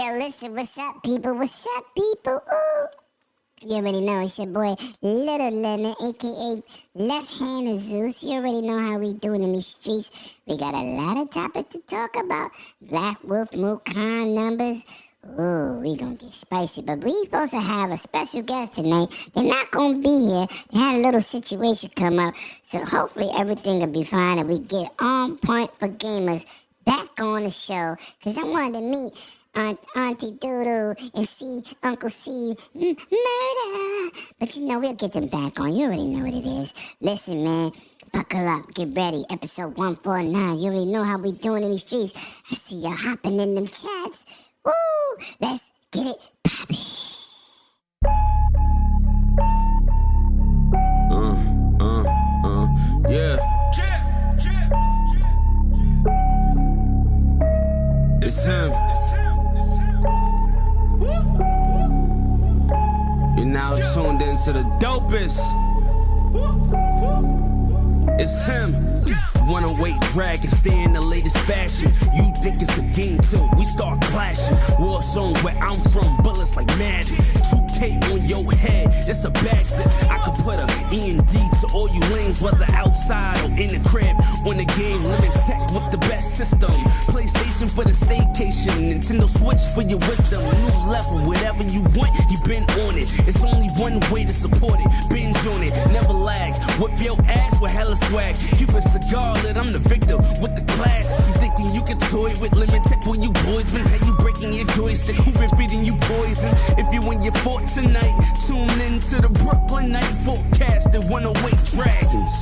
Yo, listen, what's up, people? What's up, people? Ooh. You already know it's your boy, Little Lemon, a.k.a. Left Hand of Zeus. You already know how we doing in these streets. We got a lot of topics to talk about. Black Wolf, Wukong numbers. Ooh, we gonna get spicy. But we supposed to have a special guest tonight. They're not gonna be here. They had a little situation come up. So hopefully everything will be fine and we get on point for gamers back on the show. Because I wanted to meet Auntie Doodoo and see Uncle C murder. But you know, we'll get them back on. You already know what it is. Listen, man, buckle up, get ready. Episode 149. You already know how we doing in these streets. I see you hopping in them chats. Woo! Let's get it poppin'. Yeah. It's him. You're now tuned into the dopest. It's him. Wanna wait, drag, and stay in the latest fashion. You think it's a game till we start clashing. War zone where I'm from, bullets like magic. 2K on your head, that's a backslip. I could put a E&D to all you lanes, whether outside or in the crib. On the game, limit tech with the best system. PlayStation for the staycation, Nintendo Switch for your wisdom. New level, whatever you want, you been on it. It's only one way to support it, binge on it, never lag. Whip your ass with hella swag. Keep a cigar lit, I'm the victor with the class. You thinking you can toy with limit tech when you boys been? How you breaking your joystick? Who been feeding you poison? If you in your fort tonight, tune in to the Brooklyn night forecast and 108 dragons.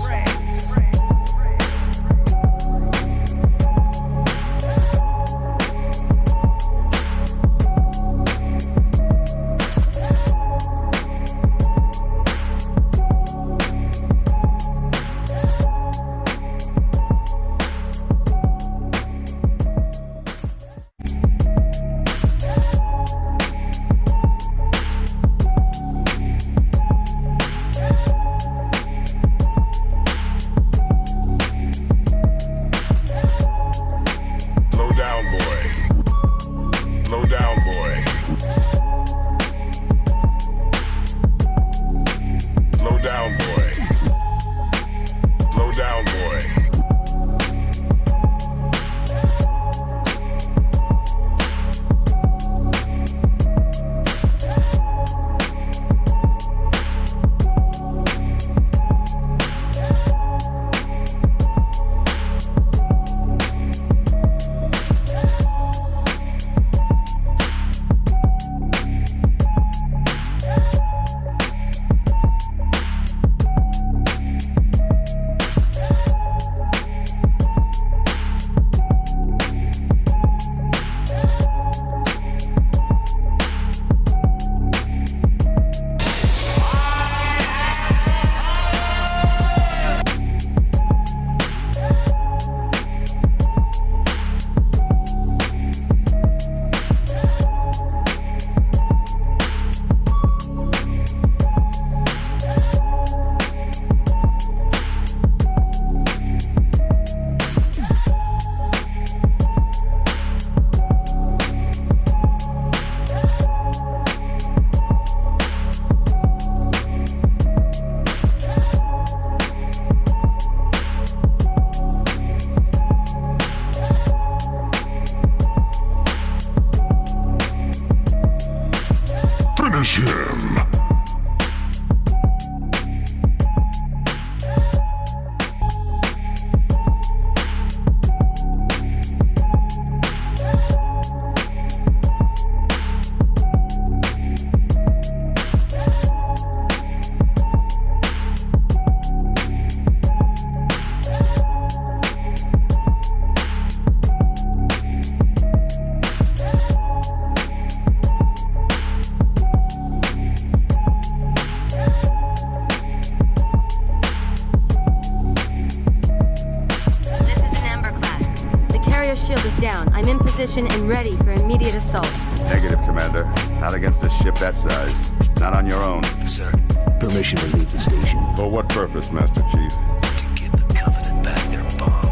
And ready for immediate assault. Negative, Commander. Not against a ship that size. Not on your own. Sir, permission to leave the station. For what purpose, Master Chief? To give the Covenant back their bomb.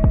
1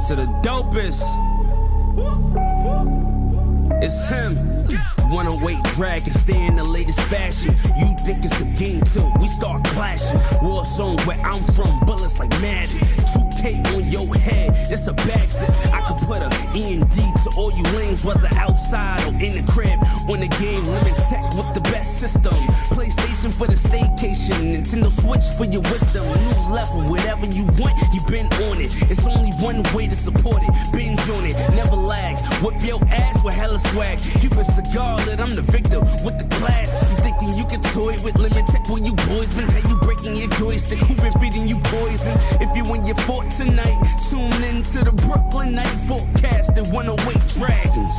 So the dopest, it's him. 108 dragon, stay in the latest fashion. You think it's a game till we start clashing. War zone where I'm from, bullets like magic. 2K on your head, that's a backstep. I could put a END to all you lanes, whether outside or in the crib. On the game, limit tech with the best system. PlayStation for the staycation, Nintendo Switch for your wisdom. New level, whatever you want, you been on it. It's only one way to support it, binge on it, never lag. Whip your ass with hella swag. Keep a cigar lit, I'm the victor with the class. You thinking you can toy with limit tech when you boys been? How you breaking your joystick? Who been feeding you poison? If you win your fort tonight, tune in to the Brooklyn Night Forecast and 108 Dragons.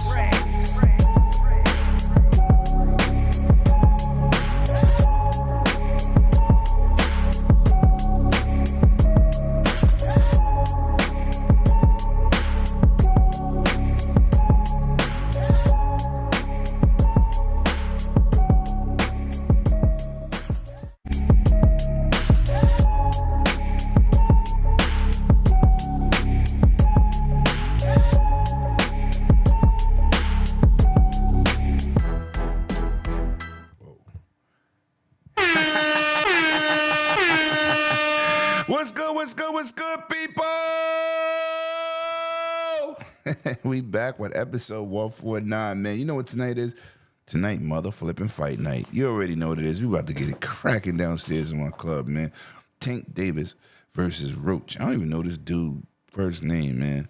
What's good, people? We back with episode 149, man. You know what tonight is? Tonight, mother flipping fight night. You already know what it is. We about to get it cracking downstairs in my club, man. Tank Davis versus Roach. I don't even know this dude first name, man.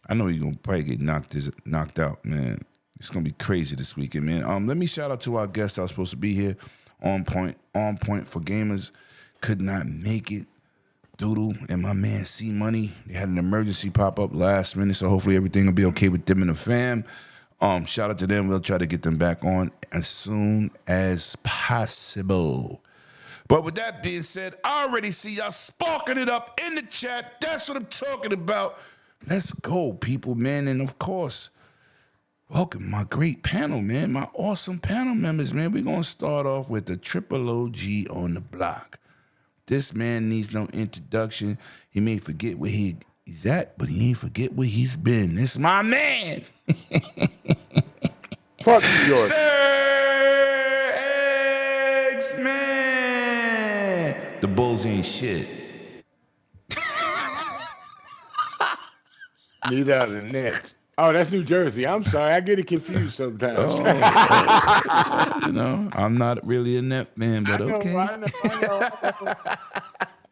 I know he's gonna probably get knocked out, man. It's gonna be crazy this weekend, man. Let me shout out to our guest that was supposed to be here. On point for gamers. Could not make it. Doodle and my man C Money, they had an emergency pop up last minute, so hopefully everything will be okay with them and the fam. Shout out to them. We'll try to get them back on as soon as possible. But with that being said, I already see y'all sparking it up in the chat. That's what I'm talking about. Let's go, people, man. And of course, welcome my great panel, man. My awesome panel members, man. We're gonna start off with the triple OG on the block. This man needs no introduction. He may forget where he's at, but he ain't forget where he's been. This is my man. Fuck York. Sir X-Man. The Bulls ain't shit. Neither are the Nets. Oh, that's New Jersey. I'm sorry. I get it confused sometimes. You know, I'm not really a Net fan, but okay. I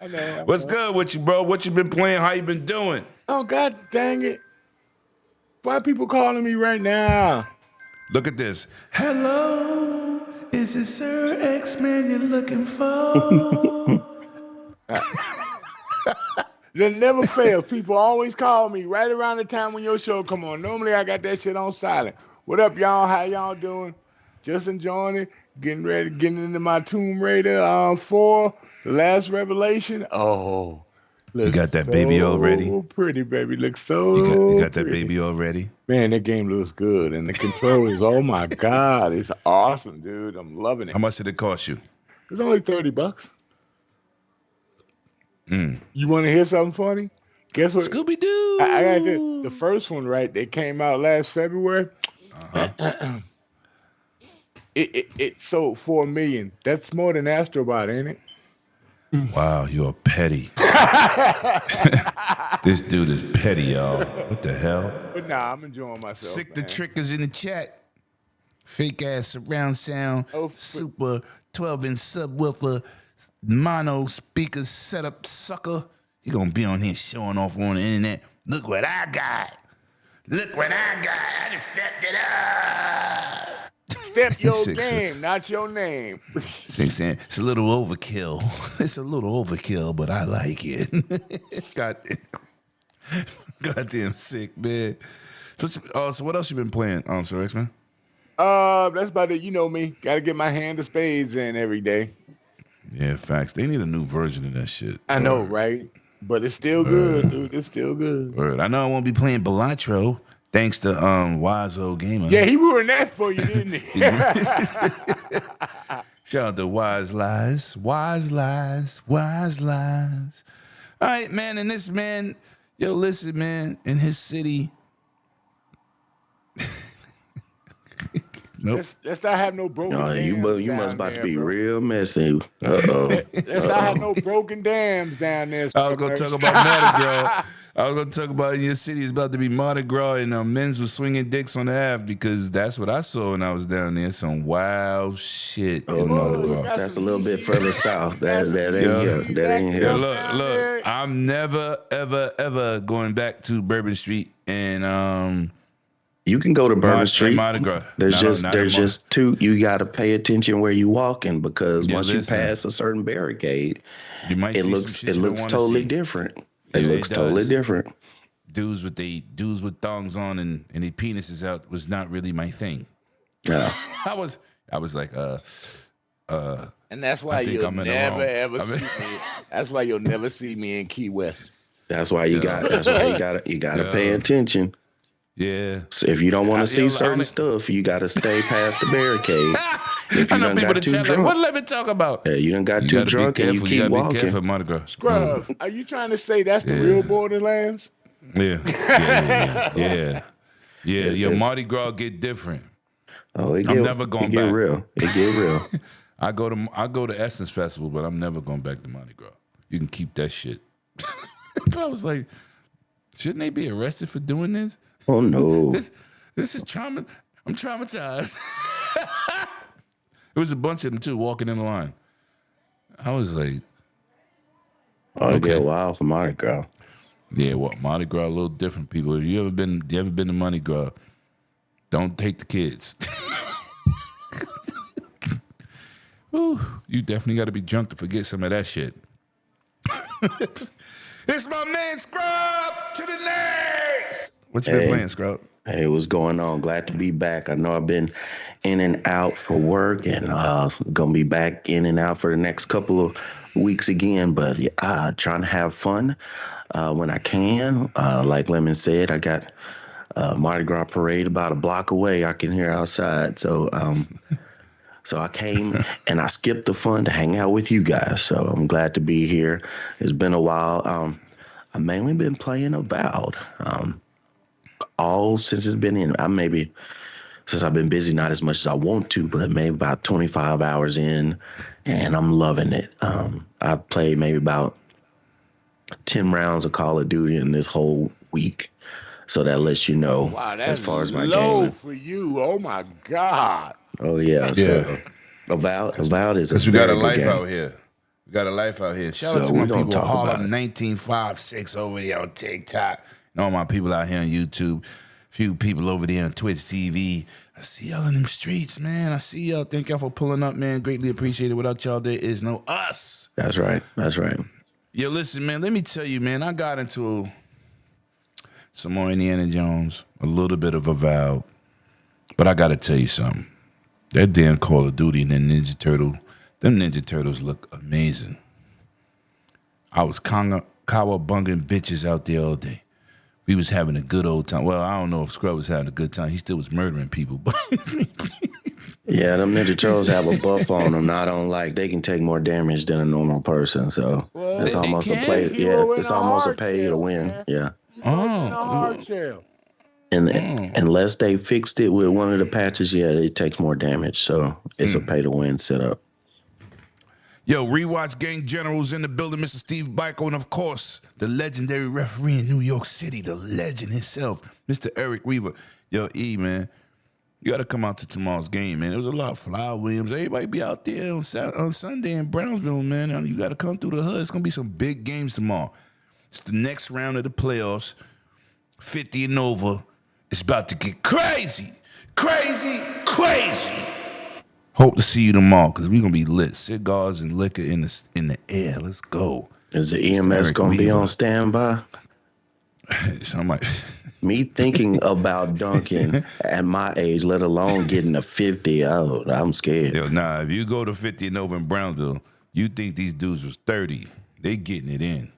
know. What's good with you, bro? What you been playing? How you been doing? Oh, God dang it. Why are people calling me right now? Look at this. Hello, is it Sir X-Man you're looking for? That never fails. People always call me right around the time when your show come on. Normally, I got that shit on silent. What up, y'all? How y'all doing? Just enjoying it. Getting into my Tomb Raider 4, The Last Revelation. Oh, you got that baby already? Pretty, baby. Looks so You got that pretty. baby already? Man, that game looks good. And the controls, oh, my God. It's awesome, dude. I'm loving it. How much did it cost you? It's only $30. You want to hear something funny? Guess what? Scooby-Doo. I got the first one, right? That came out last February. It sold $4 million. That's more than Astrobot, ain't it? Wow, you're petty. This dude is petty, y'all. What the hell? But nah, I'm enjoying myself. Sick the man. trickers in the chat. Fake ass surround sound. Super 12-inch subwoofer. Mono speaker setup sucker. You gonna be on here showing off on the internet. Look what I got. Look what I got. I just stepped it up. Step your game, not your name. Saying it's a little overkill. It's a little overkill, but I like it. Goddamn sick, man. So what else you been playing, Sir X-Man? That's about it. You know me. Gotta get my hand of spades in every day. Yeah, facts. They need a new version of that shit. I know, right? But it's still good, dude. It's still good. Word. I know I won't be playing Balatro thanks to Wizo Gamer. Yeah, he ruined that for you, didn't he? Shout out to Wise Lies. Wise Lies. Wise Lies. All right, man. And this man, Yo, listen, man. In his city. Nope. Let's not have no broken dams. You must about to be bro. real messy. Uh-oh. Let's not have no broken dams down there. I was going to talk about Mardi Gras. I was going to talk about in your city. It's about to be Mardi Gras and men's were swinging dicks on the Ave because that's what I saw when I was down there. Some wild shit in Mardi Gras. That's a little bit further south. That ain't here. That ain't Yeah, here. look. I'm never, ever going back to Bourbon Street and You can go to Bourbon Street. Mardi Gras. There's just two. You got to pay attention where you walking because once you pass a certain barricade, you might it see looks some shit you looks don't wanna totally see. different. Yeah, It looks totally different. Dudes with thongs on and their penises out was not really my thing. Yeah. I was like And that's why you'll never ever see me. That's why you'll never see me in Key West. That's why you got to pay attention. Yeah. So if you don't want to see certain stuff, you got to stay past the barricade. If I you know done people got to too tell drunk, like, what let me talk about? yeah, you done got too gotta drunk be and you careful. keep gotta be walking. careful, Mardi Gras. Scrub, are you trying to say that's the real Borderlands? Yeah. Your Mardi Gras get different. Oh, I'm never going it get back. real. It get real. I go to Essence Festival, but I'm never going back to Mardi Gras. You can keep that shit. I was like, shouldn't they be arrested for doing this? Oh no. This is trauma. I'm traumatized. There was a bunch of them too walking in the line. I was like, Oh, it get wild for Mardi Gras. yeah, well, Mardi Gras a little different. People, if you ever been to Mardi Gras, don't take the kids. Ooh, you definitely got to be drunk to forget some of that shit. It's my man Scrub to the next. What you been playing, Scrub? Hey, what's going on? Glad to be back. I know I've been in and out for work and gonna be back in and out for the next couple of weeks again, but trying to have fun when I can. Like Lemon said, I got Mardi Gras parade about a block away. I can hear outside. So I came and I skipped the fun to hang out with you guys. So I'm glad to be here. It's been a while. I've mainly been playing Avowed. All since it's been in, since I've been busy, not as much as I want to, but maybe about 25 hours in, and I'm loving it. I've played maybe about 10 rounds of Call of Duty in this whole week, so that lets you know That's as far as my low gaming. for you. Oh my God. Oh yeah. So Avowed is Because we got a life out here. We got a life out here. Shout out to we my don't people, talk Harlem about it. 1956 over there on TikTok. And all my people out here on YouTube. Few people over there on Twitch TV. I see y'all in them streets, man. I see y'all. Thank y'all for pulling up, man. Greatly appreciated. Without y'all, there is no us. That's right. Yo, listen, man. Let me tell you, man. I got into some more Indiana Jones, a little bit of Avowed. But I got to tell you something. That damn Call of Duty and that Ninja Turtle, them Ninja Turtles look amazing. I was cowabunging bitches out there all day. We was having a good old time. Well, I don't know if Scrub was having a good time. He still was murdering people. But Yeah, them Ninja Turtles have a buff on them. Not on they can take more damage than a normal person. So it's almost a play. Yeah, it's almost a pay to win. Man. Yeah. Hard shell. And unless they fixed it with one of the patches, it takes more damage. So it's a pay to win setup. Yo, rewatch Gang Generals in the building, Mr. Steve Biko, and of course, the legendary referee in New York City, the legend himself, Mr. Eric Weaver. Yo, E, man, you got to come out to tomorrow's game, man. There was a lot of Fly Williams. Everybody be out there on Sunday in Brownsville, man. You got to come through the hood. It's going to be some big games tomorrow. It's the next round of the playoffs, 50 and over. It's about to get crazy. Hope to see you tomorrow because we're going to be lit. Cigars and liquor in the air. Let's go. Is the EMS going to be on standby? Somebody. Me thinking about dunking at my age, let alone getting to 50, I'm scared. Yo, nah, if you go to 50 and over in Brownsville, you think these dudes was 30. They getting it in.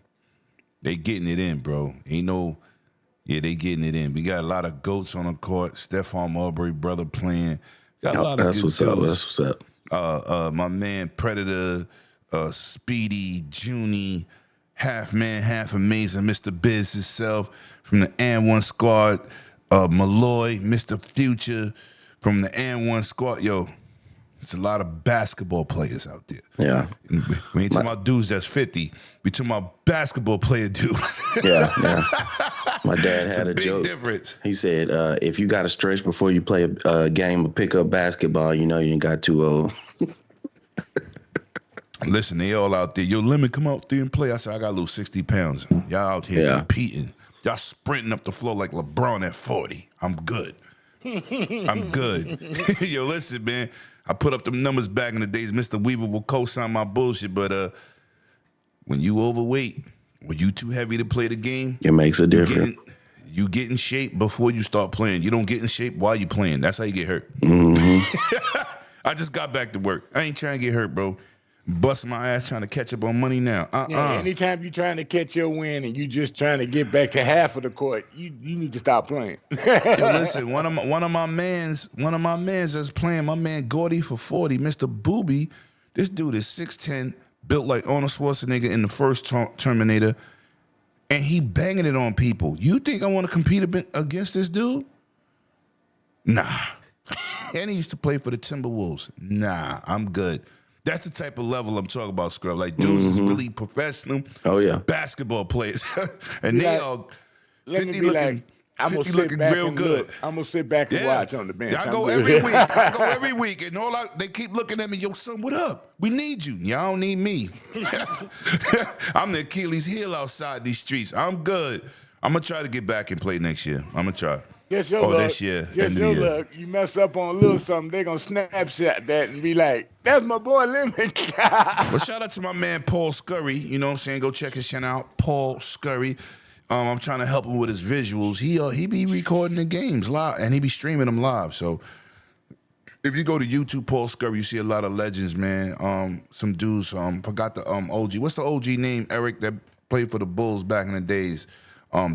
They getting it in, bro. They getting it in. We got a lot of goats on the court. Stephon Marbury brother playing. Got a lot of good dudes. That's what's up. My man Predator, Speedy, Junie, half man, half amazing, Mr. Biz himself, from the And1 squad, Malloy, Mr. Future, from the And1 squad. Yo, it's a lot of basketball players out there. Yeah. We ain't talking about dudes that's 50. We talking about basketball player dudes. Yeah. My dad It's had a big joke. difference. He said, if you got to stretch before you play a game of pickup basketball, you know you ain't got too old. Listen, they all out there. Yo, Lemon, come out there and play. I said, I got to lose 60 pounds. Y'all out here competing. Y'all sprinting up the floor like LeBron at 40. I'm good. I'm good. Yo, listen, man. I put up them numbers back in the days. Mr. Weaver will co-sign my bullshit, but when you overweight, when you too heavy to play the game, It makes a difference. You get in shape before you start playing. You don't get in shape while you playing. That's how you get hurt. I just got back to work. I ain't trying to get hurt, bro. Busting my ass trying to catch up on money now. Yeah, anytime you're trying to catch your win and you just trying to get back to half of the court, you need to stop playing. Yo, listen, one of my mans that's playing, my man Gordy for 40, Mr. Booby. This dude is 6'10", built like Arnold Schwarzenegger in the first Terminator, and he banging it on people. You think I want to compete against this dude? Nah. And he used to play for the Timberwolves. Nah, I'm good. That's the type of level I'm talking about, Scrub. Like, dudes is really professional basketball players. And they all 50 looking, I'm gonna 50 sit looking back real and good. look. I'm gonna sit back and watch on the bench. I go every week. And they keep looking at me, yo, son, what up? We need you. Y'all don't need me. I'm the Achilles heel outside these streets. I'm good. I'm going to try to get back and play next year. I'm going to try. Just your luck. This year. Just your luck. You mess up on a little something, they're going to snapshot that and be like, that's my boy Lemon. Well, shout out to my man Paul Scurry. You know what I'm saying? Go check his channel out, Paul Scurry. I'm trying to help him with his visuals. He be recording the games live, and he be streaming them live. So if you go to YouTube, Paul Scurry, you see a lot of legends, man. Some dudes, forgot the OG. What's the OG name, Eric, that played for the Bulls back in the days?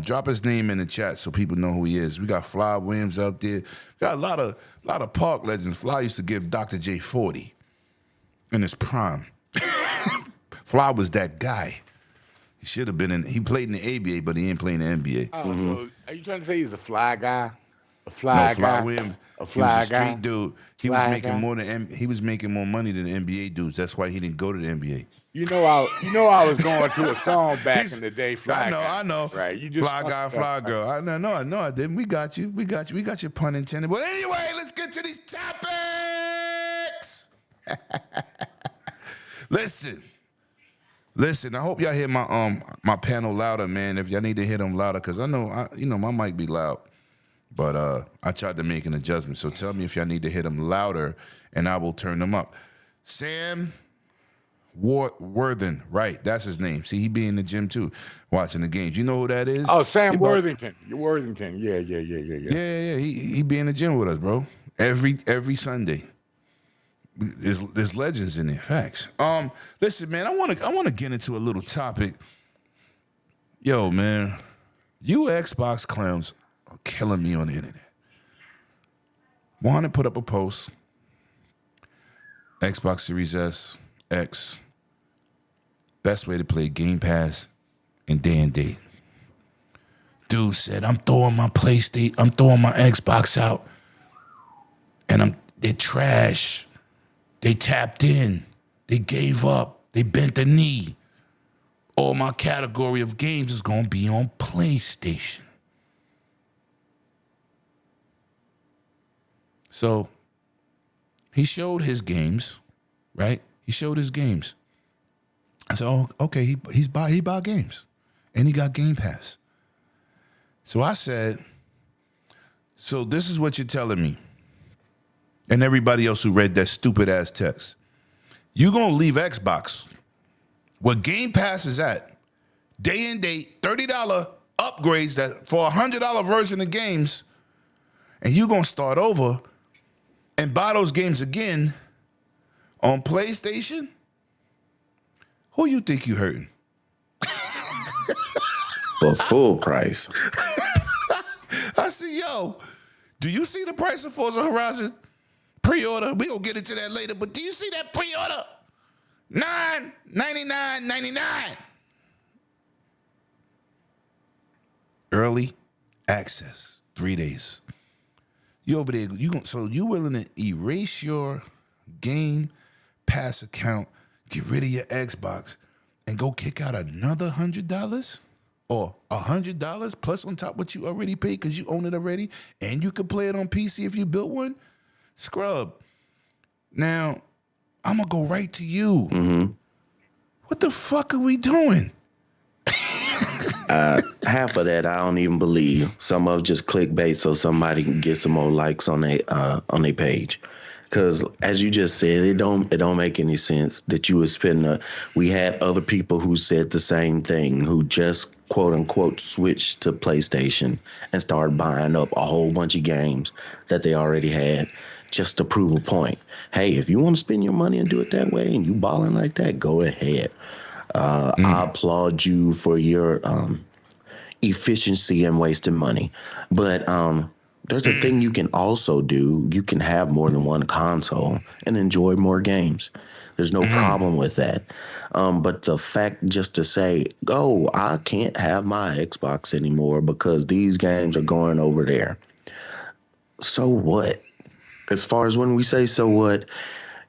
Drop his name in the chat so people know who he is. We got Fly Williams out there. We got a lot of park legends. Fly used to give Dr. J 40 in his prime. Fly was that guy. He should have been he played in the ABA, but he ain't playing in the NBA. Oh, so are you trying to say he's a fly guy? A fly guy? Williams. A fly he was a guy? street dude. He was making more money than the NBA dudes. That's why he didn't go to the NBA. You know I was going to a song back in the day, Fly Guy. I know. Right. You just Fly Guy, Fly Girl. I know, I didn't. We got you. We got your pun intended. But anyway, let's get to these topics. Listen, I hope y'all hear my panel louder, man. If y'all need to hear them louder, because I know my mic be loud. But I tried to make an adjustment. So tell me if y'all need to hit them louder, and I will turn them up. Sam Worthing, right? That's his name. See, he be in the gym too, watching the games. You know who that is? Oh, Sam Worthington. Worthington. Yeah. Yeah. He be in the gym with us, bro. Every Sunday. There's legends in there. Facts. Listen, man, I want to get into a little topic. Yo, man, you Xbox clowns are killing me on the internet. Wanna put up a post. Xbox Series S, X. Best way to play Game Pass in day and date. Dude said, I'm throwing my Xbox out. And they're trash. They tapped in. They gave up. They bent the knee. All my category of games is going to be on PlayStation. So he showed his games, right? He showed his games. I said, oh, okay, he buy games. And he got Game Pass. So I said, so this is what you're telling me. And everybody else who read that stupid ass text. You're going to leave Xbox where Game Pass is at, day and date, $30 upgrades that for a $100 version of games, and you're going to start over and buy those games again on PlayStation? Who you think you hurting? For full price. I said, yo, do you see the price of Forza Horizon pre-order? We gonna get into that later, but do you see that pre-order? $999.99. early access, 3 days. You over there, so you willing to erase your Game Pass account, get rid of your Xbox, and go kick out another $100? Or $100 plus on top what you already paid because you own it already, and you can play it on PC if you built one? Scrub. Now, I'm going to go right to you. Mm-hmm. What the fuck are we doing? Half of that I don't even believe. Some of just clickbait so somebody can get some more likes on their page. Because as you just said, it don't make any sense that you would spend. We had other people who said the same thing, who just quote unquote switched to PlayStation and started buying up a whole bunch of games that they already had just to prove a point. Hey, if you want to spend your money and do it that way and you balling like that, go ahead. I applaud you for your efficiency and wasting money. But there's a thing you can also do. You can have more than one console and enjoy more games. There's no problem with that. But the fact just to say, oh, I can't have my Xbox anymore because these games are going over there. So what? As far as when we say so what,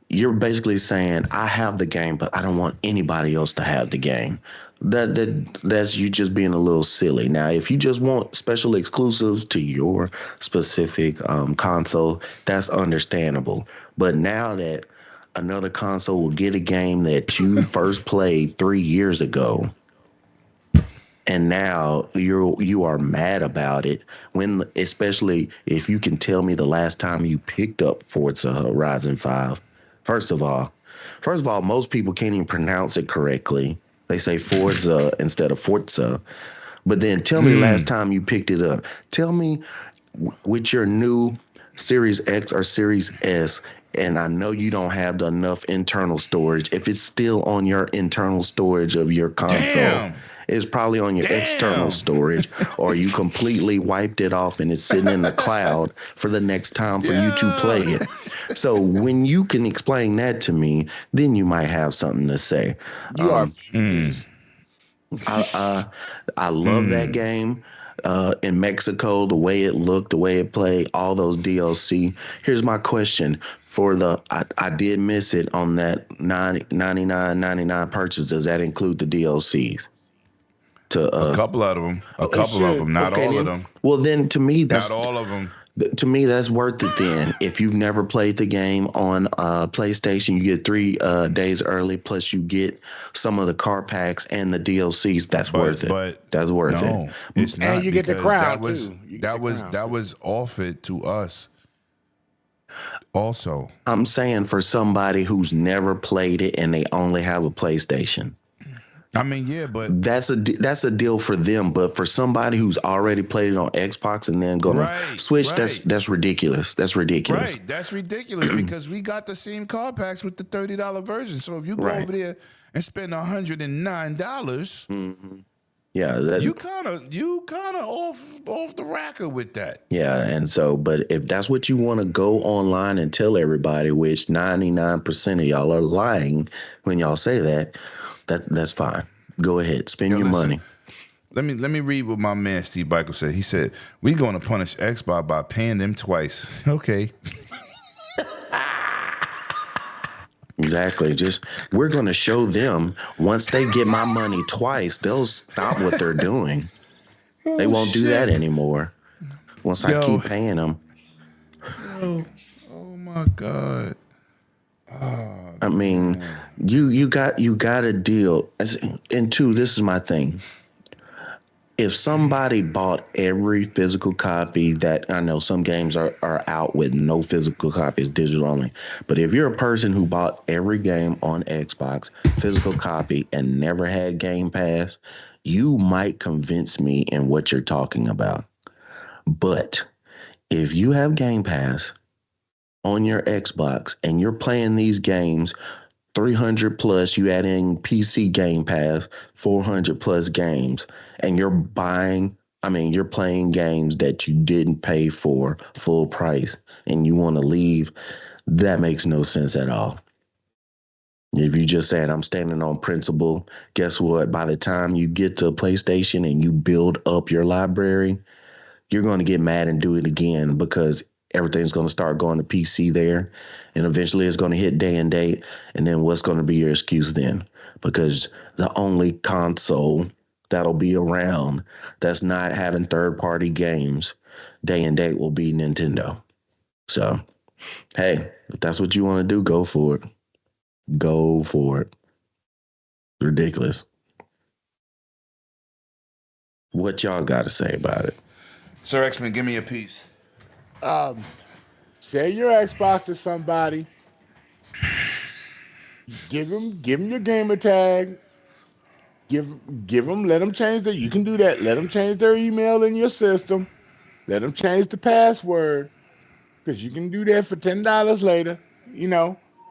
you're basically saying I have the game, but I don't want anybody else to have the game. That's you just being a little silly. Now, if you just want special exclusives to your specific console, that's understandable. But now that another console will get a game that you first played 3 years ago, and now you are mad about it, when especially if you can tell me the last time you picked up Forza Horizon 5. First of all, most people can't even pronounce it correctly. They say Forza instead of Forza. But then tell me the last time you picked it up. Tell me with your new Series X or Series S, and I know you don't have enough internal storage. If it's still on your internal storage of your console, it's probably on your external storage, or you completely wiped it off and it's sitting in the cloud for the next time for you to play it. So when you can explain that to me, then you might have something to say. I love that game. In Mexico, the way it looked, the way it played, all those DLC. Here's my question. I did miss it on that $99.99 purchase. Does that include the DLCs? A couple of them. Not all of them. Well, then to me, that's not all of them. To me, that's worth it then. If you've never played the game on PlayStation, you get 3 days early, plus you get some of the car packs and the DLCs. That's worth it. But that's worth it. It's not, and you get the crown too. That was offered to us. Also, I'm saying for somebody who's never played it and they only have a PlayStation. I mean, yeah, but that's a deal for them. But for somebody who's already played it on Xbox and then go to Switch, that's ridiculous. That's ridiculous. Right, that's ridiculous because we got the same car packs with the $30 version. So if you go over there and spend $109, yeah, you kind of off the racker with that. Yeah, and so, but if that's what you want to go online and tell everybody, which 99% of y'all are lying when y'all say that. That's fine. Go ahead. Spend your money. Let me read what my man Steve Michael said. He said, we're going to punish Xbox by paying them twice. Okay. Exactly. We're going to show them once they get my money twice, they'll stop what they're doing. They won't do that anymore once I keep paying them. Oh my God. I mean, you got a deal. And two, this is my thing. If somebody bought every physical copy that I know some games are out with no physical copies, digital only. But if you're a person who bought every game on Xbox, physical copy, and never had Game Pass, you might convince me in what you're talking about. But if you have Game Pass on your Xbox and you're playing these games 300 plus, you add in PC Game Pass, 400 plus games, and you're playing games that you didn't pay for full price and you want to leave, that makes no sense at all. If you just said, I'm standing on principle, guess what? By the time you get to PlayStation and you build up your library, you're going to get mad and do it again because everything's going to start going to PC there. And eventually it's going to hit day and date. And then what's going to be your excuse then? Because the only console that'll be around that's not having third-party games day and date will be Nintendo. So, hey, if that's what you want to do, go for it. Go for it. Ridiculous. What y'all got to say about it? Sir X-Men, give me a piece. Share your Xbox to somebody. Give them your gamer tag. Give them. Let them change their. You can do that. Let them change their email in your system. Let them change the password, because you can do that for $10 later.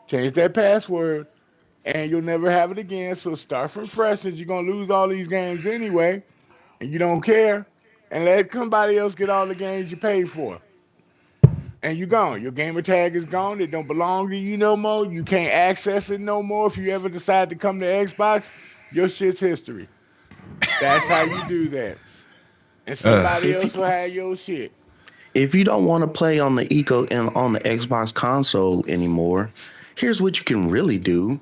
Change that password, and you'll never have it again. So start from fresh, since you're gonna lose all these games anyway, and you don't care. And let somebody else get all the games you paid for. And you're gone. Your gamer tag is gone. It don't belong to you no more. You can't access it no more. If you ever decide to come to Xbox, your shit's history. That's how you do that. And somebody else will have your shit. If you don't want to play on the on the Xbox console anymore, here's what you can really do.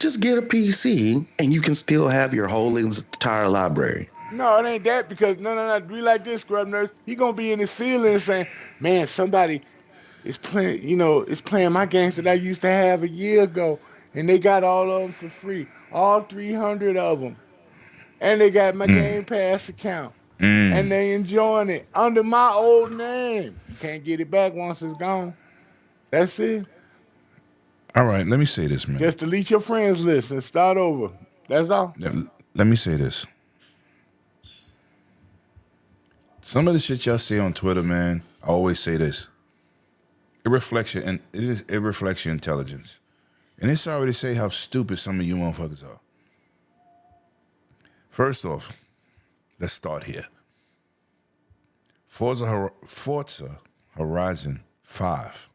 Just get a PC and you can still have your whole entire library. No, it ain't that, because no. Be like this, Scrub Nurse. He gonna be in his feelings saying, man, somebody is playing, is playing my games that I used to have a year ago, and they got all of them for free, all 300 of them, and they got my Game Pass account, and they enjoying it under my old name. You can't get it back once it's gone. That's it. All right, let me say this, man. Just delete your friends list and start over. That's all. Let me say this. Some of the shit y'all say on Twitter, man, I always say this. It reflects your intelligence. And it's sorry to say how stupid some of you motherfuckers are. First off, let's start here. Forza Horizon 5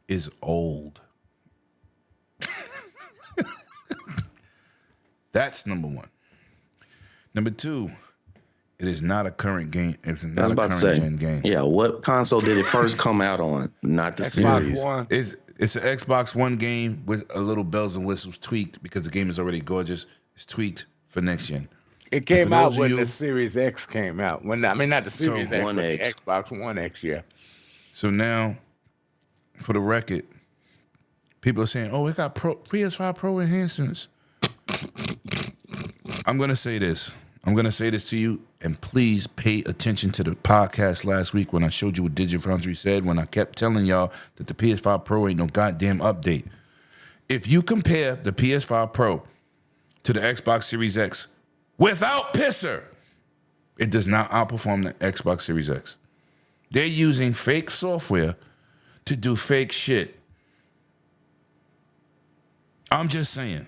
is old. That's number one. Number two, it is not a current game. It's not a current gen game. Yeah, what console did it first come out on? Not the series. One. It's an Xbox One game with a little bells and whistles tweaked, because the game is already gorgeous. It's tweaked for next gen. It came out when the Series X came out. Not the Series X, but the Xbox One X, yeah. So now, for the record, people are saying, oh, it got PS5 Pro enhancements. I'm going to say this. I'm going to say this to you, and please pay attention to the podcast last week when I showed you what Digital Foundry said, when I kept telling y'all that the PS5 Pro ain't no goddamn update. If you compare the PS5 Pro to the Xbox Series X without pisser, it does not outperform the Xbox Series X. They're using fake software to do fake shit. I'm just saying.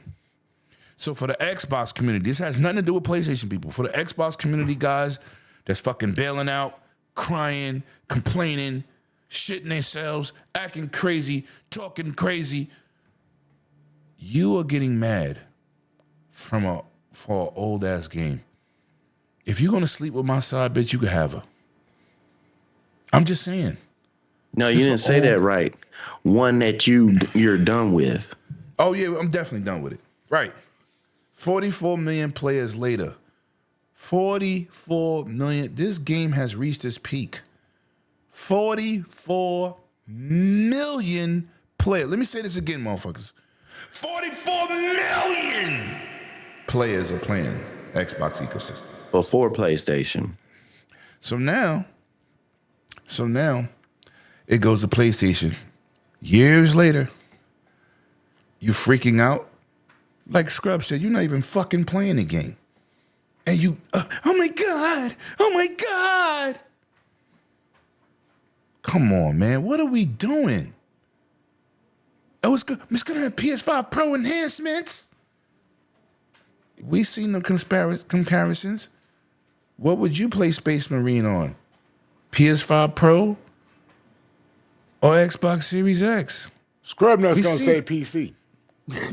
So for the Xbox community, this has nothing to do with PlayStation people. For the Xbox community guys that's fucking bailing out, crying, complaining, shitting themselves, acting crazy, talking crazy, you are getting mad for an old ass game. If you're gonna sleep with my side bitch, you can have her. I'm just saying. No, you didn't say that right. One that you're done with. Oh yeah, I'm definitely done with it. Right. 44 million players later. 44 million. This game has reached its peak. 44 million players. Let me say this again, motherfuckers. 44 million players are playing Xbox ecosystem. Before PlayStation. So now, it goes to PlayStation. Years later, you freaking out. Like Scrub said, you're not even fucking playing the game. And you, oh my God. Come on, man. What are we doing? Oh, it's going to have PS5 Pro enhancements. We seen the comparisons. What would you play Space Marine on? PS5 Pro or Xbox Series X? Scrub Nut's gonna say PC.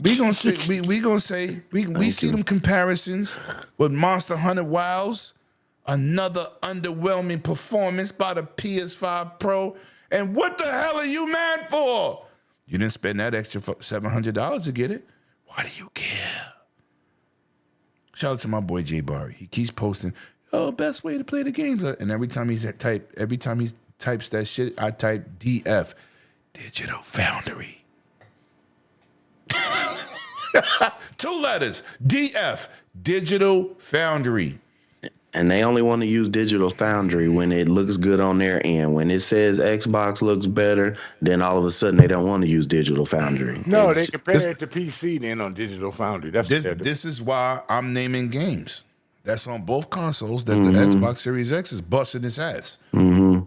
we gonna say we see them comparisons with Monster Hunter Wilds, another underwhelming performance by the PS5 Pro. And what the hell are you mad for? You didn't spend that extra $700 to get it. Why do you care? Shout out to my boy Jay Barry. He keeps posting, best way to play the game. And every time he types that shit, I type DF, Digital Foundry. 2 letters, DF, Digital Foundry. And they only want to use Digital Foundry when it looks good on their end. When it says Xbox looks better, then all of a sudden they don't want to use Digital Foundry. No, they compare it to PC then on Digital Foundry. This is why I'm naming games that's on both consoles that the Xbox Series X is busting its ass. Mm-hmm.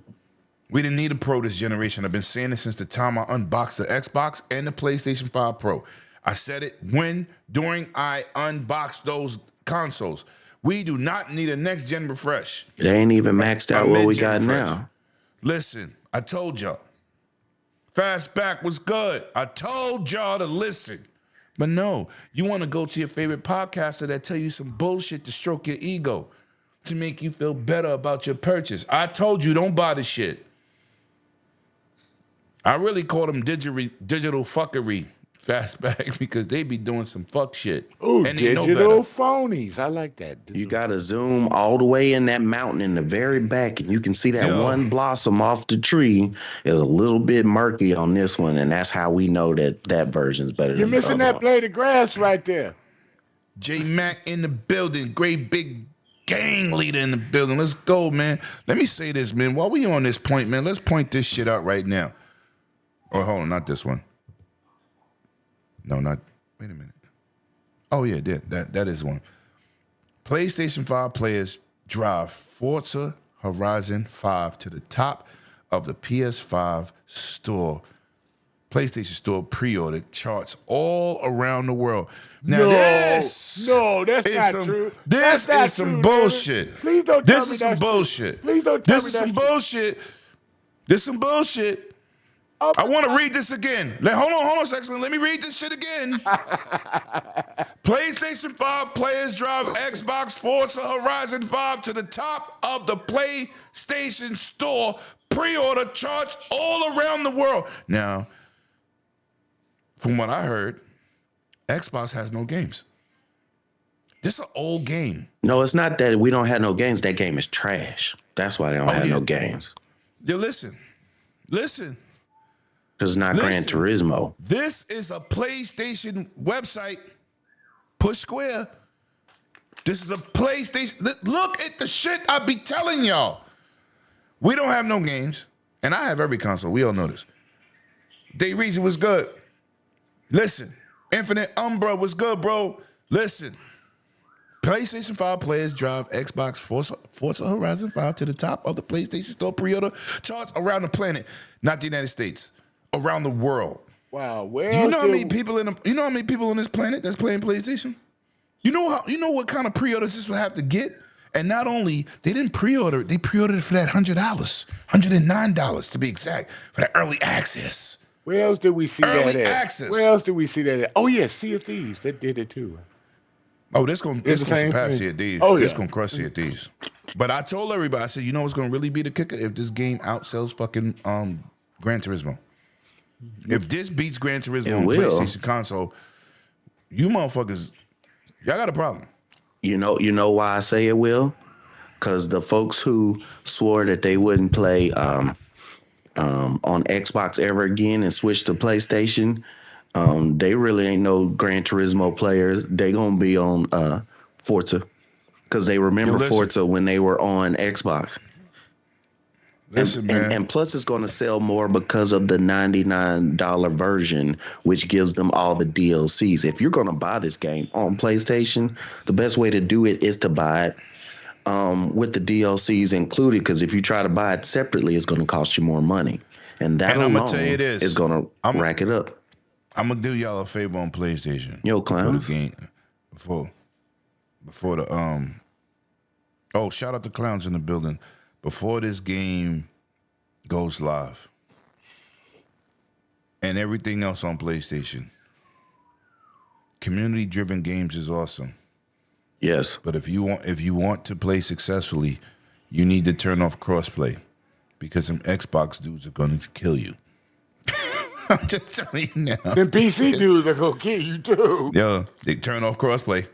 We didn't need a Pro this generation. I've been saying it since the time I unboxed the Xbox and the PlayStation 5 Pro. I said it during I unboxed those consoles. We do not need a next-gen refresh. They ain't even maxed out what we got refresh. now. Listen, I told y'all. Fastback was good. I told y'all to listen. But no, you want to go to your favorite podcaster that tell you some bullshit to stroke your ego, to make you feel better about your purchase. I told you, don't buy the shit. I really call them digital fuckery. Fastback, because they be doing some fuck shit. Ooh, and they know digital better. phonies. I like that. You got to zoom all the way in that mountain in the very back, and you can see that one blossom off the tree is a little bit murky on this one, and that's how we know that version's better. You're missing that blade of grass right there. J Mac in the building, great big gang leader in the building. Let's go, man. Let me say this, man. While we on this point, man, let's point this shit out right now. Oh, hold on, not this one. No, wait a minute. Oh, yeah, that is one. PlayStation 5 players drive Forza Horizon 5 to the top of the PS5 store. PlayStation Store pre-order charts all around the world. Now, that's not true. This is some bullshit. Please don't tell me that's true. Bullshit. Please don't tell me This is some bullshit. This is some bullshit. I want to read this again. Hold on, Sexman. Let me read this shit again. PlayStation 5 players drive Xbox Forza Horizon 5 to the top of the PlayStation Store pre-order charts all around the world. Now, from what I heard, Xbox has no games. This is an old game. No, it's not that we don't have no games. That game is trash. That's why they don't have no games. Yeah, listen. Because it's not Gran Turismo. This is a PlayStation website. Push square. This is a PlayStation. Look at the shit I be telling y'all. We don't have no games. And I have every console. We all know this. DayReason was good. Listen. Infinite Umbra was good, bro. Listen. PlayStation 5 players drive Xbox Forza Horizon 5 to the top of the PlayStation Store pre-order charts around the planet. Not the United States. Around the world. Wow, Do you know how many people on this planet that's playing PlayStation? You know what kind of pre-orders this would have to get? And not only they didn't pre-order, they pre-ordered it for that $100, $109 to be exact, for the early access. Where else did we see that at? Early access. Where else did we see that at? Oh yeah, Sea of Thieves. That did it too. Oh, this gonna surpass Sea of Thieves. Oh, yeah. This gonna crush Sea of Thieves. But I told everybody, I said, you know what's gonna really be the kicker? If this game outsells fucking Gran Turismo. If this beats Gran Turismo on PlayStation console, you motherfuckers, y'all got a problem. You know why I say it will? Because the folks who swore that they wouldn't play on Xbox ever again and switch to PlayStation, they really ain't no Gran Turismo players. They gonna be on Forza because they remember Forza when they were on Xbox. Listen, man. And plus, it's going to sell more because of the $99 version, which gives them all the DLCs. If you're going to buy this game on PlayStation, the best way to do it is to buy it with the DLCs included. Because if you try to buy it separately, it's going to cost you more money, and that alone is going to rack it up. I'm gonna do y'all a favor on PlayStation. Yo, clowns. Before the shout out to clowns in the building. Before this game goes live and everything else on PlayStation, community-driven games is awesome. Yes. But if you want to play successfully, you need to turn off crossplay because some Xbox dudes are going to kill you. I'm just telling you now. Them PC dudes are gonna kill you too. Yo, they turn off crossplay.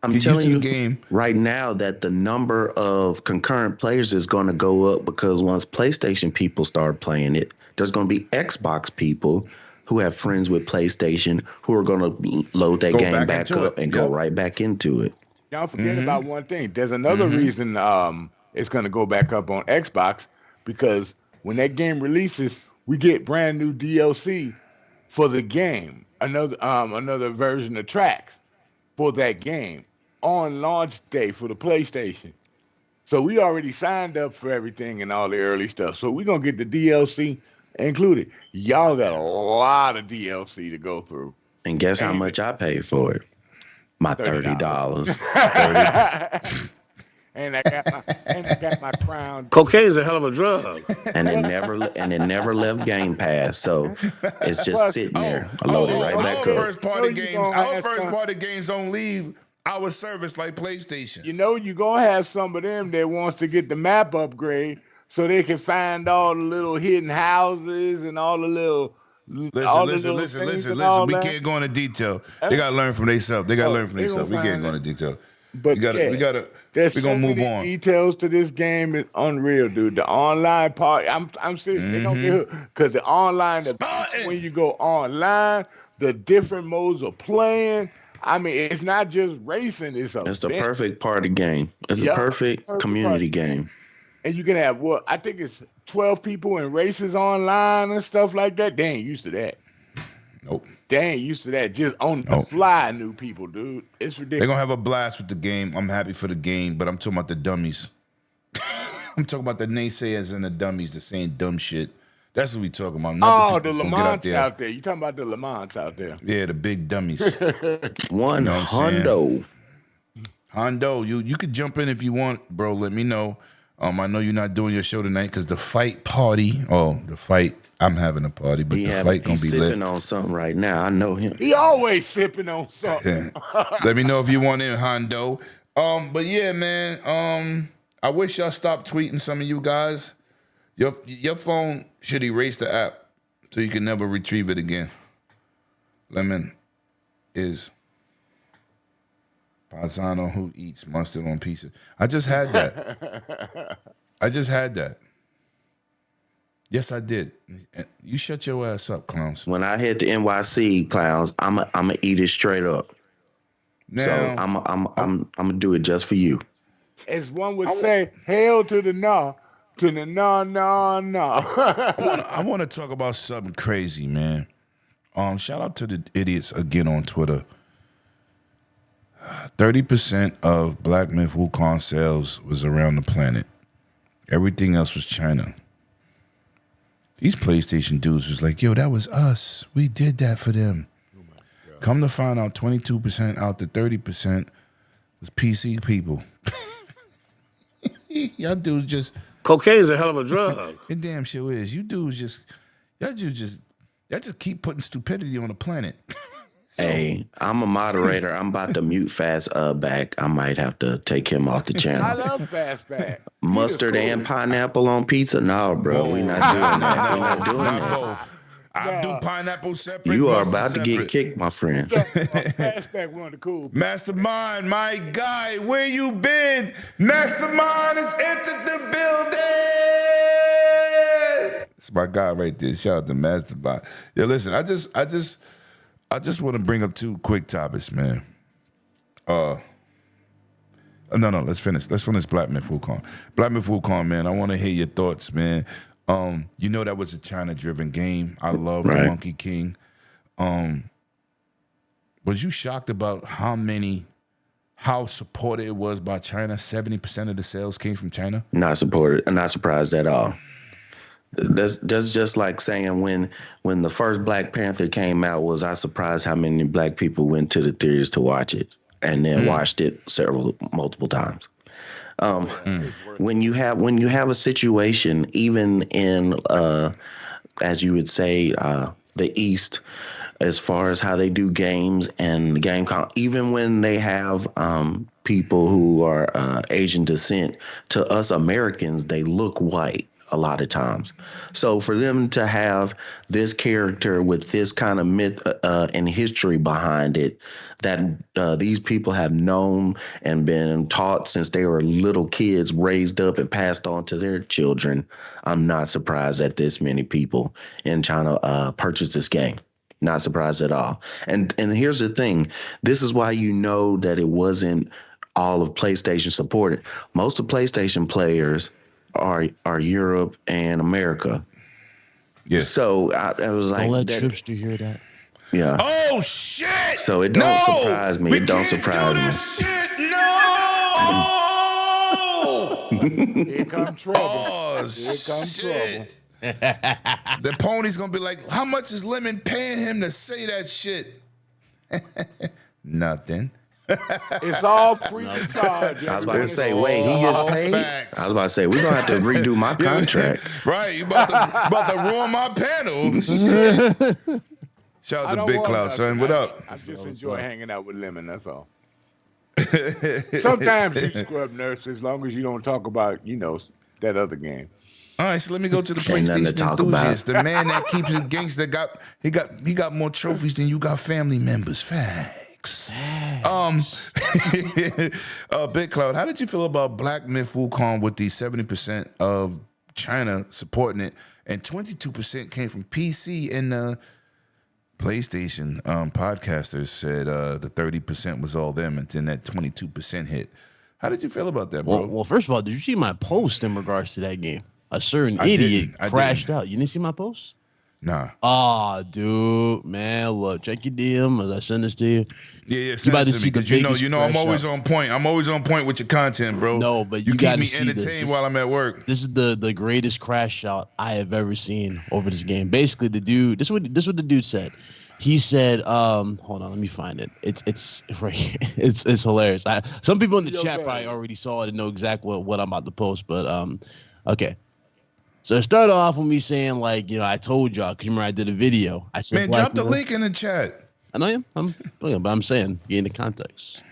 I'm Get telling used to you the game. right now that the number of concurrent players is going to go up because once PlayStation people start playing it, there's going to be Xbox people who have friends with PlayStation who are going to load that game back up and go right back into it. Y'all forget about one thing. There's another reason it's going to go back up on Xbox, because when that game releases, we get brand new DLC for the game, another version of tracks for that game on launch day for the PlayStation. So we already signed up for everything and all the early stuff. So we're going to get the DLC included. Y'all got a lot of DLC to go through. And guess how much I paid for it? My $30. And I got my crown. Cocaine's a hell of a drug. And it never left Game Pass. So it's just sitting there. I load it right back Our up. first party games don't leave our service like PlayStation. You know you're going to have some of them that wants to get the map upgrade so they can find all the little hidden houses and all the little... Listen. We can't go into detail. They got to learn from themselves. We can't go into detail. But we're gonna move on. Details to this game is unreal, dude. The online part, I'm serious. They don't get hooked because the online, when you go online, the different modes of playing. I mean, it's not just racing. It's the perfect party game. It's a perfect community game. And you can have I think it's 12 people in races online and stuff like that. They ain't used to that. Nope. They ain't used to that. Just on the fly, new people, dude. It's ridiculous. They're going to have a blast with the game. I'm happy for the game, but I'm talking about the dummies. I'm talking about the naysayers and the dummies that saying dumb shit. That's what we talking about. The Lamont out there. You talking about the Lamont out there. Yeah, the big dummies. One Hondo. Hondo, you could jump in if you want, bro. Let me know. I know you're not doing your show tonight because the fight. I'm having a party, but the fight gonna be lit. He's sipping on something right now. I know him. He always sipping on something. Let me know if you want in, Hondo. But yeah, man. I wish y'all stopped tweeting. Some of you guys, your phone should erase the app so you can never retrieve it again. Lemon is paisano who eats mustard on pizza. I just had that. Yes, I did. You shut your ass up, clowns. When I hit the NYC, clowns, I'm a eat it straight up. Now, so I'm gonna do it just for you. As one would say, hail to the no, to the no. I want to talk about something crazy, man. Shout out to the idiots again on Twitter. 30% of Black Myth Wukong sales was around the planet. Everything else was China. These PlayStation dudes was like, yo, that was us. We did that for them. Come to find out 22% out to 30% was PC people. Y'all dudes just... Cocaine's a hell of a drug. It damn sure is. You dudes y'all just keep putting stupidity on the planet. Hey, I'm a moderator. I'm about to mute Fastback. I might have to take him off the channel. I love Fastback. Mustard and pineapple on pizza? No, bro. We're not doing that. We're not doing that. Both. I do pineapple separate. You are about to get kicked, my friend. Fastback one of the cool. Mastermind, my guy, where you been? Mastermind has entered the building. It's my guy right there. Shout out to Mastermind. Yeah, listen, I just want to bring up two quick topics, man. No, let's finish. Let's finish Black Myth Wukong. Black Myth Wukong, man, I want to hear your thoughts, man. You know that was a China-driven game. I love the Monkey King. Was you shocked about how supported it was by China? 70% of the sales came from China? Not supported. I'm not surprised at all. That's just like saying when the first Black Panther came out, was I surprised how many Black people went to the theaters to watch it and then watched it multiple times. When you have a situation, even in as you would say the East, as far as how they do games and even when they have people who are Asian descent, to us Americans, they look white a lot of times. So for them to have this character with this kind of myth and history behind it that these people have known and been taught since they were little kids, raised up and passed on to their children, I'm not surprised that this many people in China purchased this game. Not surprised at all. And here's the thing. This is why you know that it wasn't all of PlayStation supported. Most of PlayStation players are Europe and America. Yeah. So I was like, don't let Tripster hear that. Yeah. Oh shit! So it don't surprise me. It don't surprise me. Shit, no! Here comes trouble. Oh, Here comes trouble. The pony's gonna be like, how much is Lemon paying him to say that shit? Nothing. It's all free of charge. I was about to say, wait, he gets paid? Facts. I was about to say, we're going to have to redo my contract. Right, you about to ruin my panel. Shit. Shout out to Big Cloud, son. What up? I just enjoy hanging out with Lemon, that's all. Sometimes you scrub nurse as long as you don't talk about, that other game. All right, so let me go to the Ain't nothing to PlayStation talk enthusiast. The man that keeps it gangster he got more trophies than you got family members. Facts. Big Cloud, how did you feel about Black Myth Wukong with the 70% of China supporting it and 22% came from PC and PlayStation? Podcasters said the 30% was all them and then that 22% hit. How did you feel about that, bro? Well, first of all, did you see my post in regards to that game? A certain idiot crashed out. You didn't see my post? Nah. Oh, dude, man, look, check your DM as I send this to you. Yeah, send it to me because you know I'm always on point. I'm always on point with your content, bro. No, but you keep me entertained this. While I'm at work. This is the greatest crash out I have ever seen over this game. Basically, the dude. This is what the dude said. He said, hold on, let me find it. It's right here. It's hilarious. Some people in the chat probably already saw it and know exactly what I'm about to post. But okay. So it started off with me saying, like, I told y'all, because remember I did a video. I said, man, drop the link in the chat. I know but I'm saying, get in the context.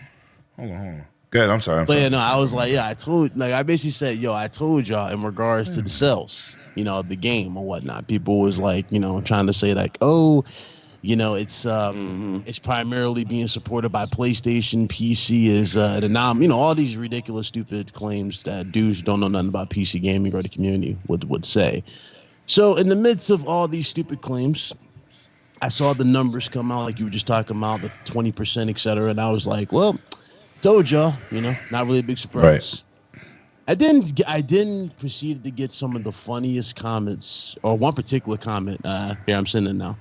Hold on. Go ahead, I'm sorry. Yeah, no, I was like, I basically said, I told y'all in regards to the sales, the game or whatnot. People was like, trying to say like, oh, it's primarily being supported by PlayStation. PC is all these ridiculous, stupid claims that dudes who don't know nothing about PC gaming or the community would say. So in the midst of all these stupid claims, I saw the numbers come out like you were just talking about, the 20%, et cetera. And I was like, well, told y'all, not really a big surprise. Right. I didn't proceed to get some of the funniest comments, or one particular comment. Here, I'm sending it now.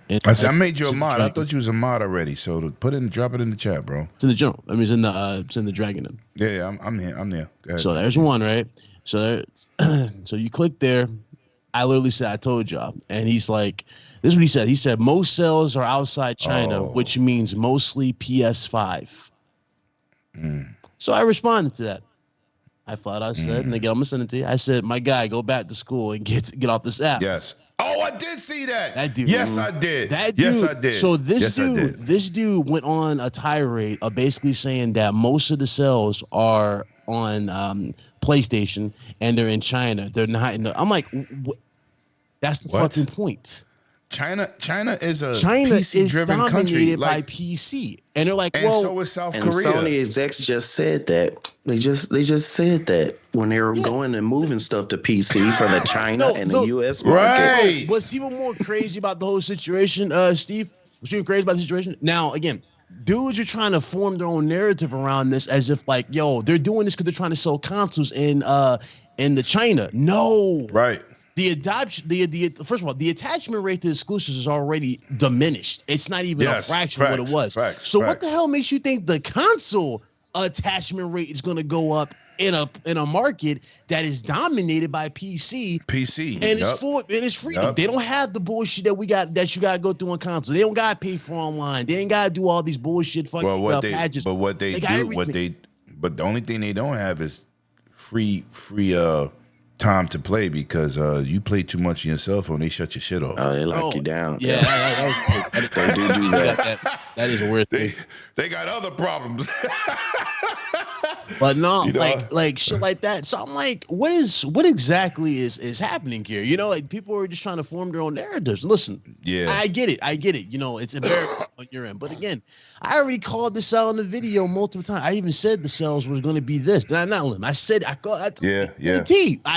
And I made you a mod. I thought you was a mod already. So drop it in the chat, bro. It's in the general. I mean, it's in the Dragon. Yeah, I'm here. So there's one, right? So so you click there. I literally said, I told y'all. And he's like, this is what he said. He said, most sales are outside China, which means mostly PS5. So I responded to that. I flat out said, and again, I'm going to send it to you. I said, my guy, go back to school and get off this app. Yes. Oh, I did see that. That dude. Yes, I did. That dude, yes, I did. So this dude went on a tirade of basically saying that most of the sales are on PlayStation and they're in China. They're not in I'm like, that's the fucking point. China is a PC-driven country. Dominated by PC, and they're like, and so is South Korea. Sony execs just said that. They just said that when they were going and moving stuff to PC for the China and the US market. Right. What's even more crazy about the whole situation, Steve? What's even crazy about the situation? Now, again, dudes are trying to form their own narrative around this as if like, they're doing this because they're trying to sell consoles in the China. No. Right. The adoption, first of all, the attachment rate to exclusives is already diminished. It's not even a fraction of what it was. What the hell makes you think the console attachment rate is going to go up in a market that is dominated by PC? And it's free. They don't have the bullshit that you got to go through on console. They don't got to pay for online. They ain't got to do all these bullshit fucking patches. But the only thing they don't have is free time to play because you play too much on your cell phone. They shut your shit off. Oh, they lock you down. Yeah, They do that. That is a weird thing. They got other problems. But no, You know? like shit like that. So I'm like, what exactly is happening here? You know, like people are just trying to form their own narratives. Listen, Yeah. I get it. You know, it's embarrassing on your end. But again, I already called this out in the video multiple times. I even said the sales was going to be this. Did I not, Lim? I said I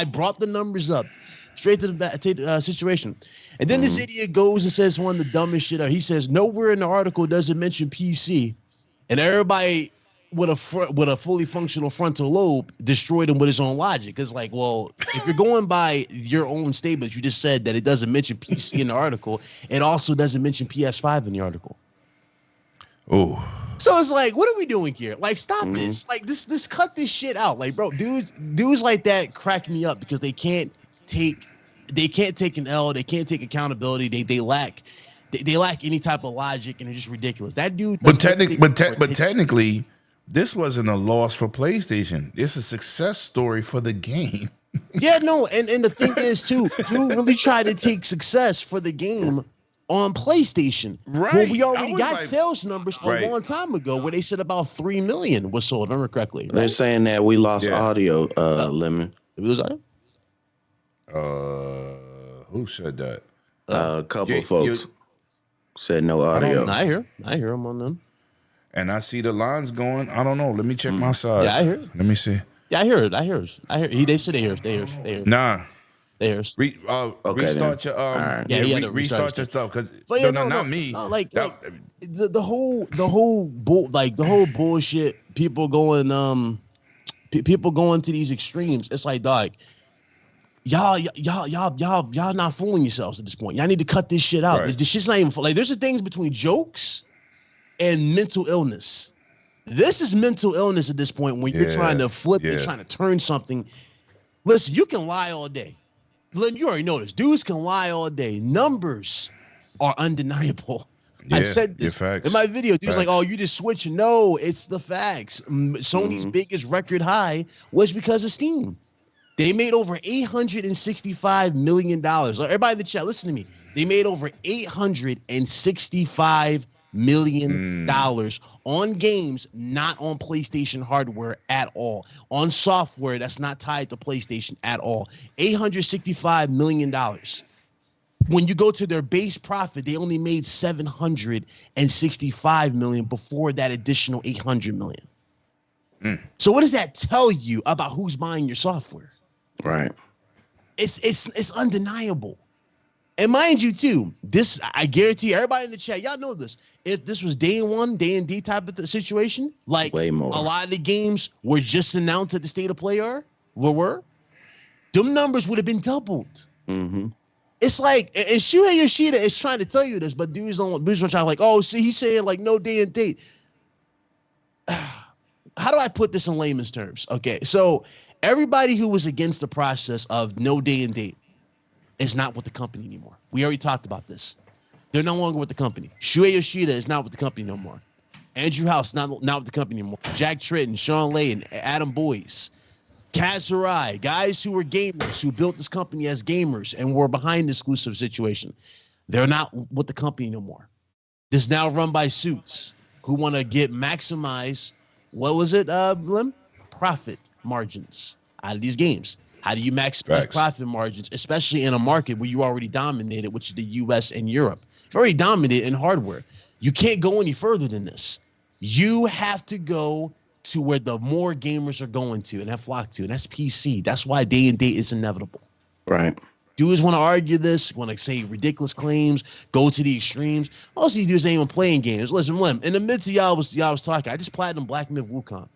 brought the numbers up straight to the situation. And then this idiot goes and says one of the dumbest shit out. He says nowhere in the article does it mention PC, and everybody with a fully functional frontal lobe destroyed him with his own logic. It's like, well, if you're going by your own statements, you just said that it doesn't mention PC in the article. It also doesn't mention PS5 in the article. Oh. So it's like, what are we doing here? Like, stop this. Like, this cut this shit out. Like, bro, dudes like that crack me up because they can't take an L. They can't take accountability. They lack any type of logic, and it's just ridiculous. That dude. But technically, this wasn't a loss for PlayStation. It's a success story for the game. Yeah, no, and the thing is too, dude really tried to take success for the game on PlayStation. Right. Well, we already was got like- sales numbers a long time ago where they said about 3 million was sold, if I remember correctly. They're saying that we lost audio, Lemon. Did we lose audio? Who said that? A couple folks said no audio. I hear them on them. And I see the lines going. I don't know. Let me check my side. Yeah, I hear it. Let me see. Yeah, I hear it. They said they hear us. Nah. They hear us. Restart your right. restart your stuff because not me. No, the whole bullshit. People going to these extremes. It's like, dog, y'all not fooling yourselves at this point. Y'all need to cut this shit out. Right. This shit's not even like. There's a things between jokes and mental illness. This is mental illness at this point when you're trying to flip it, trying to turn something. Listen, you can lie all day. You already know this. Dudes can lie all day. Numbers are undeniable. I said this in my video. Dude's like, oh, you just switching. No, it's the facts. Sony's biggest record high was because of Steam. They made over $865 million. Everybody in the chat, listen to me. They made over $865 million on games not on PlayStation hardware at all, on software that's not tied to PlayStation at all. $865 million. When you go to their base profit, they only made $765 million before that additional $800 million. So what does that tell you about who's buying your software? Right. It's undeniable. And mind you, too, this, I guarantee everybody in the chat, y'all know this. If this was day one, day and D type of the situation, like way more. A lot of the games were just announced at the state of play were, them numbers would have been doubled. It's like, and Shuhei Yoshida is trying to tell you this, but dudes don't try to like, oh, see, he's saying like no day and date. How do I put this in layman's terms? Okay, so everybody who was against the process of no day and date is not with the company anymore. We already talked about this. They're no longer with the company. Shuhei Yoshida is not with the company no more. Andrew House not with the company anymore. Jack Tritton, Sean Lay, and Adam Boyce. Kaz Hirai, guys who were gamers, who built this company as gamers and were behind the exclusive situation. They're not with the company no more. This is now run by suits who want to maximize, what was it, Lim? Profit margins out of these games. How do you maximize profit margins, especially in a market where you already dominated, which is the US and Europe? You've already dominated in hardware. You can't go any further than this. You have to go to where the more gamers are going to and have flocked to, and that's PC. That's why day and date is inevitable. Right. Dudes want to argue this, want to say ridiculous claims, go to the extremes. Most of these dudes ain't even playing games. Listen, Lim, in the midst of y'all was talking, I just platinum Black Myth Wukong.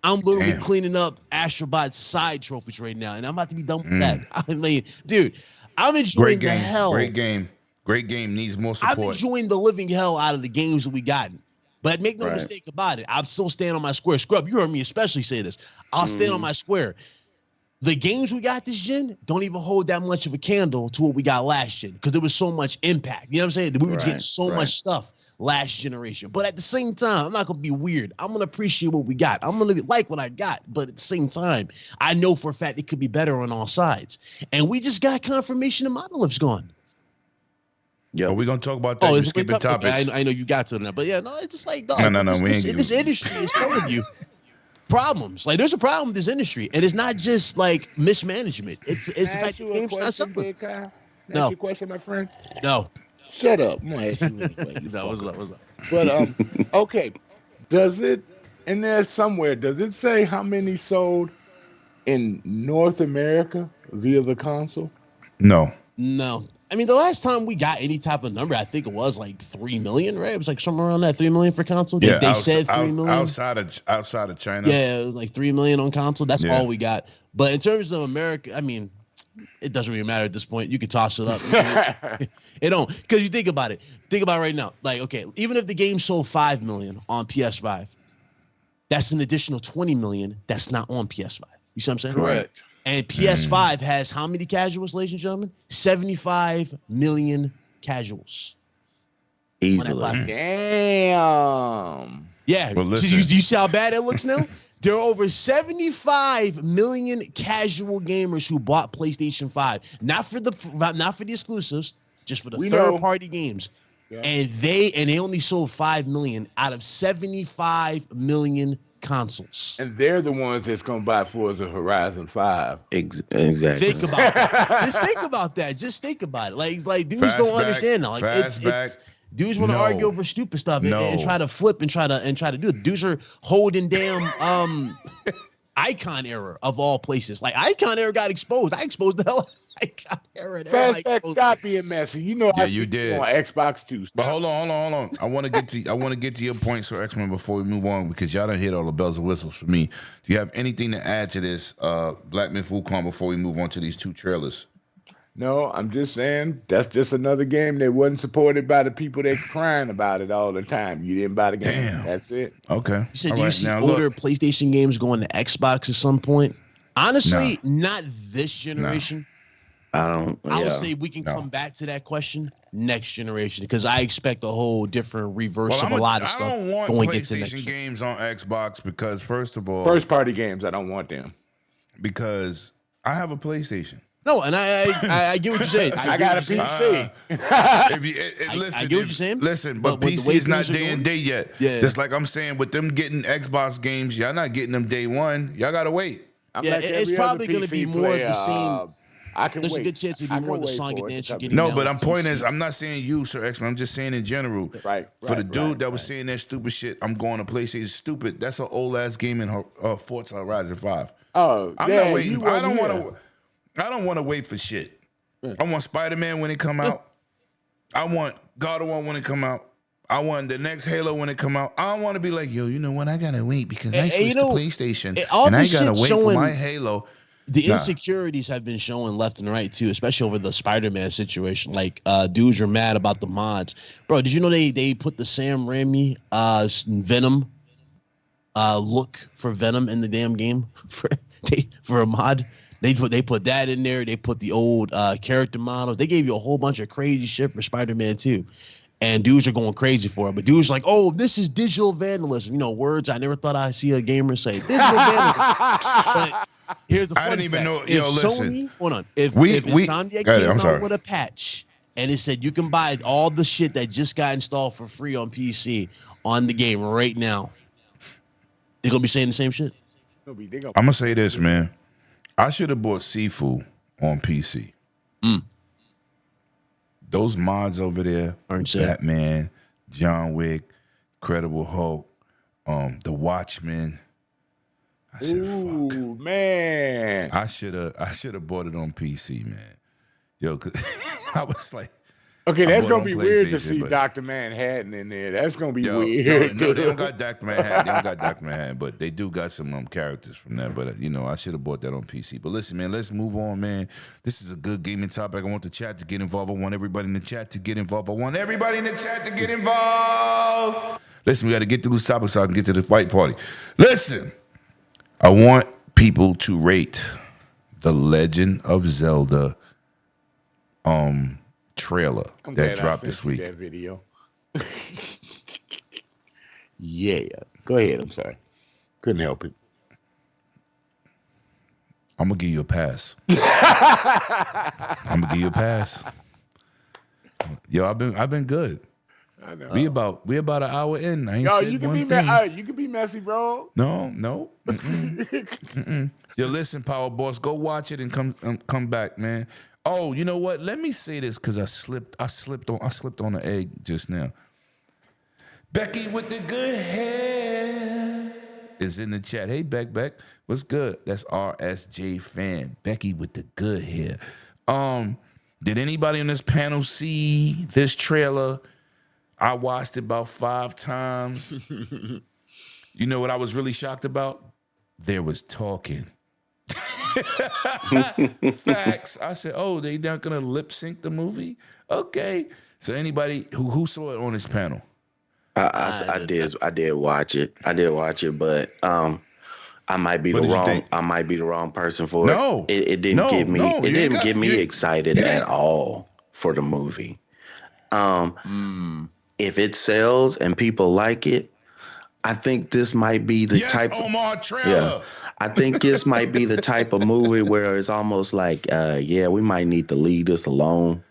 I'm literally cleaning up Astrobot's side trophies right now, and I'm about to be done with that. I mean, dude, I'm enjoying the hell. Great game. Great game. Needs more support. I'm enjoying the living hell out of the games that we gotten. But make no mistake about it, I'm still standing on my square. Scrub, you heard me especially say this. I'll stand on my square. the games we got this gen don't even hold that much of a candle to what we got last gen because there was so much impact. You know what I'm saying? We were getting so much stuff last generation. But at the same time, I'm not going to be weird. I'm going to appreciate what we got. I'm going to like what I got. But at the same time, I know for a fact it could be better on all sides. And we just got confirmation the Monolith's gone. Yeah, we're going to talk about that. We're skipping topics. Okay, I know you got to that. But yeah, no, it's just like, dog, no, this industry is telling you problems. Like, there's a problem with this industry. And it's not just like mismanagement. It's the fact that games not simple. No. Ask you a question, my friend? No. Shut up. I'm gonna ask you anyway. What's up? But okay. Does it in there somewhere? Does it say how many sold in North America via the console? No. I mean, the last time we got any type of number, I think it was like 3 million, right? It was like somewhere around that 3 million for console. They said 3 million outside of China. Yeah, it was like 3 million on console. That's all we got. But in terms of America, I mean, it doesn't really matter at this point. You could toss it up. It don't, because you think about it. Think about it right now. Like, okay, even if the game sold 5 million on PS5, that's an additional 20 million that's not on PS5. You see what I'm saying? Correct. And PS5 has how many casuals, ladies and gentlemen? 75 million casuals. Easily. Damn. Yeah. Well, listen. Do you see how bad it looks now? There are over 75 million casual gamers who bought PlayStation 5, not for the exclusives, just for the third-party games. Yeah. And they only sold 5 million out of 75 million consoles. And they're the ones that's going to buy Forza Horizon 5. Exactly. Think about that. Just think about it. Like dudes don't understand now. Like it's dudes want to argue over stupid stuff and try to flip and try to do it. Dudes are holding damn Icon era of all places. Like Icon era got exposed. I exposed the hell out of Icon era. Fast X got being messy. You know, you did on Xbox too. But hold on. I want to get to your point, Sir X-Men, before we move on, because y'all done hit all the bells and whistles for me. Do you have anything to add to this, Black Myth Wukong, before we move on to these two trailers? No, I'm just saying that's just another game that wasn't supported by the people that crying about it all the time. You didn't buy the game. Damn. That's it. Okay. You said, do you see older PlayStation games going to Xbox at some point? Honestly, not this generation. I would say we can come back to that question next generation, because I expect a whole different reverse of a lot of stuff. I don't want PlayStation games on Xbox because, first of all, first-party games, I don't want them. Because I have a PlayStation. No, and I get what you're saying. I got a PC. Listen, I get what you're saying. Listen, but PC is not day and day yet. Yeah. Just like I'm saying, with them getting Xbox games, y'all not getting them day one. Y'all gotta wait. It's probably going to be more of the same. There's wait. a good chance it'll be more of the song and dance you're getting. No, but I'm pointing is, I'm not saying you, Sir X-Men. I'm just saying in general. Right. For the dude that was saying that stupid shit, I'm going to PlayStation. Stupid. That's an old ass game in Forza Horizon 5. Oh, I'm not waiting. I don't want to wait for shit. I want Spider-Man when it come out. I want God of War when it come out. I want the next Halo when it come out. I don't want to be like, yo, you know what? I gotta wait because I switched to PlayStation and I gotta wait for my Halo. The insecurities have been showing left and right too, especially over the Spider-Man situation. Like dudes are mad about the mods. Bro, did you know they put the Sam Raimi Venom look for Venom in the damn game for a mod? They put that in there. They put the old character models. They gave you a whole bunch of crazy shit for Spider-Man 2. And dudes are going crazy for it. But dudes are like, oh, this is digital vandalism. You know, words I never thought I'd see a gamer say. Digital vandalism. But here's the funny I didn't even fact. know. Yo, listen. Sony, hold on. If Insomniac came out with a patch and it said you can buy all the shit that just got installed for free on PC on the game right now, they're going to be saying the same shit? I'm going to say this, man. I should have bought Sifu on PC. Those mods over there, Batman, John Wick, Incredible Hulk, The Watchmen. I said, fuck, man. I should have bought it on PC, man. Yo, cause I was like, okay, that's gonna be weird to see Dr. Manhattan in there. That's gonna be weird. No, they don't got Dr. Manhattan. But they do got some characters from that. But I should have bought that on PC. But listen, man, let's move on, man. This is a good gaming topic. I want the chat to get involved. I want everybody in the chat to get involved. Listen, we got to get through this topic so I can get to the fight party. Listen, I want people to rate the Legend of Zelda trailer that dropped this week. That video. Yeah. Go ahead. I'm sorry. Couldn't help it. I'm gonna give you a pass. I'm gonna give you a pass. Yo, I've been good. I know. We about an hour in. I ain't Yo, said you can one be thing. you can be messy, bro. No. Yo, listen, Power Boss, go watch it and come back, man. Oh, you know what? Let me say this because I slipped on an egg just now. Becky with the good hair is in the chat. Hey, Beck, what's good? That's RSJ fan. Becky with the good hair. Did anybody on this panel see this trailer? I watched it about 5 times. You know what I was really shocked about? There was talking. Facts. I said, oh, they not gonna lip sync the movie? Okay. So anybody who saw it on this panel? I did watch it. But I might be the wrong person for it. No, it didn't get me. It didn't get me excited at all for the movie. If it sells and people like it, I think this might be the type. Omar trailer. Yeah, I think this might be the type of movie where it's almost like, we might need to leave this alone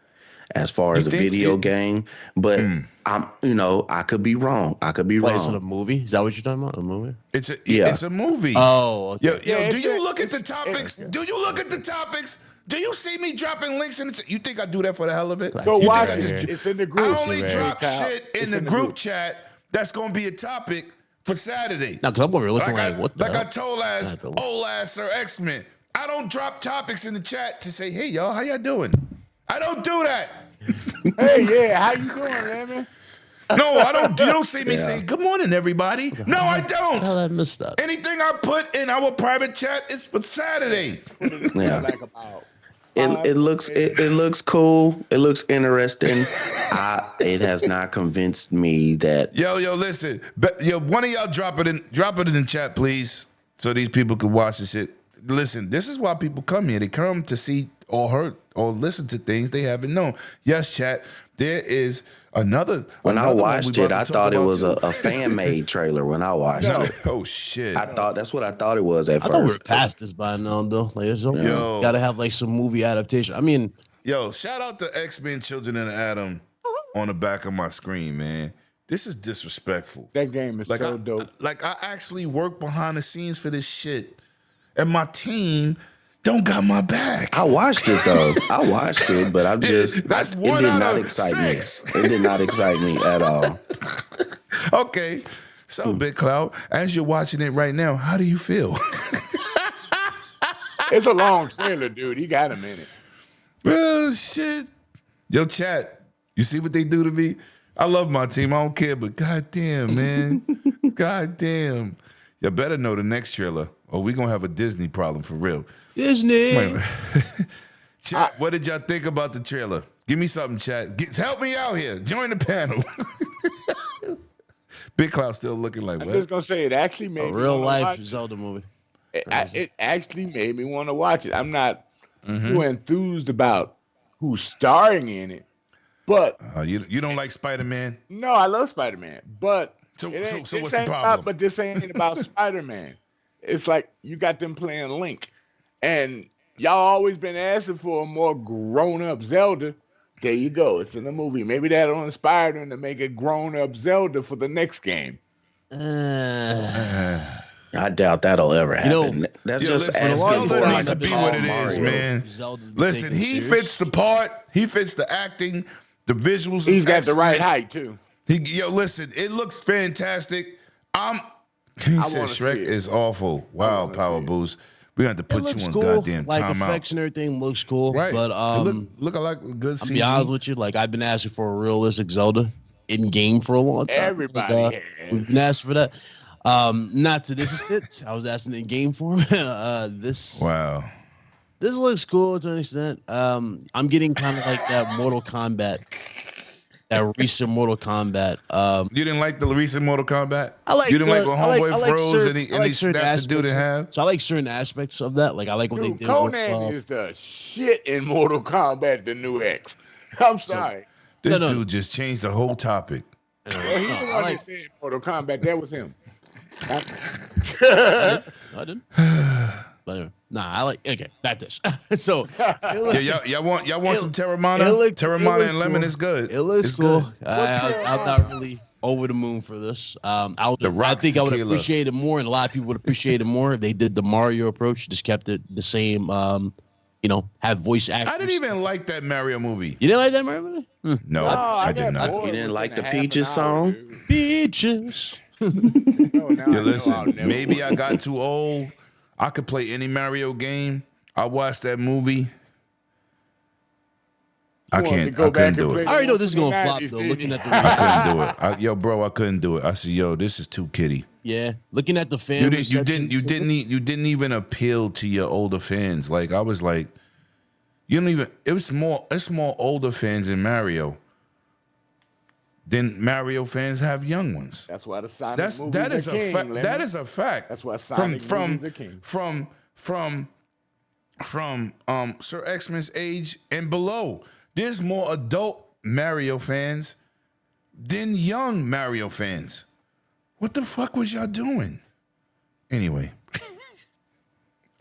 as far as a video game. But I could be wrong. Is it a movie? Is that what you're talking about? A movie? It's a movie. Oh, okay. Yo, do you look at the topics? Do you look at the topics? Do you see me dropping links in you think I do that for the hell of it? Go watch it. It's in the group. I only drop shit in the group chat that's gonna be a topic for Saturday. Now, because I'm over here looking what the like hell? I told old ass Sir X-Men. I don't drop topics in the chat to say, hey y'all, how y'all doing? I don't do that. Hey, how you doing, man? No, I don't. You don't see me say good morning, everybody. No, I don't. How I missed that? Anything I put in our private chat is for Saturday. Yeah. It looks cool. It looks interesting. It has not convinced me that. Yo, listen. One of y'all drop it in the chat, please, so these people can watch this shit. Listen, this is why people come here. They come to see or hear or listen to things they haven't known. Yes, chat. There is another. When I watched it, I thought it was a fan-made trailer. When I watched it, oh shit! That's what I thought it was at first. I thought we were past this by now, though. Like, it's gotta have like some movie adaptation. I mean, shout out to X-Men: Children of Adam on the back of my screen, man. This is disrespectful. That game is so dope. I actually work behind the scenes for this shit, and my team don't got my back. I watched it though. But I'm just it did not excite me. It did not excite me at all. Okay. So Big Cloud, as you're watching it right now, how do you feel? It's a long trailer, dude. You got a minute. Well, shit. Yo, chat. You see what they do to me? I love my team. I don't care, but goddamn, man. Goddamn. You better know the next trailer, or we gonna have a Disney problem for real. Disney. Chat, what did y'all think about the trailer? Give me something, chat. Help me out here. Join the panel. Big Cloud still looking like what? I'm just gonna say it actually made me real life watch Zelda movie. It actually made me want to watch it. I'm not too enthused about who's starring in it, but you don't like Spider-Man? No, I love Spider-Man, but so what's the problem? But this ain't about Spider-Man. It's like you got them playing Link. And y'all always been asking for a more grown-up Zelda. There you go. It's in the movie. Maybe that'll inspire them to make a grown-up Zelda for the next game. I doubt that'll ever happen. That's just Zelda needs to be what it is, man. Listen, he fits the part. He fits the acting, the visuals. He's got the right height too. Listen, it looks fantastic. He said Shrek is awful. Wow, Power Boost. We have to put you on goddamn timeout. Like effects and everything looks cool, right? But look like a good. I'll be honest with you, like I've been asking for a realistic Zelda in game for a long time. Everybody, we've been asking for that. Not to this extent. I was asking in game form. This This looks cool to an extent. I'm getting kind of like that Mortal Kombat that recent Mortal Kombat. You didn't like the recent Mortal Kombat? I like. You didn't like when Homeboy I like froze certain, and he I like snapped the dude in half? So I like certain aspects of that. Like I like what they Dude, did. Conan is the shit in Mortal Kombat, the new X. I'm sorry. This dude just changed the whole topic. Well, he's the one that said Mortal Kombat. That was him. I didn't. But anyway, I like. Okay, back to this. So y'all want some Terramana? Terramana and lemon is good. It looks cool. I'm not really over the moon for this. I think I would appreciate it more, and a lot of people would appreciate it more if they did the Mario approach, just kept it the same. Have voice actors. I didn't even like that Mario movie. You didn't like that Mario movie? No, I did not. You didn't like the Peaches song? Peaches. Listen, maybe I got too old. I could play any Mario game. I watched that movie. I couldn't do it. I already know this is gonna flop though. Looking at the, I couldn't do it. I couldn't do it. I said, yo, this is too kiddie. Yeah, looking at the fan. You didn't even appeal to your older fans. Like I was like, you don't even. It's more older fans in Mario than Mario fans have young ones. That's why the Sonic movies that is are a king, fact. Lemon. That is a fact. That's why Sonic movies are king. From Sir X-Men's age and below. There's more adult Mario fans than young Mario fans. What the fuck was y'all doing? Anyway,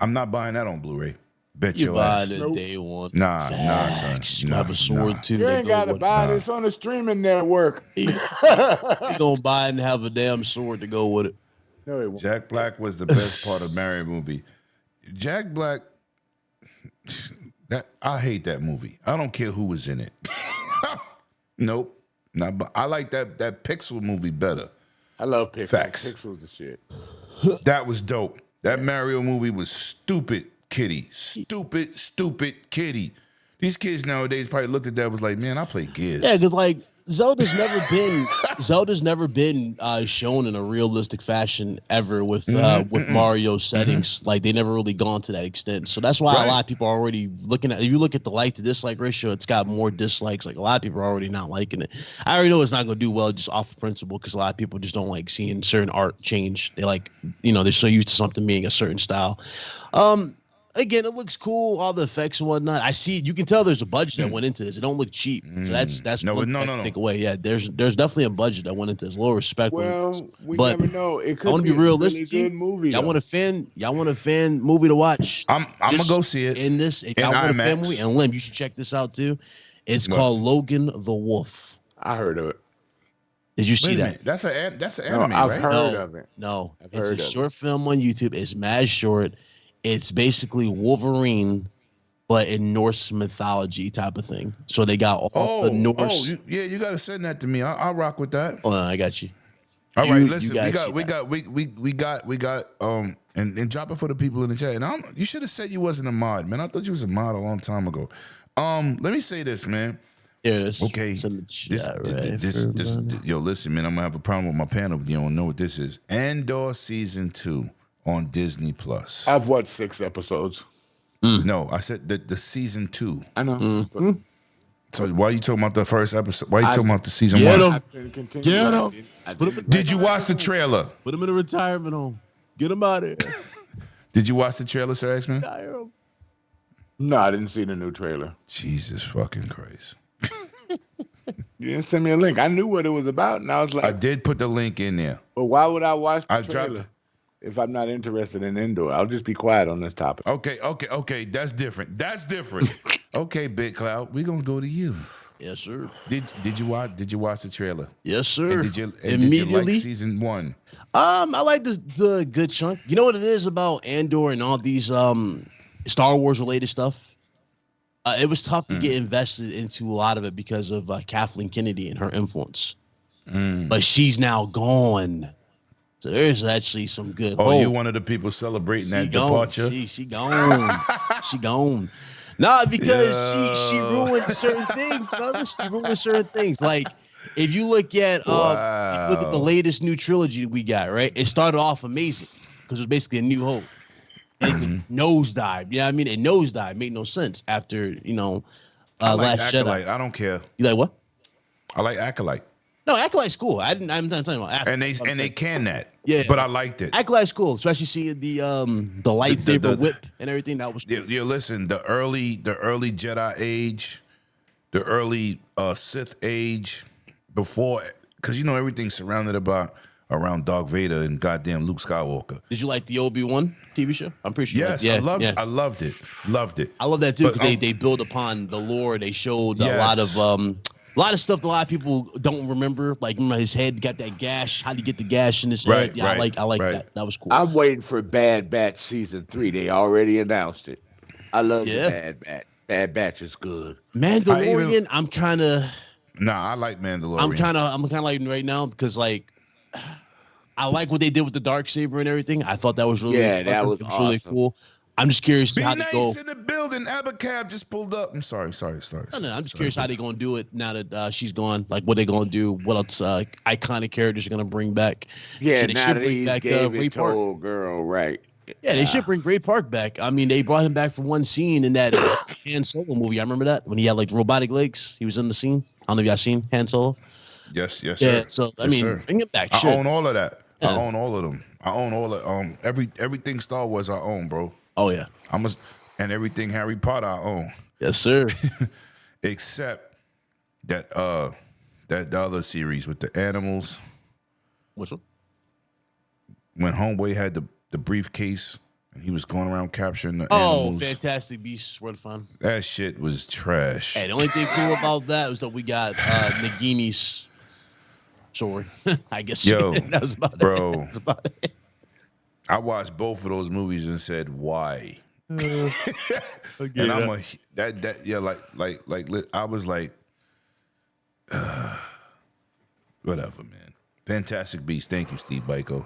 I'm not buying that on Blu-ray. Bet you your buy ass. the day one. Nah, son. You have a sword too. You ain't gotta buy this on the streaming network. You gonna buy it and have a damn sword to go with it. No, it won't. Jack Black was the best part of Mario movie. Jack Black, I hate that movie. I don't care who was in it. Nope. I like that Pixel movie better. I love Pixels. Facts. Pixels the shit. That was dope. That Mario movie was stupid kitty. Stupid kitty. These kids nowadays probably looked at that and was like, man, I play Gears. Yeah, because like Zelda's never been shown in a realistic fashion ever with Mario settings. Like they never really gone to that extent. So that's why a lot of people are already looking at. If you look at the like to dislike ratio, it's got more dislikes. Like a lot of people are already not liking it. I already know it's not going to do well just off of principle because a lot of people just don't like seeing certain art change. They like, they're so used to something being a certain style. Again, it looks cool, all the effects and whatnot. I see, you can tell there's a budget that went into this. It don't look cheap. So that's no. Take away. Yeah, there's definitely a budget that went into this. Low respect. Well, we never know. It could I want to be realistic. Really good movie. Y'all want a fan movie to watch? I'm gonna go see it. In this, if y'all want a fan movie, and Lim, you should check this out too. It's called Logan the Wolf. I heard of it. Did you see that? That's an anime, I've right? heard of it. No, it's a short film on YouTube. It's mad short. It's basically Wolverine, but in Norse mythology type of thing. So they got all the Norse. You got to send that to me. I'll rock with that. Oh, I got you. All right, listen. We got. And drop it for the people in the chat. And you should have said you wasn't a mod, man. I thought you was a mod a long time ago. Let me say this, man. Here it is. Okay. Yo, listen, man. I'm gonna have a problem with my panel. You don't know what this is. Andor season 2. On Disney Plus. I've watched 6 episodes. No, I said the season 2. I know. So why are you talking about the first episode? Why are you talking about the season 1? Get him. Did you watch the trailer? Put him in a retirement home. Get him out of here. Did you watch the trailer, Sir X-Men? No, I didn't see the new trailer. Jesus fucking Christ. You didn't send me a link. I knew what it was about, and I was like... I did put the link in there. But why would I watch the trailer? If I'm not interested in Endor, I'll just be quiet on this topic. Okay. That's different. Okay, Big Cloud, we're gonna go to you. Yes, sir. Did you watch the trailer? Yes, sir. And did you like season 1? I like the good chunk. You know what it is about Andor and all these Star Wars related stuff? It was tough to get invested into a lot of it because of Kathleen Kennedy and her influence. But she's now gone. So there's actually some good. Oh, you one of the people celebrating that departure? She gone. She gone. Nah, because she ruined certain things, brother. She ruined certain things. Like if you look at the latest new trilogy we got, right? It started off amazing because it was basically a New Hope. And it nosedived. You know what I mean? It nosedived. Made no sense after, Last Jedi. I don't care. You like what? I like Acolyte. No, Acolyte's cool. I'm not talking about Acolyte. And they can that. Yeah. But I liked it. Acolyte's cool, especially seeing the lightsaber whip and everything. That was cool. Yeah, listen, the early Jedi age, the early Sith age, before, because everything's surrounded around Darth Vader and goddamn Luke Skywalker. Did you like the Obi-Wan TV show? I'm pretty sure. Yes, I loved it. Loved it. I love that too because they build upon the lore. They showed a lot of stuff that a lot of people don't remember. Like, remember his head got that gash. How did he get the gash in his head? Yeah, I like that. That was cool. I'm waiting for Bad Batch season 3. They already announced it. I love the Bad Batch. Bad Batch is good. Mandalorian, I'm kind of. Nah, I like Mandalorian. I'm kind of like right now because like. I like what they did with the Darksaber and everything. I thought that was really that was awesome. Really cool. I'm just curious how they go. in the building. Abacab just pulled up. I'm sorry. No, I'm just curious how they gonna do it now that she's gone. Like, what they gonna do? What else iconic characters are gonna bring back? Yeah, they now that he gave it to old girl, right? Yeah, they should bring Ray Park back. I mean, they brought him back for one scene in that Han Solo movie. I remember that when he had like robotic legs. He was in the scene. I don't know if y'all seen Han Solo. Yes, yeah, sir. So I mean, bring him back. I own all of that. Yeah. I own all of them. I own all of everything Star Wars. I own, bro. Oh yeah. And everything Harry Potter I own. Yes, sir. Except that the other series with the animals. Which one? When Homeboy had the briefcase and he was going around capturing the animals. Oh, Fantastic Beasts were fun. That shit was trash. Hey, the only thing cool about that was that we got Nagini's sword. I guess. Yo, that was about bro. It. That's about it. I watched both of those movies and said, why? And I'm I was like, whatever, man. Fantastic Beasts. Thank you, Steve Biko.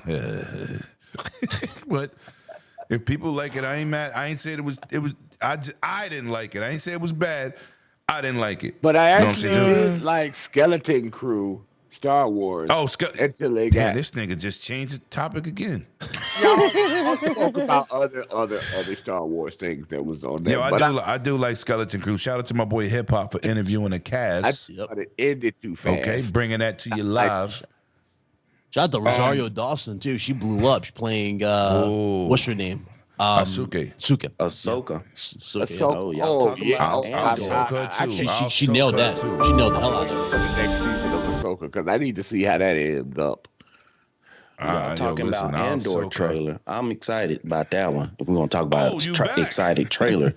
But if people like it, I ain't mad. I ain't said it was. I didn't like it. I ain't say it was bad. I didn't like it. But I actually did like Skeleton Crew. Star Wars. Oh, until they damn, this nigga just changed the topic again. Y'all talk about other Star Wars things that was on there. Yeah, I do like Skeleton Crew. Shout out to my boy Hip Hop for interviewing the cast. But it ended too fast. Okay, bringing that to you live. Shout out to Rosario Dawson too. She blew up. She's playing. What's her name? Ahsoka. Ahsoka. Oh, y'all talking about Ahsoka too. She nailed that. She nailed the hell out of it. For the next season of Ahsoka, because I need to see how that ends up. Talking about Andor trailer. I'm excited about that one. If we're gonna talk about excited trailer.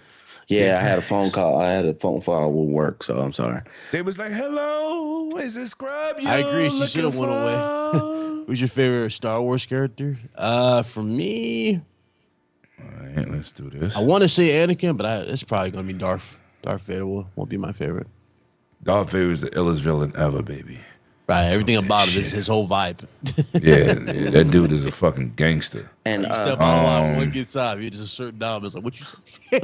Yeah, I had a phone call. I had a phone call with work, so I'm sorry. They was like, "Hello, is it Scrub?" I agree. She should have went away. Who's your favorite Star Wars character? For me. All right, let's do this. I want to say Anakin, but it's probably gonna be Darth. Darth Vader won't be my favorite. Darth Vader is the illest villain ever, baby. Right, everything about it is his whole vibe. yeah, that dude is a fucking gangster. And you step out a lot one good time. You just assert down. It's like, what you say?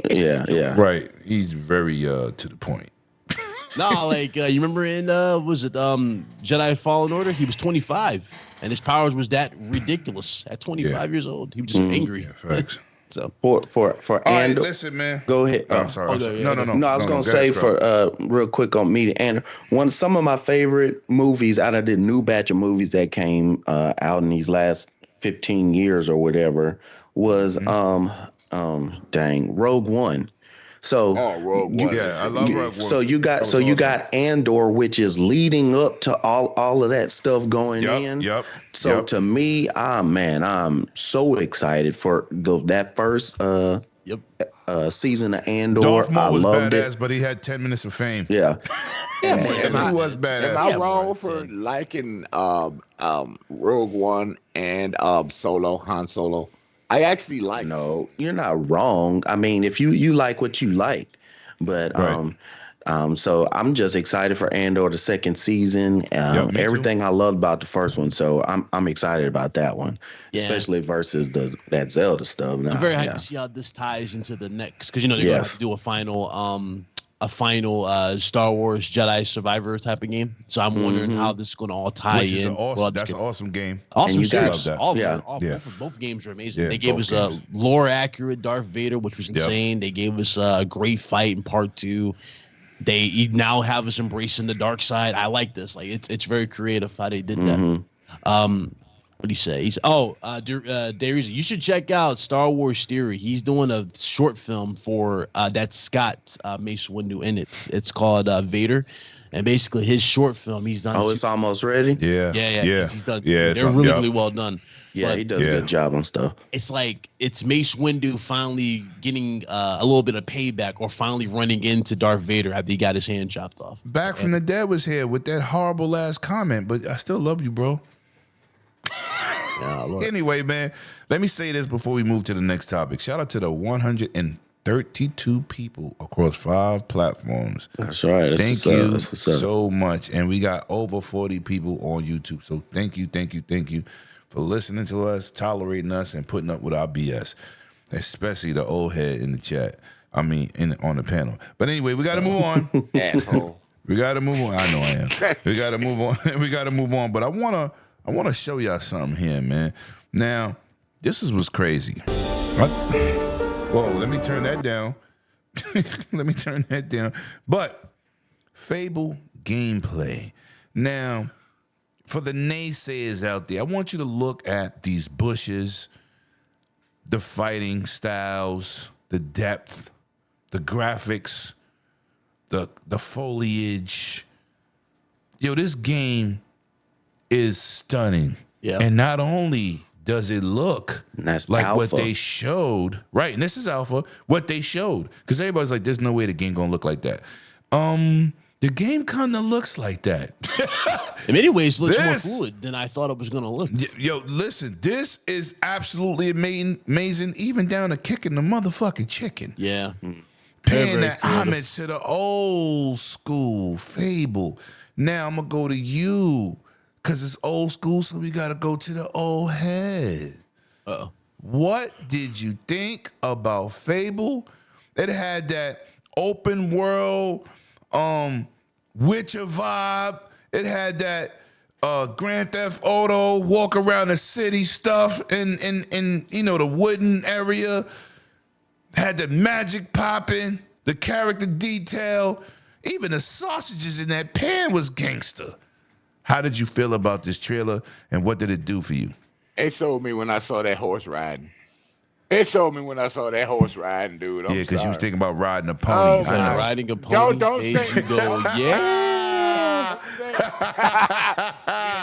yeah. Right. He's very to the point. No, like you remember in Jedi Fallen Order? He was 25, and his powers was that ridiculous at 25 years old. He was just angry. Yeah, facts. So for All Andor, right, listen, man. Go ahead. I'm sorry. No. I was gonna say for real quick on me and some of my favorite movies out of the new batch of movies that came out in these last 15 years or whatever was Rogue One. So Rogue One. I love Rogue One. So you got Andor, which is leading up to all of that stuff going in. Yep. So to me, I'm so excited for that first season of Andor. Darth Maul was loved badass, it. but he had 10 minutes of fame. Yeah. He was badass. Am I wrong for liking Rogue One and Han Solo? I actually like. No, you're not wrong. I mean, if you like what you like, but so I'm just excited for Andor the second season. Everything I loved about the first one, so I'm excited about that one, especially versus that Zelda stuff. I'm very happy to see how this ties into the next, because they're going to do a final Star Wars Jedi Survivor type of game. So I'm wondering how this is going to all tie in. That's an awesome game. Awesome series. Both games are amazing. They gave us a lore accurate Darth Vader, which was insane. They gave us a great fight in part 2. they now have us embracing the dark side. I like this. Like it's very creative how they did that. What do you say? Darius, you should check out Star Wars Theory. He's doing a short film for that's got Mace Windu in it. It's called Vader, and basically his short film he's done. Oh, it's almost ready. Yeah. He's done. Yeah, they're really well done. Yeah, But he does a good job on stuff. it's like it's Mace Windu finally getting a little bit of payback, or finally running into Darth Vader after he got his hand chopped off. Back from the Dead was here with that horrible last comment, but I still love you, bro. Anyway, man, let me say this before we move to the next topic. Shout out to the 132 people across 5 platforms. That's right. Thank you so much. And we got over 40 people on YouTube. So thank you for listening to us, tolerating us, and putting up with our BS, especially the old head in the chat. I mean, on the panel. But anyway, we got to move on. Asshole. We got to move on. I know I am. We got to move on. We got to move on. But I want to show y'all something here, man. Now, this is what's crazy. Whoa, let me turn that down. But Fable gameplay. Now, for the naysayers out there, I want you to look at these bushes, the fighting styles, the depth, the graphics, the foliage. Yo, this game is stunning. Yeah. And not only does it look That's like alpha. what they showed, right? And this is alpha, what they showed. Because everybody's like, there's no way the game gonna look like that. The game kind of looks like that. In many ways, it looks more fluid than I thought it was going to look. Yo, listen, this is absolutely amazing, even down to kicking the motherfucking chicken. Yeah. Paying that homage to the old school Fable. Now I'm going to go to you, because it's old school, so we got to go to the old head. Uh-oh. What did you think about Fable? It had that open world, Witcher vibe. It had that Grand Theft Auto walk around the city stuff and the wooden area. Had the magic popping, the character detail, even the sausages in that pan was gangster. How did you feel about this trailer, and what did it do for you? It sold me when I saw that horse riding. Dude. Yeah, because you was thinking about riding a pony. Oh, I know. Riding a pony. Don't made say you go, yeah.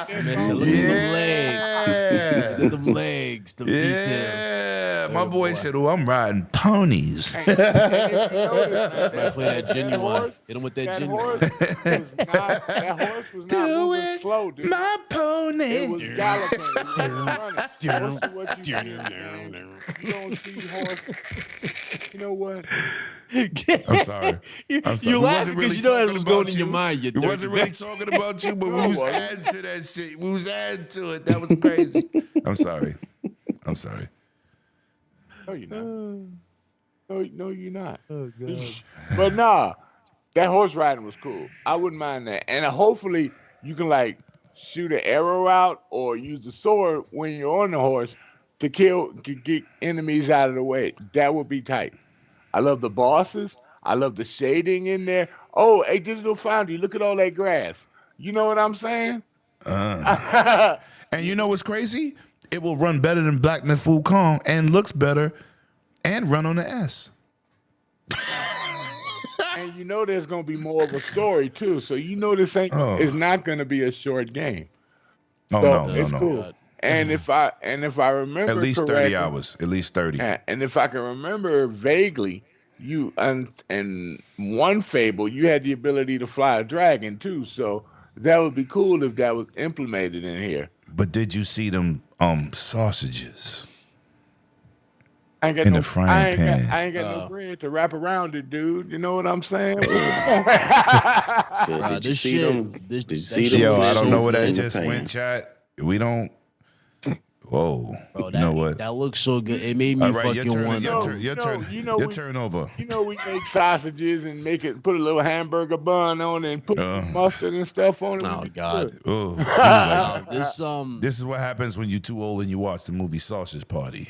Man, look at them legs. Look at them legs. The details. Yeah, my boy said, "Oh, I'm riding ponies." Might play that genuine. Hit him with that That genuine. horse was not moving slow, dude. My pony. It was galloping. It wasn't running. What you do, man. You don't see horse. You know what? I'm sorry. You I'm sorry. you We laughing wasn't because you know talking that was going about in your you. mind. You We wasn't really talking about you, but we was adding to that shit. We was adding to it. That was crazy. I'm sorry. No, you're not. No, you're not. Oh, God. But nah, that horse riding was cool. I wouldn't mind that. And hopefully you can like shoot an arrow out or use the sword when you're on the horse to get enemies out of the way. That would be tight. I love the bosses. I love the shading in there. Oh, a digital foundry. Look at all that grass. You know what I'm saying? And you know what's crazy? It will run better than Black Myth Wukong and looks better and run on the S. And you know there's gonna be more of a story too. So you know this is not gonna be a short game. Oh, so no. it's cool. And if I remember At least correctly, 30 hours. At least 30. And if I can remember vaguely, you and one Fable, you had the ability to fly a dragon too. So that would be cool if that was implemented in here. But did you see them sausages I ain't got in no, the frying pan? I ain't got no bread to wrap around it, dude. You know what I'm saying? Did you see them? Did you see them? Yo, I don't know visuals where that in the just pan? went, chat. We don't. Whoa. Bro, you know what? That looks so good. It made me All right, fucking want. your turn over. You know we make sausages and put a little hamburger bun on it and put mustard and stuff on it. Oh God. Oh, This is what happens when you're too old and you watch the movie Sausage Party.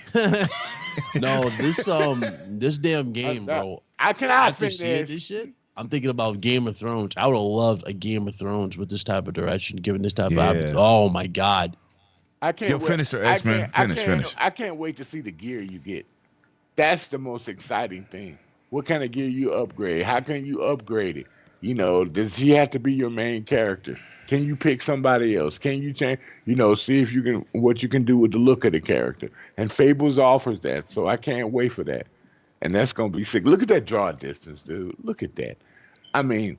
No, this damn game, bro. I cannot After finish seeing this shit. I'm thinking about Game of Thrones. I would have loved a Game of Thrones with this type of direction, given this type Yeah. of. Oh my God. I can't Yo, wait. finish her, X-Men. Finish. I can't wait to see the gear you get. That's the most exciting thing. What kind of gear you upgrade? How can you upgrade it? You know, does he have to be your main character? Can you pick somebody else? Can you change? You know, see if you can what you can do with the look of the character. And Fables offers that, so I can't wait for that. And that's gonna be sick. Look at that draw distance, dude. Look at that. I mean,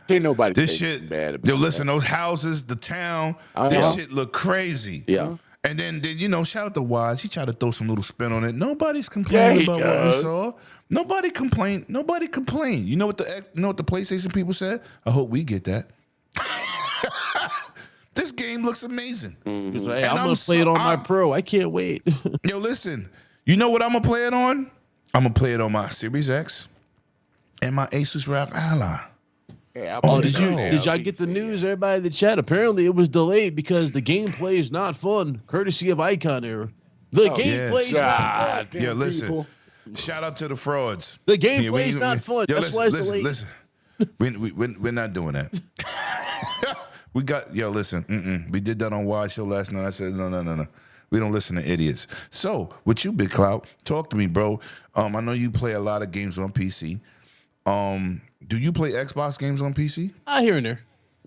can't nobody This say shit, bad about yo, listen, that. those houses, the town, Uh-huh. this shit look crazy. Yeah. And then you know, shout out to Wise. He tried to throw some little spin on it. Nobody's complaining he about what we does. saw. Nobody complained. You know what the PlayStation people said? I hope we get that. This game looks amazing. It's like, hey, And I'm gonna play it on my I'm- Pro. I can't wait. Yo, listen. You know what I'm gonna play it on? I'm gonna play it on my Series X and my Asus ROG Ally. Yeah, Oh, Did no. y'all get the news? Everybody in the chat. Apparently, it was delayed because the gameplay is not fun, courtesy of Icon Error. The gameplay is not fun. God, damn Yeah, listen. people. Shout out to the frauds. The gameplay is not fun. That's why it's delayed. Listen. We're not doing that. We got listen. We did that on Wise Show last night. I said no. We don't listen to idiots. So with you, Big Clout, talk to me, bro. I know you play a lot of games on PC. Do you play Xbox games on PC? Here and there.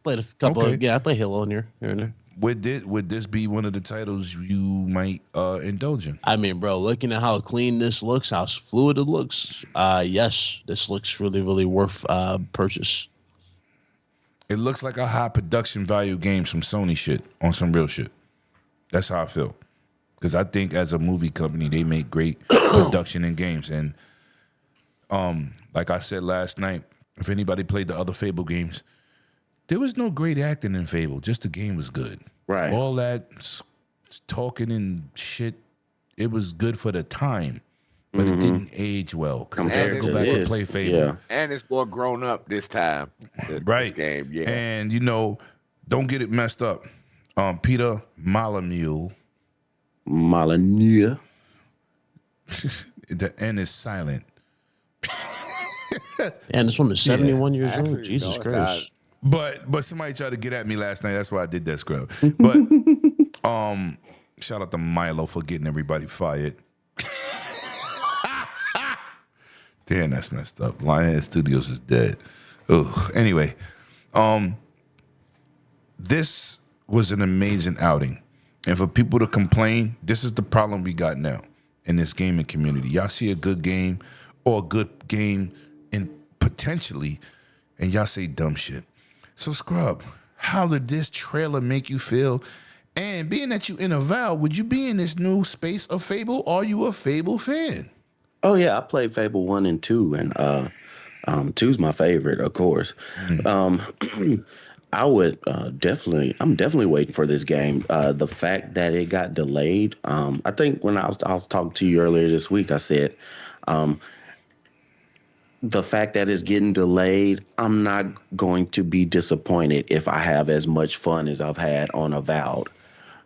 Played a couple Okay. of I play Halo in here and there. Would this be one of the titles you might indulge in? I mean, bro, looking at how clean this looks, how fluid it looks, yes, this looks really, really worth purchase. It looks like a high production value game, some Sony shit on some real shit. That's how I feel. Because I think as a movie company, they make great production in games. And like I said last night, if anybody played the other Fable games, there was no great acting in Fable. Just the game was good. Right. All that talking and shit, it was good for the time. But it didn't age well. Because I tried to Compared go to back and this, play Fable. yeah. And it's more grown up this time. This Right. game, yeah. And you know, don't get it messed up. Peter Molyneux, Molyneux. the N is silent. And this woman is 71 years Actually, old. Jesus no, Christ. But somebody tried to get at me last night. That's why I did that scrub. But shout out to Milo for getting everybody fired. Damn, that's messed up. Lionhead Studios is dead. Ugh. Anyway, this was an amazing outing. And for people to complain, this is the problem we got now in this gaming community. Y'all see a good game or a good game in potentially, and y'all say dumb shit. So, Scrub, how did this trailer make you feel? And being that you in Avowed, would you be in this new space of Fable? Are you a Fable fan? Oh yeah, I played Fable 1 and 2, and 2's my favorite, of course. I would I'm definitely waiting for this game. The fact that it got delayed, I think when I was talking to you earlier this week, I said, the fact that it's getting delayed, I'm not going to be disappointed if I have as much fun as I've had on Avowed,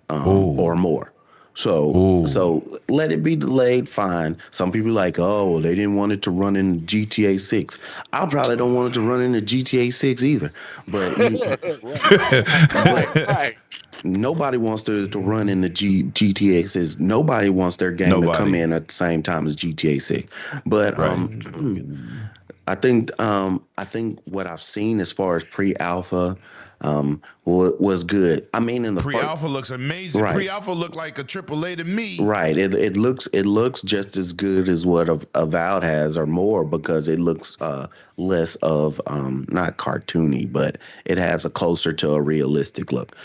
or more. So let it be delayed, fine. Some people are like, oh, they didn't want it to run in GTA 6. I probably don't want it to run in the GTA 6 either. But, Right. nobody wants to run in the GTA 6. Nobody wants their game to come in at the same time as GTA 6. But I think what I've seen as far as pre-alpha was good. I mean, in the Pre-alpha looks amazing. Right. Pre-alpha looked like a AAA to me. Right. It looks just as good as what Avowed has or more, because it looks less of not cartoony, but it has a closer to a realistic look.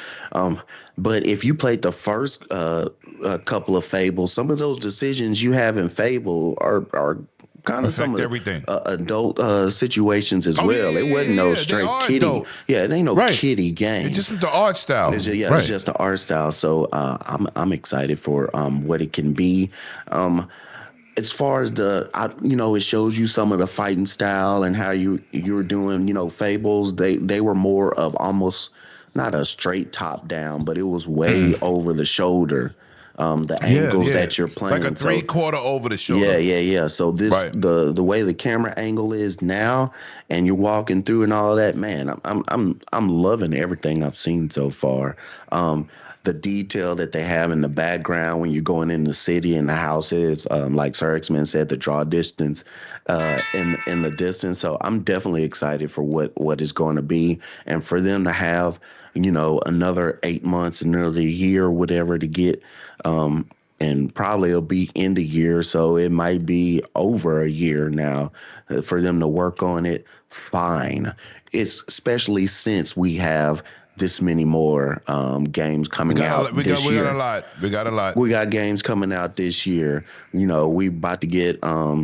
But if you played the first couple of Fables, some of those decisions you have in Fable are kind of some of everything. Adult situations as well. It wasn't no straight kiddie. Adult. Yeah, it ain't no kiddie game. It's just the art style. It's just the art style. So I'm excited for what it can be. As far as it shows you some of the fighting style and how you were doing. Fables. They were more of almost not a straight top down, but it was way over the shoulder. the angles that you're playing. Like a 3/4 over the shoulder. Yeah. So this the way the camera angle is now, and you're walking through and all of that, man. I'm loving everything I've seen so far. The detail that they have in the background when you're going in the city and the houses, like Sir X-Men said, the draw distance in the distance. So I'm definitely excited for what is going to be, and for them to have, another 8 months, nearly a year or whatever to get, and probably it'll be end of year, so it might be over a year now for them to work on it. Fine. It's especially since we have this many more games coming out this year. We got a lot. We got games coming out this year. We about to get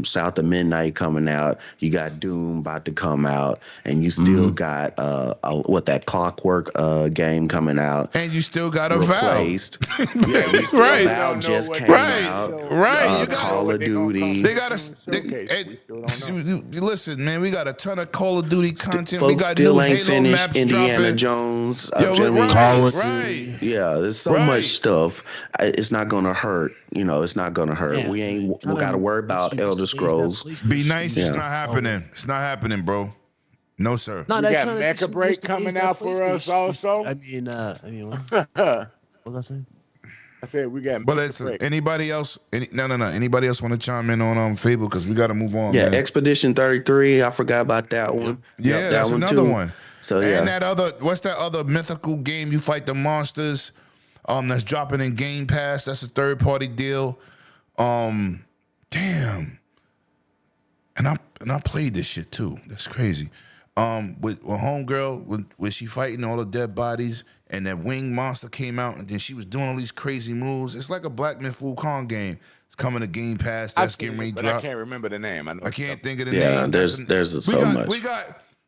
South of Midnight coming out. You got Doom about to come out, and you still got that Clockwork game coming out. And you still got replaced. Avowed. Yeah, you still Right. Avowed just came out. Right. You got Call of Duty. They got listen, man. We got a ton of Call of Duty content. Folks We got still new ain't Halo finished maps Indiana dropping. Jones. Right. Yeah, there's so much stuff. It's not gonna hurt. It's not gonna hurt. Yeah. We got to worry about Elder Scrolls. Be nice. It's not happening. It's not happening, bro. No, sir. We got Mecha Break coming out for us also. I mean, what was I saying? I said we got. But listen, anybody else? No. Anybody else want to chime in on Fable? Because we got to move on. Yeah, man. Expedition 33. I forgot about that one. Yeah, that's another one. So and that other, what's that other mythical game? You fight the monsters. That's dropping in Game Pass. That's a third-party deal. Damn. And I played this shit too. That's crazy. With homegirl, when she fighting all the dead bodies, and that winged monster came out, and then she was doing all these crazy moves. It's like a Black Myth Wukong game. It's coming to Game Pass. That's getting ready to drop. I can't remember the name. I can't think of the name. Yeah, there's so much.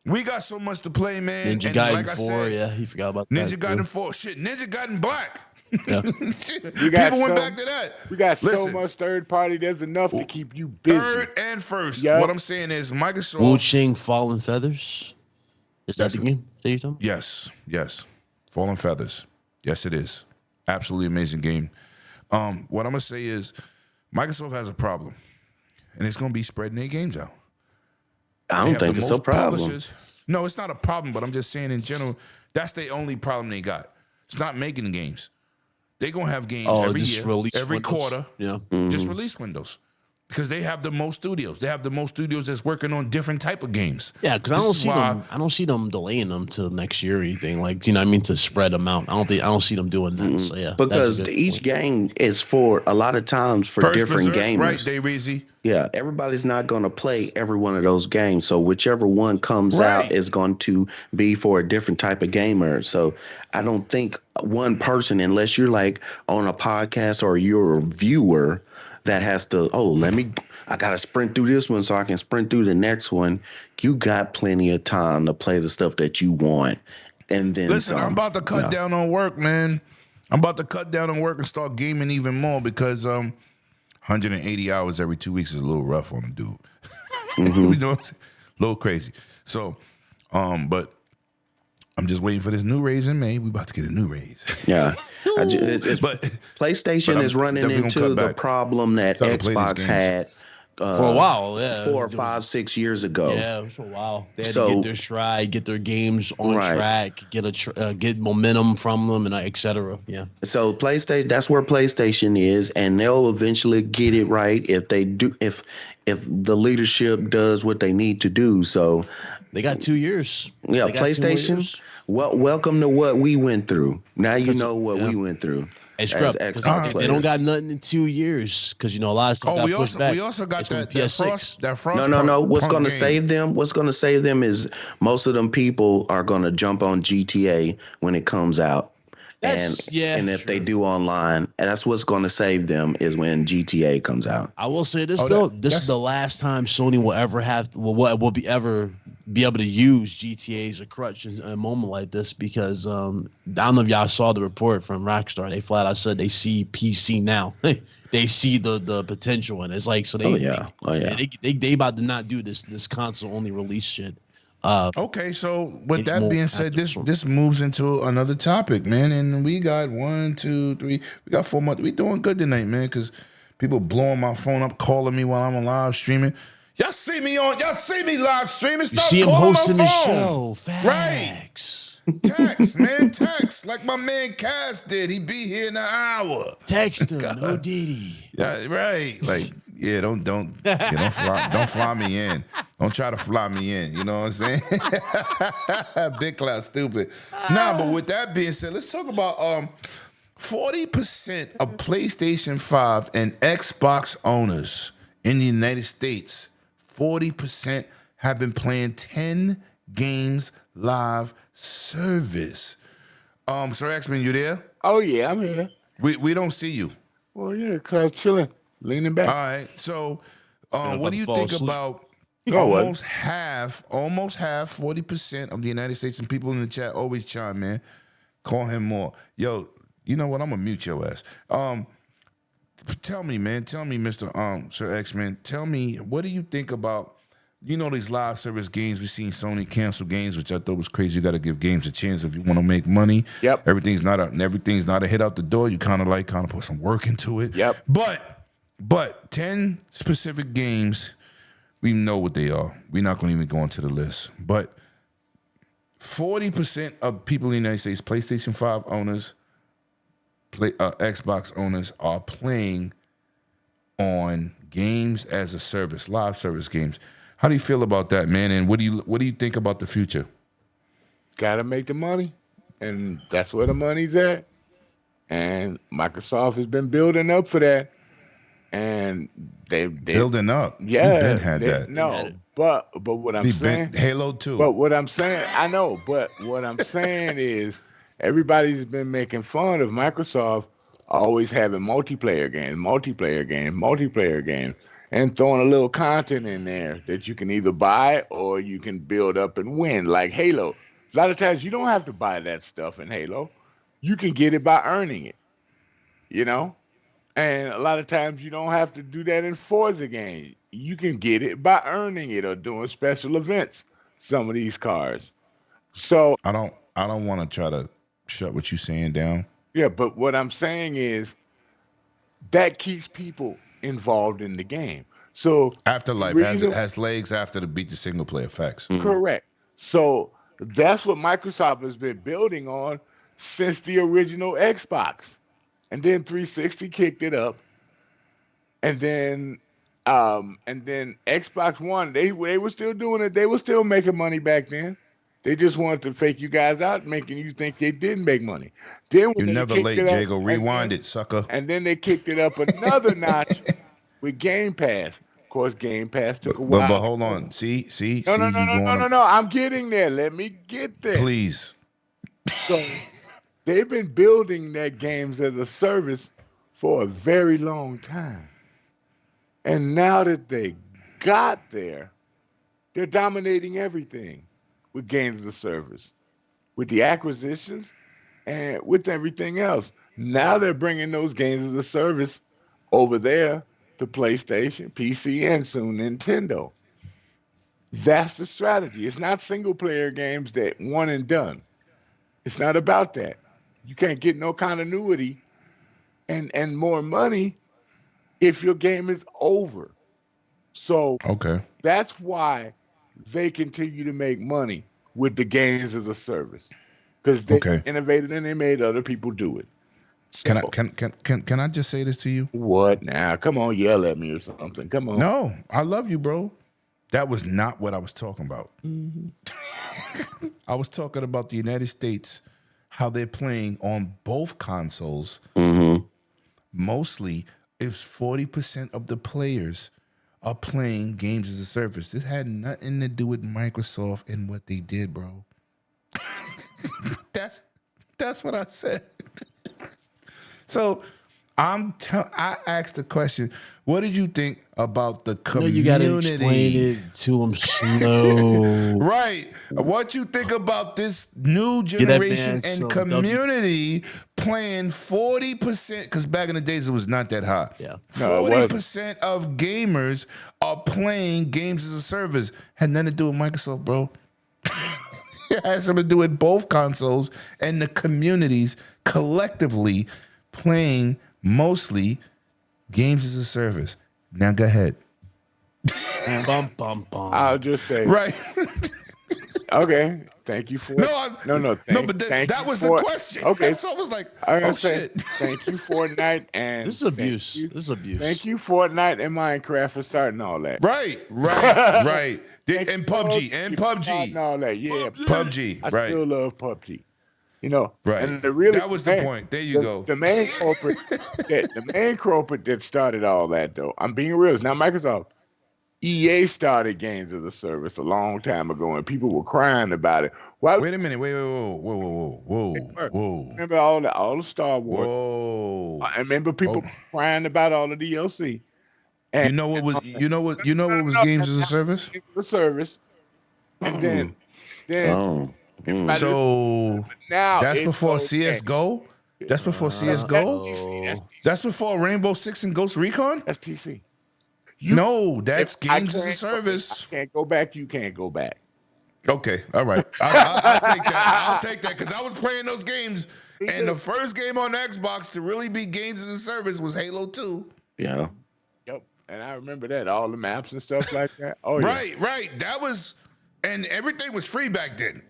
We got so much to play, man. Ninja Gaiden 4, yeah, he forgot about that. Ninja Gaiden 4, shit. Ninja Gaiden Black. Yeah. People went back to that. We got so much third party. There's enough to keep you busy. Third and first. Yep. What I'm saying is Microsoft. Wuching Fallen Feathers. Is that the game that you're talking about? Yes. Fallen Feathers. Yes, it is. Absolutely amazing game. What I'm going to say is Microsoft has a problem, and it's going to be spreading their games out. I don't think it's a problem. Publishers. No, it's not a problem, but I'm just saying in general, that's the only problem they got. It's not making games. They're going to have games every year, every quarter. Yeah. Just release windows. Because they have the most studios. They have the most studios that's working on different type of games. Yeah, because I don't see them delaying them till next year or anything. Like, to spread them out. I don't see them doing that. So yeah. Because each game is for a lot of times for different gamers. Right, Dayreezy. Yeah, everybody's not going to play every one of those games. So whichever one comes out is going to be for a different type of gamer. So I don't think one person, unless you're like on a podcast or you're a viewer, that has to, I got to sprint through this one so I can sprint through the next one. You got plenty of time to play the stuff that you want. And then listen, I'm about to cut down on work, man. I'm about to cut down on work and start gaming even more because 180 hours every 2 weeks is a little rough on a dude. You know what I'm saying? A little crazy. So, but I'm just waiting for this new raise in May. We about to get a new raise. Yeah. But PlayStation is running into the problem that Xbox had for a while, 4 or 5, 6 years ago. Yeah, for a while. They had to get their stride, get their games on track, get momentum from them, and et cetera. Yeah. So PlayStation, that's where PlayStation is, and they'll eventually get it right if they do. If the leadership does what they need to do. So they got 2 years. Yeah, PlayStation. Well, welcome to what we went through. Now you know what we went through. Hey, Scrub, they don't got nothing in 2 years because a lot of stuff got pushed back. We also got that PS6. That Frost. No. What's going to save them? What's going to save them is most of them people are going to jump on GTA when it comes out. And if they do online, and that's what's going to save them is when GTA comes out. I will say this though, this is the last time Sony will ever be able to use GTA as a crutch in a moment like this because I don't know if y'all saw the report from Rockstar. They flat out said they see PC now. They see the potential, and it's like so they they about to not do this console only release shit. Okay, so with Any that more being said, after this moves into another topic, man. And we got 1, 2, 3, we got 4 months. We doing good tonight, man, because people blowing my phone up, calling me while I'm live streaming. Y'all see me live streaming. You Stop see him calling hosting my the phone. show. Facts. Right. Text, man, text. Like my man Cass did. He be here in an hour. Text him. No Diddy. Yeah, right. Like, yeah, don't fly me in. Don't try to fly me in. You know what I'm saying? Big Cloud stupid. Nah, but with that being said, let's talk about 40% of PlayStation 5 and Xbox owners in the United States, 40% have been playing 10 games live service. Sir X-Men, you there? Oh yeah, I'm here. We don't see you. Well, yeah, cause chilling, leaning back. All right. So, what do you fall think asleep. about Go on. almost half, 40% of the United States, and people in the chat always chime in, call him more. Yo, you know what? I'm gonna mute your ass. Tell me, man. Tell me, Mr. Sir X-Men. Tell me, what do you think about? You know these live service games. We've seen Sony cancel games, which I thought was crazy. You got to give games a chance if you want to make money. Yep. Everything's not a hit out the door. You kind of put some work into it. Yep. But 10 specific games, we know what they are. We're not going to even go into the list. But 40% of people in the United States, PlayStation 5 owners, Xbox owners, are playing on games as a service, live service games. How do you feel about that, man? And what do you think about the future? Gotta make the money, and that's where the money's at. And Microsoft has been building up for that, and they Building up. Yeah, You've been had that. No, but what I'm saying, Halo 2. But what I'm saying, I know. But what I'm saying is, everybody's been making fun of Microsoft always having multiplayer games, and throwing a little content in there that you can either buy or you can build up and win, like Halo. A lot of times you don't have to buy that stuff in Halo. You can get it by earning it, you know? And a lot of times you don't have to do that in Forza games. You can get it by earning it or doing special events, some of these cars. So I don't want to try to shut what you're saying down. yeah, but what I'm saying is that keeps people involved in the game. So Afterlife has legs after the beat the single player facts. correct. So that's what Microsoft has been building on since the original Xbox. And then 360 kicked it up. And then Xbox One, they were still doing it. They were still making money back then. They just wanted to fake you guys out, making you think they didn't make money. Then when You're they never kicked late, it up- Jago. Rewind it, sucker. And then they kicked it up another notch with Game Pass. Of course, Game Pass took a while. But hold on. See. No. I'm getting there. Let me get there. Please. So they've been building their games as a service for a very long time. And now that they got there, they're dominating everything with games as a service, with the acquisitions and with everything else. Now they're bringing those games as a service over there to PlayStation, PC, and soon Nintendo. That's the strategy. It's not single player games that one and done. It's not about that. You can't get no continuity and more money if your game is over. So Okay. that's why they continue to make money with the games as a service, because they Okay. innovated and they made other people do it. Can So- I just say this to you? What now? Come on, yell at me or something. Come on. No, I love you, bro. That was not what I was talking about. I was talking about the United States, how they're playing on both consoles. Mostly, if 40% of the players are playing games as a service. This had nothing to do with Microsoft and what they did, bro. That's what I said. So I asked the question, what did you think about the No, community? you gotta explain it to them slow. Right. What you think about this new that generation man and some community playing 40%, because back in the days it was not that high. Yeah. No, it 40% of gamers are playing games as a service. Had nothing to do with Microsoft, bro. It has something to do with both consoles and the communities collectively playing mostly games as a service. Now go ahead. Bum, bum, bum. I'll just say. Right. Okay. Thank you for it. That was the question. Okay. So I was like, shit. Thank you, Fortnite. And This is abuse. This is abuse. Thank you, Fortnite and Minecraft, for starting all that. Right. And PUBG. And all that. Yeah. PUBG. I Right. still love PUBG. You know, Right. And that was the point. There you go. The main culprit, that started all that, though. I'm being real. It's not Microsoft. EA started games as a service a long time ago, and people were crying about it. Why? Wait a minute. Whoa. Remember all the Star Wars? Whoa. I remember people crying about all the DLC. And, you know what was games as a service? The service, and then so now that's before okay. CS:GO. That's before CS:GO. That's before Rainbow Six and Ghost Recon. That's PC. That's games as a service. I can't go back. You can't go back. Okay, all right. I'll take that. I'll take that because I was playing those games, and the first game on Xbox to really be games as a service was Halo 2. Yeah. Yep, and I remember that, all the maps and stuff like that. Oh, yeah. Right. That was, and everything was free back then.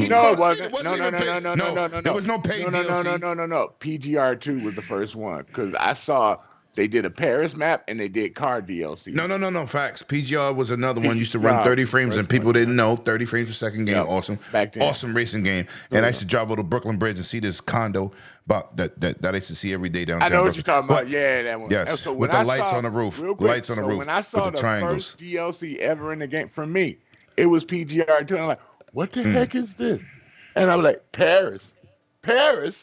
No, it wasn't. No. There was no paid DLC. No. PGR2 was the first one because I saw they did a Paris map and they did car DLC. No. Facts. PGR was another one. Used to run 30 frames, and people didn't know 30 frames per second game. Yep. Awesome. Back then. Awesome racing game. And I used to drive over to Brooklyn Bridge and see this condo that I used to see every day downtown. I know what Brooklyn. you're talking about. Yeah, that one. Yes, so with the lights on the roof. Lights on the roof. When I saw with the triangles. first DLC ever in the game, for me, it was PGR2. And I'm like, what the heck is this? And I'm like, Paris. I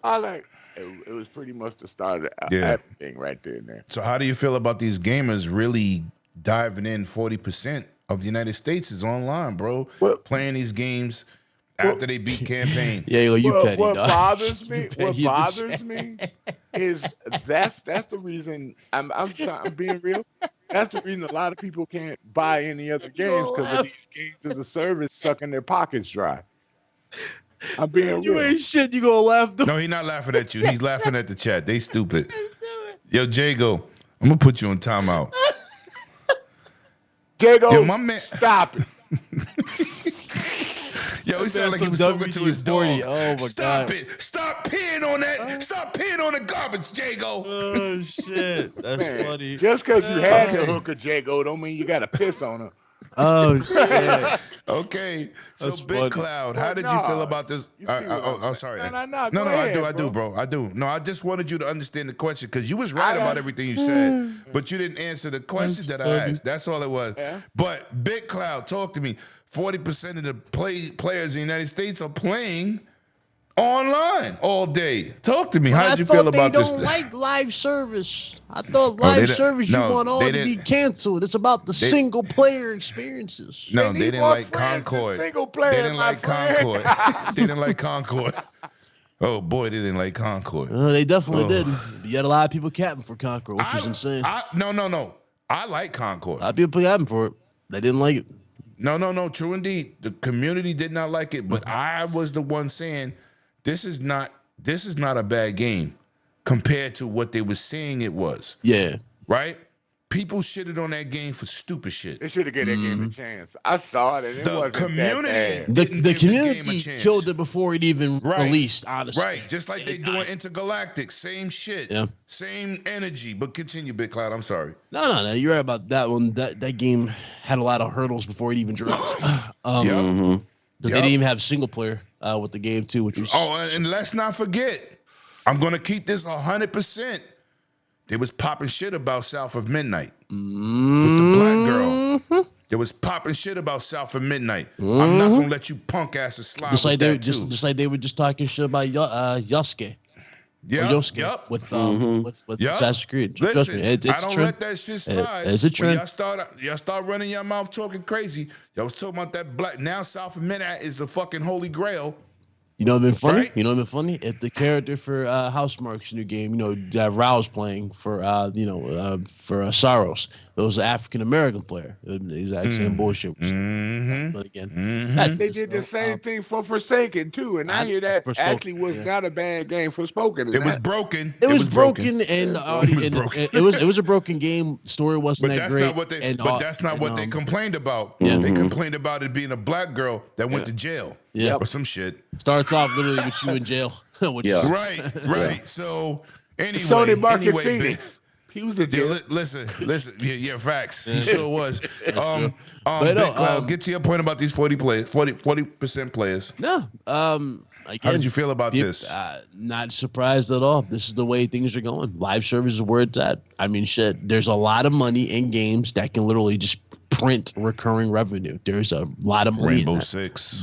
was like, it was pretty much the start of everything right there and there. So how do you feel about these gamers really diving in? 40% of the United States is online, bro. Playing these games after they beat campaign. Petty. What bothers me is that's the reason I'm being real. That's the reason a lot of people can't buy any other games because of these games as a service sucking their pockets dry. I'm being real. You ain't shit. You gonna laugh? No, he's not laughing at you. He's laughing at the chat. They stupid. Yo, Jago, I'm gonna put you on timeout. Jago, my man, stop it. Yo, he sounded like he was talking to his dog. Oh my Stop God. it! Stop peeing on that! Stop peeing on the garbage, Jago. Oh shit, that's funny. Just because you had your hooker, Jago, don't mean you gotta piss on her. Oh shit. Okay, so That's Big funny. Cloud, how did you feel about this? I'm sorry. No, I do, bro. I do. No, I just wanted you to understand the question because you was right about everything you said, but you didn't answer the question that I asked. That's all it was. Yeah. But Big Cloud, talk to me. 40% of the players in the United States are playing online all day. Talk to me. How did you feel about this? They don't like live service. I thought live service you want all to be canceled. It's about the single player experiences. No, they didn't like Concord. Single player, they didn't like Concord. They didn't like Concord. Oh boy, they didn't like Concord. They definitely didn't. You had a lot of people capping for Concord, which is insane. No. I like Concord. A lot of people capping for it. They didn't like it. No. True indeed. The community did not like it, but I was the one saying this is not a bad game compared to what they were saying it was. Yeah. Right? People shitted on that game for stupid shit. They should have given that game a chance. I saw it, and it wasn't community that bad. The community killed it before it even released, honestly. Right. Just like they doing Intergalactic. Same shit. Yeah. Same energy. But continue, Big Cloud. I'm sorry. No. You're right about that one. That game had a lot of hurdles before it even dropped. They didn't even have single player with the game too, which was and let's not forget, I'm gonna keep this 100%. They was popping shit about South of Midnight with the black girl. They was popping shit about South of Midnight. I'm not gonna let you punk asses slide. Just like they too. just like they were just talking shit about Yosuke. Yep. With Assassin's Creed. Listen, Trust me, it's I don't trend. let that shit slide. It's a trend. When y'all start running your mouth talking crazy. Y'all was talking about that black. Now South of Midnight is the fucking holy grail. You know what'd been funny? Right. You know what'd been funny? If the character for Housemarque's new game, that Rao's playing for, for Saros, it was an African American player. The exact same bullshit. But again, They did the same thing for Forsaken too, and I hear that actually was not a bad game for Spoken. It was broken. It was broken, and it was a broken game. Story wasn't But that that's great. not what they. But that's not what they complained about. Yeah. They complained about it being a black girl that went to jail. Yeah. Or some shit. Starts off literally with you in jail. Right. So anyway, So did Marcus anyway, Phoenix. He was a jail. listen. Yeah, facts. He sure was. Big no, Cloud, get to your point about these 40% players. No. Again, How did you feel about this? Not surprised at all. This is the way things are going. Live service is where it's at. I mean, shit. There's a lot of money in games that can literally just print recurring revenue. There's a lot of money. Rainbow Six.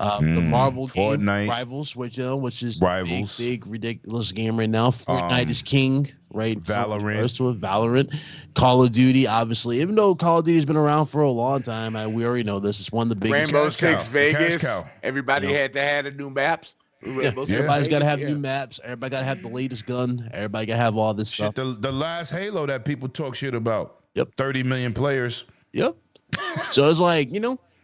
The Marvel game, Fortnite. Rivals, which is Rivals. big, ridiculous game right now. Fortnite is king, right? Valorant. Call of Duty, obviously. Even though Call of Duty's been around for a long time, we already know this. It's one of the biggest. Rainbow Cash Six cow. Vegas. Cash cow. Everybody had to have the new maps. Everybody's got to have new maps. Everybody got to have the latest gun. Everybody got to have all this Shit, stuff. the last Halo that people talk shit about. Yep. 30 million players. Yep. So it's like,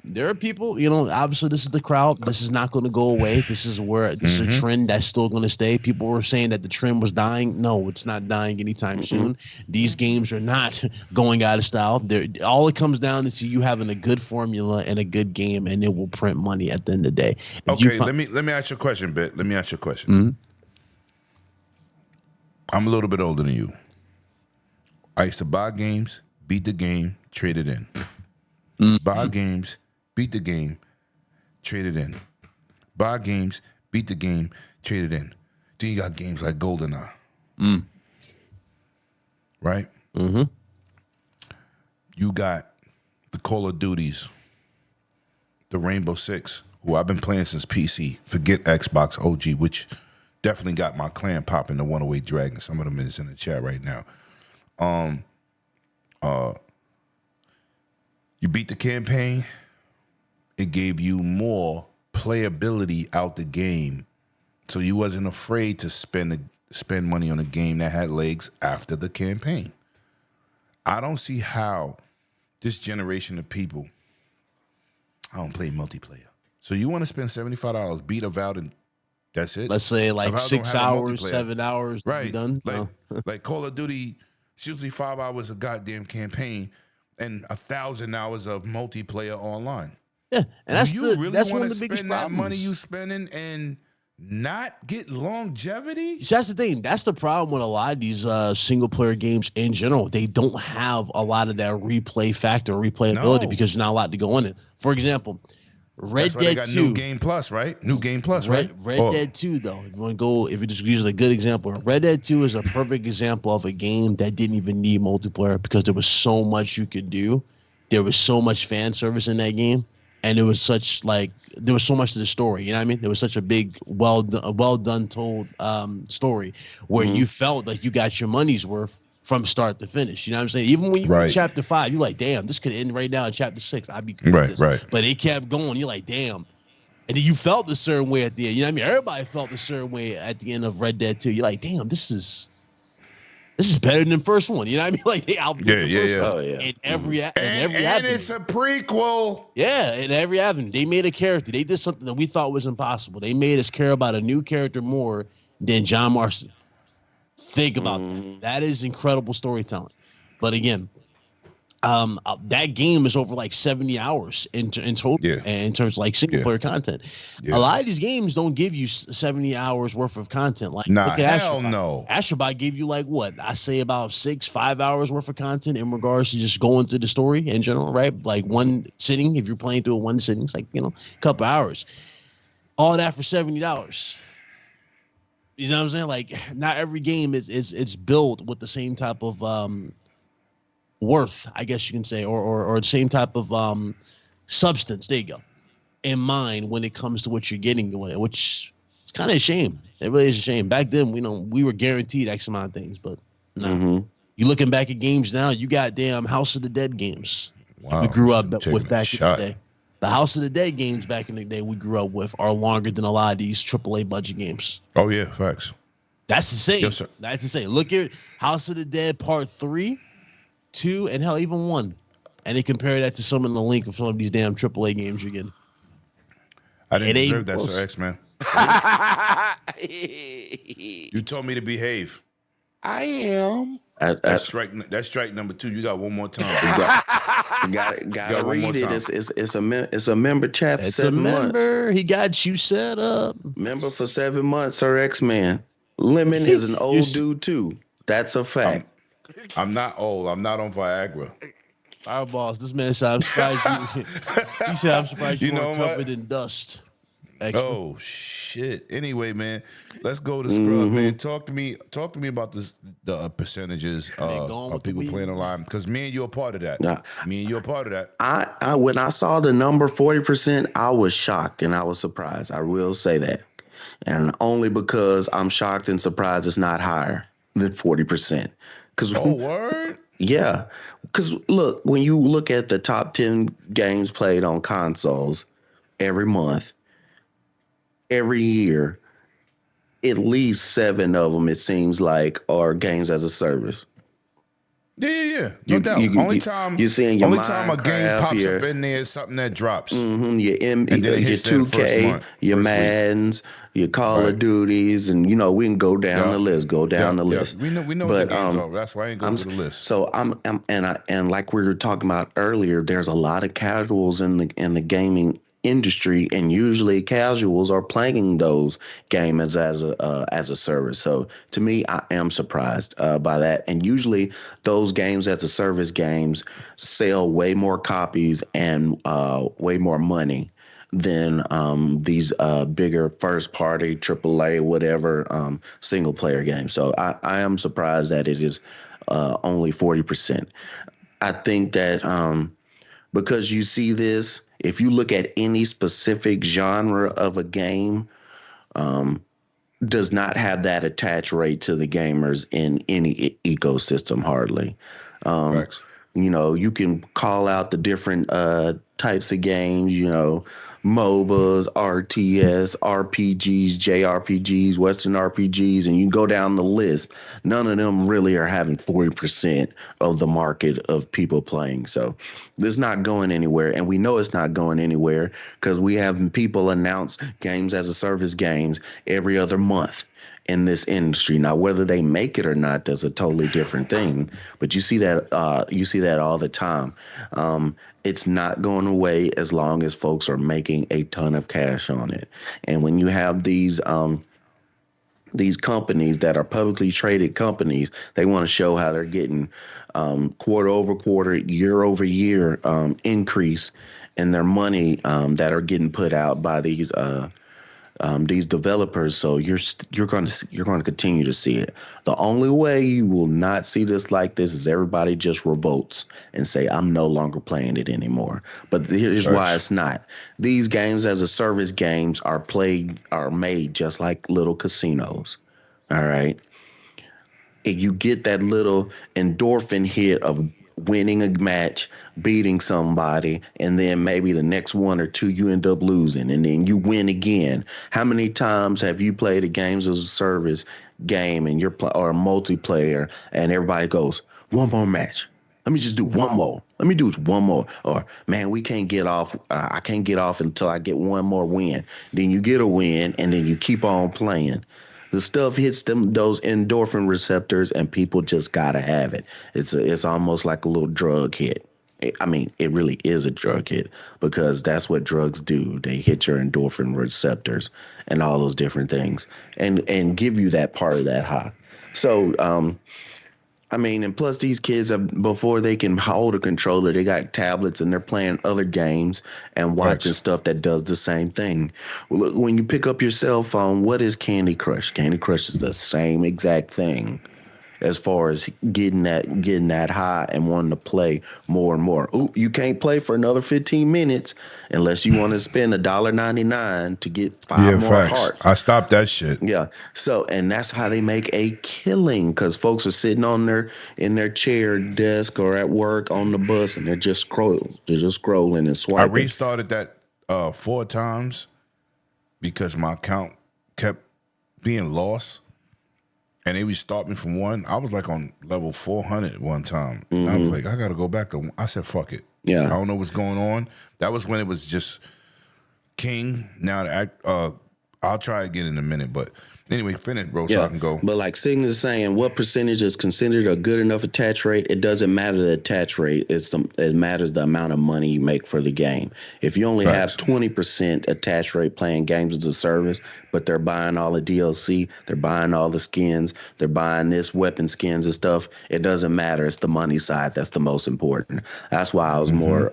there are people, obviously this is the crowd. This is not going to go away. This is is a trend that's still going to stay. People were saying that the trend was dying. No, it's not dying anytime soon. These games are not going out of style. All it comes down to you having a good formula and a good game, and it will print money at the end of the day. Okay, let me ask you a question, Bit. Let me ask you a question. I'm a little bit older than you. I used to buy games, beat the game, trade it in. Buy games, beat the game, trade it in. Buy games, beat the game, trade it in. Then you got games like GoldenEye. Right? You got the Call of Duties, the Rainbow Six, who I've been playing since PC. Forget Xbox OG, which definitely got my clan popping, the 108 Dragon. Some of them is in the chat right now. You beat the campaign, it gave you more playability out the game. So you wasn't afraid to spend money on a game that had legs after the campaign. I don't see how this generation of people, I don't play multiplayer. So you want to spend $75, beat Avowed, and that's it? Let's say like Avowed 6 don't have a hours, multiplayer. 7 hours. Right. Done. Like Call of Duty, it's usually 5 hours of goddamn campaign and 1,000 hours of multiplayer online. Yeah, and that's That's one want of to the biggest spend that problems. money you spending and not get longevity? See, that's the thing. That's the problem with a lot of these single player games in general. They don't have a lot of that replay factor, replayability, because there's not a lot to go in it. For example, Red That's why they Dead got 2. New Game Plus, right? New Game Plus, right? Red Dead 2, though, if you just use a good example, Red Dead 2 is a perfect example of a game that didn't even need multiplayer because there was so much you could do. There was so much fan service in that game, and there was so much to the story. You know what I mean? There was such a big, well done told story where you felt like you got your money's worth from start to finish. You know what I'm saying? Even when you were in chapter 5, you're like, damn, this could end right now in chapter 6. I'd be cool with this. But it kept going. You're like, damn. And then you felt a certain way at the end. You know what I mean? Everybody felt a certain way at the end of Red Dead 2. You're like, damn, this is better than the first one. You know what I mean? Like they outdid the first one. Oh, yeah. In every avenue. And it's a prequel. Yeah, in every avenue. They made a character. They did something that we thought was impossible. They made us care about a new character more than John Marston. Think about that. That is incredible storytelling. But again, that game is over like 70 hours in total in terms of like single player content. A lot of these games don't give you 70 hours worth of content. Like look at hell Astrobot. no. Astrobot gave you like what? I say about 5 hours worth of content in regards to just going through the story in general, right? Like one sitting, if you're playing through one sitting, it's like, a couple hours. All that for $70. You know what I'm saying? Like not every game is built with the same type of worth, I guess you can say, or the same type of substance. There you go. In mind when it comes to what you're getting, which it's kind of a shame. It really is a shame. Back then, we were guaranteed X amount of things, but no. You looking back at games now, you got damn House of the Dead games. Wow. We grew up with back in the day. The House of the Dead games back in the day we grew up with are longer than a lot of these AAA budget games. Oh yeah, facts. That's insane. Yes, sir. That's insane. Look at House of the Dead Part 3, 2, and hell, even 1. And they compare that to some of the link of some of these damn AAA games you're getting. I didn't It ain't deserve that, close. Sir X, man. You told me to behave. I am. That's strike number 2. You got one more time. Gotta one more read it. time. It's a member chat for It's a 7 months. member. He got you set up. Member for 7 months, Sir X-Man. Lemon is an old dude too. That's a fact. I'm not old. I'm not on Viagra. Fireballs. This man said, I'm surprised you. He said, I'm surprised you, You know weren't what? covered in dust. Excellent. Oh shit. Anyway, man, let's go to Scrub, man. Talk to me about the percentages going of with the people weed. playing online, because me and you are part of that. Nah. Me and you are part of that. I when I saw the number 40%, I was shocked and I was surprised. I will say that. And only because I'm shocked and surprised it's not higher than 40%. Oh, word? Yeah. Because look, when you look at the top 10 games played on consoles every month, every year, at least 7 of them, it seems like, are games as a service. Yeah. No doubt. Only time a game Minecraft, pops up in there is something that drops. Your then it your hits there the first 2K, month, your first week. Maddens, your Call of Duties, and we can go down the list. Go down the list. We know what the games are. That's why I ain't going to the list. So and like we were talking about earlier, there's a lot of casuals in the gaming industry, and usually casuals are playing those games as a service. So to me, I am surprised by that. And usually those games as a service games sell way more copies and way more money than these bigger first party AAA whatever single player games. So I am surprised that it is only 40%. I think that because you see this, if you look at any specific genre of a game, does not have that attach rate to the gamers in any ecosystem hardly. Facts. You can call out the different types of games, MOBAs, RTS, RPGs, JRPGs, Western RPGs, and you go down the list. None of them really are having 40% of the market of people playing. So it's not going anywhere. And we know it's not going anywhere because we have people announce games as a service games every other month in this industry. Now, whether they make it or not, that's a totally different thing. But you see that all the time. It's not going away as long as folks are making a ton of cash on it. And when you have these companies that are publicly traded companies, they want to show how they're getting quarter over quarter, year over year increase in their money that are getting put out by these developers. So you're going to continue to see it. The only way you will not see this like this is everybody just revolts and say, I'm no longer playing it anymore. But here's why it's not. These games as a service games are made just like little casinos. All right. And you get that little endorphin hit of winning a match, beating somebody, and then maybe the next one or two you end up losing, and then you win again. How many times have you played a games as a service game and or a multiplayer, and everybody goes, one more match? Let me just do one more. Let me do one more. Or, man, we can't get off. I can't get off until I get one more win. Then you get a win, and then you keep on playing. The stuff hits those endorphin receptors, and people just gotta have it. It's almost like a little drug hit. I mean, it really is a drug hit because that's what drugs do. They hit your endorphin receptors and all those different things, and give you that part of that high. So, I mean, and plus these kids before they can hold a controller, they got tablets and they're playing other games and watching stuff that does the same thing. Well, when you pick up your cell phone, what is Candy Crush? Candy Crush is the same exact thing. as far as getting that high and wanting to play more and more. Ooh, you can't play for another 15 minutes unless you want to spend $1.99 to get 5 more facts. hearts. I stopped that shit. Yeah. So, and that's how they make a killing, because folks are sitting in their chair, desk, or at work on the bus, and they're just scrolling and swiping. I restarted that 4 times because my account kept being lost, and they restart me from 1. I was like on level 400 one time. And I was like, I got to go back to. I said, fuck it. Yeah. I don't know what's going on. That was when it was just king. Now I'll try again in a minute, but anyway, finish, bro, so I can go. But like Sign is saying, what percentage is considered a good enough attach rate? It doesn't matter the attach rate. It matters the amount of money you make for the game. If you only have 20% attach rate playing games as a service, but they're buying all the DLC, they're buying all the skins, they're buying this weapon skins and stuff, it doesn't matter. It's the money side that's the most important. That's why I was more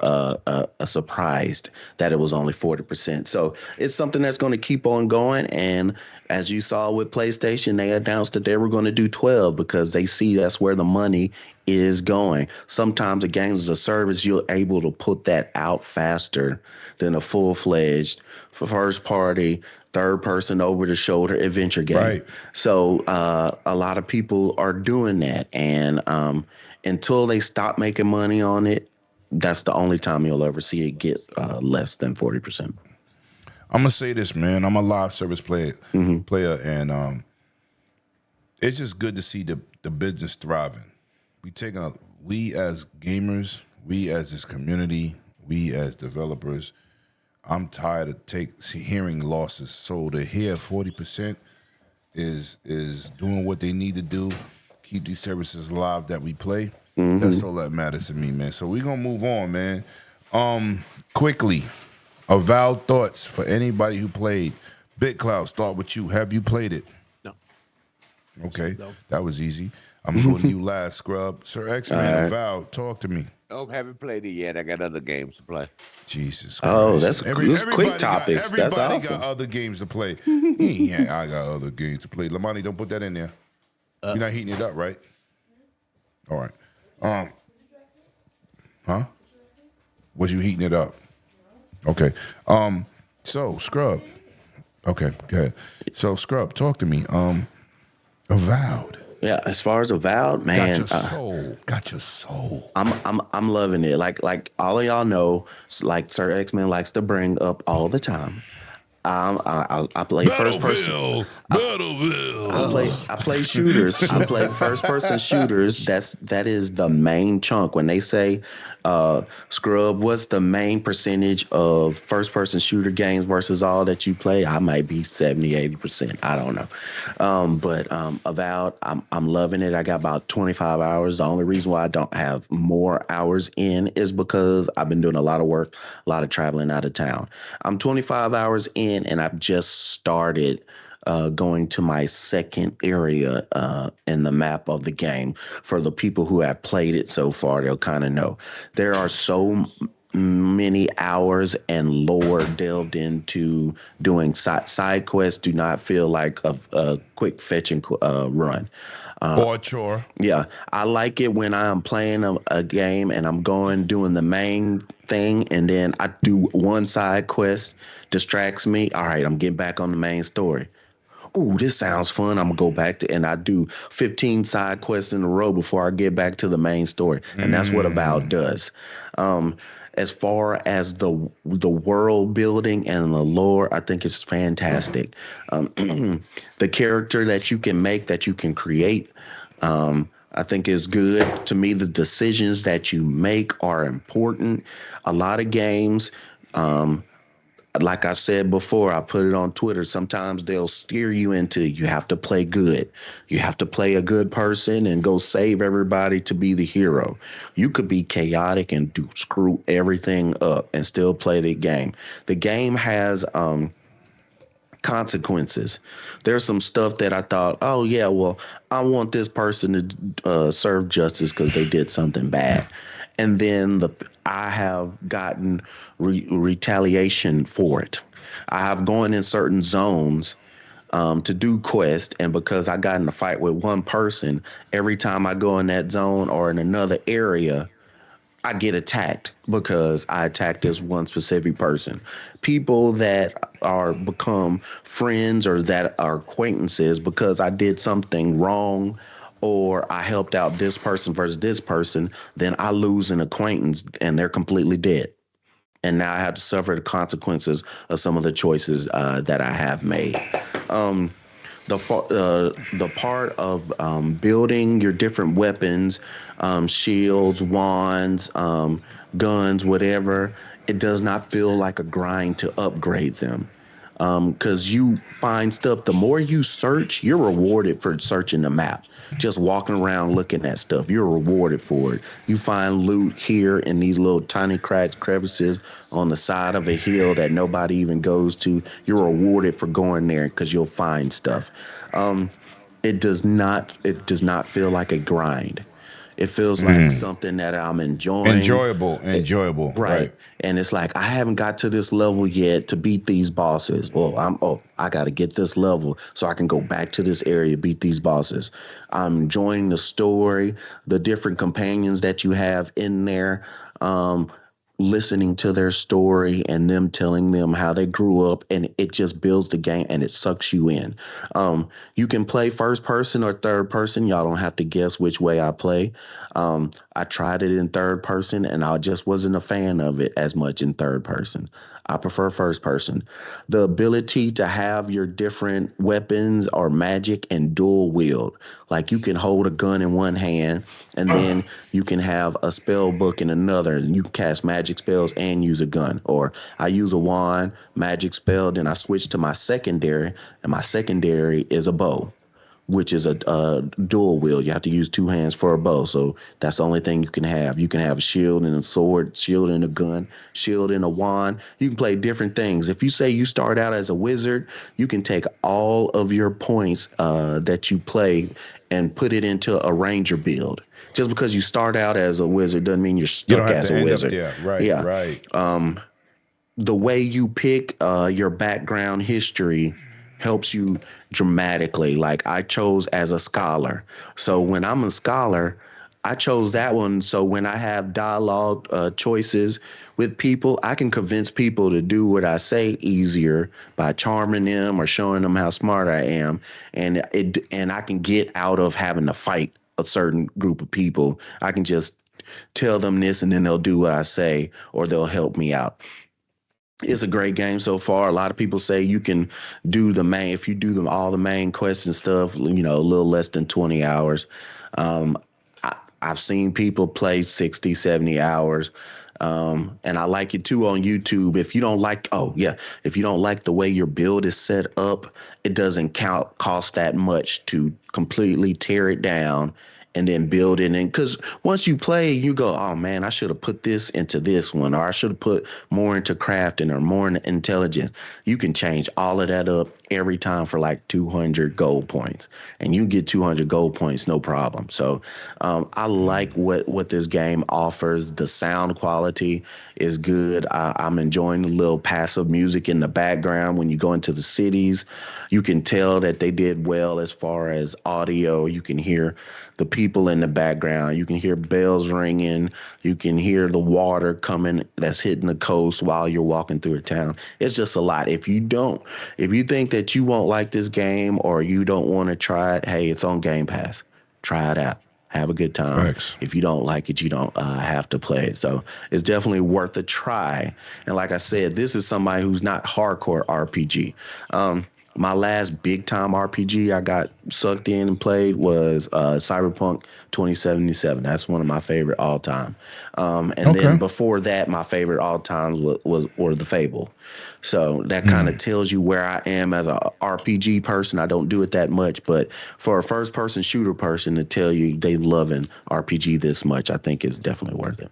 surprised that it was only 40%. So it's something that's going to keep on going. And as you saw with PlayStation, they announced that they were going to do 12 because they see that's where the money is going. Sometimes a games as a service, you're able to put that out faster than a full-fledged first-party, third-person over-the-shoulder adventure game. Right. So a lot of people are doing that. And until they stop making money on it, that's the only time you'll ever see it get less than 40%. I'm gonna say this, man. I'm a live service player, and it's just good to see the business thriving. We as gamers, we as this community, we as developers. I'm tired of hearing losses. So to hear 40% is doing what they need to do, keep these services alive that we play. That's all that matters to me, man. So we're gonna move on, man. Quickly. Avowed thoughts for anybody who played. Big Cloud, start with you. Have you played it? No. Okay, that was easy. I'm going to go to you last, Scrub. Sir X-Man, Avowed, talk to me. Oh, haven't played it yet. I got other games to play. Jesus Christ. Oh, that's quick topics. That's Everybody awesome. got other games to play. Yeah, I got other games to play. Lamani, don't put that in there. You're not heating it up, right? All right. Huh? Was you heating it up? Okay. So Scrub. Okay, go ahead. So Scrub, talk to me. Avowed. Yeah, as far as Avowed, man, got your soul. I'm loving it. Like all of y'all know, like Sir X-Men likes to bring up all the time. I play first person. I play shooters. I play first person shooters. That is the main chunk. When they say, Scrub, what's the main percentage of first person shooter games versus all that you play? I might be 70-80%. I don't know. But Avowed, I'm loving it. I got about 25 hours. The only reason why I don't have more hours in is because I've been doing a lot of work, a lot of traveling out of town. I'm 25 hours in, and I've just started going to my second area in the map of the game. For the people who have played it so far, they'll kind of know. There are so many hours and lore delved into doing side quests. Do not feel like a quick fetch and run. Or a chore. Yeah, I like it when I'm playing a game and I'm doing the main thing, and then I do one side quest, distracts me. All right, I'm getting back on the main story. Ooh, this sounds fun. I'm gonna go back to, and I do 15 side quests in a row before I get back to the main story, and that's what Avowed does. As far as the world building and the lore, I think it's fantastic. The character that you can make, that you can create, I think is good. To me, the decisions that you make are important. A lot of games, like I said before, I put it on Twitter, sometimes they'll steer you into, you have to play good. You have to play a good person and go save everybody to be the hero. You could be chaotic and screw everything up and still play the game. The game has consequences. There's some stuff that I thought, oh yeah, well, I want this person to serve justice because they did something bad. And then I have gotten retaliation for it. I have gone in certain zones to do quests. And because I got in a fight with one person, every time I go in that zone or in another area, I get attacked because I attacked this one specific person. People that are become friends or that are acquaintances because I did something wrong or I helped out this person versus this person, then I lose an acquaintance and they're completely dead. And now I have to suffer the consequences of some of the choices that I have made. The part of building your different weapons, shields, wands, guns, whatever, it does not feel like a grind to upgrade them. Because you find stuff, the more you search, you're rewarded for searching the map. Just walking around looking at stuff, you're rewarded for it. You find loot here in these little tiny cracks, crevices on the side of a hill that nobody even goes to. You're rewarded for going there because you'll find stuff. It does not feel like a grind. It feels like something that I'm enjoying. Enjoyable. Right. And it's like, I haven't got to this level yet to beat these bosses. Well, I got to get this level so I can go back to this area, beat these bosses. I'm enjoying the story, the different companions that you have in there. Listening to their story and them telling them how they grew up, and it just builds the game and it sucks you in. You can play first person or third person. Y'all don't have to guess which way I play. I tried it in third person and I just wasn't a fan of it as much in third person. I prefer first person. The ability to have your different weapons or magic and dual wield. Like you can hold a gun in one hand and then you can have a spell book in another, and you can cast magic spells and use a gun. Or I use a wand, magic spell, then I switch to my secondary, and my secondary is a bow, which is a dual wield. You have to use two hands for a bow, so that's the only thing you can have. You can have a shield and a sword, shield and a gun, shield and a wand. You can play different things. If you say you start out as a wizard, you can take all of your points that you play and put it into a ranger build. Just because you start out as a wizard doesn't mean you're stuck as a wizard. Right. The way you pick your background history helps you dramatically. Like I chose as a scholar. So when I'm a scholar, I chose that one. So when I have dialogue choices with people, I can convince people to do what I say easier by charming them or showing them how smart I am. And I can get out of having to fight a certain group of people. I can just tell them this and then they'll do what I say or they'll help me out. It's a great game so far. A lot of people say you can do if you do all the main quests and stuff, a little less than 20 hours. I've seen people play 60, 70 hours. And I like it too on YouTube. If you don't like the way your build is set up, it doesn't cost that much to completely tear it down and then build it in. Because once you play, you go, oh man, I should have put this into this one, or I should have put more into crafting or more into intelligence. You can change all of that up every time for like 200 gold points, and you get 200 gold points, no problem. So I like what this game offers. The sound quality is good. I'm enjoying the little passive music in the background when you go into the cities. You can tell that they did well as far as audio. You can hear the people in the background. You can hear bells ringing. You can hear the water coming that's hitting the coast while you're walking through a town. It's just a lot. If you think that you won't like this game or you don't want to try it, hey, it's on Game Pass. Try it out. Have a good time. Thanks. If you don't like it, you don't have to play it. So it's definitely worth a try. And like I said, this is somebody who's not hardcore RPG. My last big time RPG I got sucked in and played was Cyberpunk 2077. That's one of my favorite all time. Then before that, my favorite all times were the Fable. So that kind of tells you where I am as a RPG person. I don't do it that much, but for a first person shooter person to tell you they loving RPG this much, I think it's definitely worth it.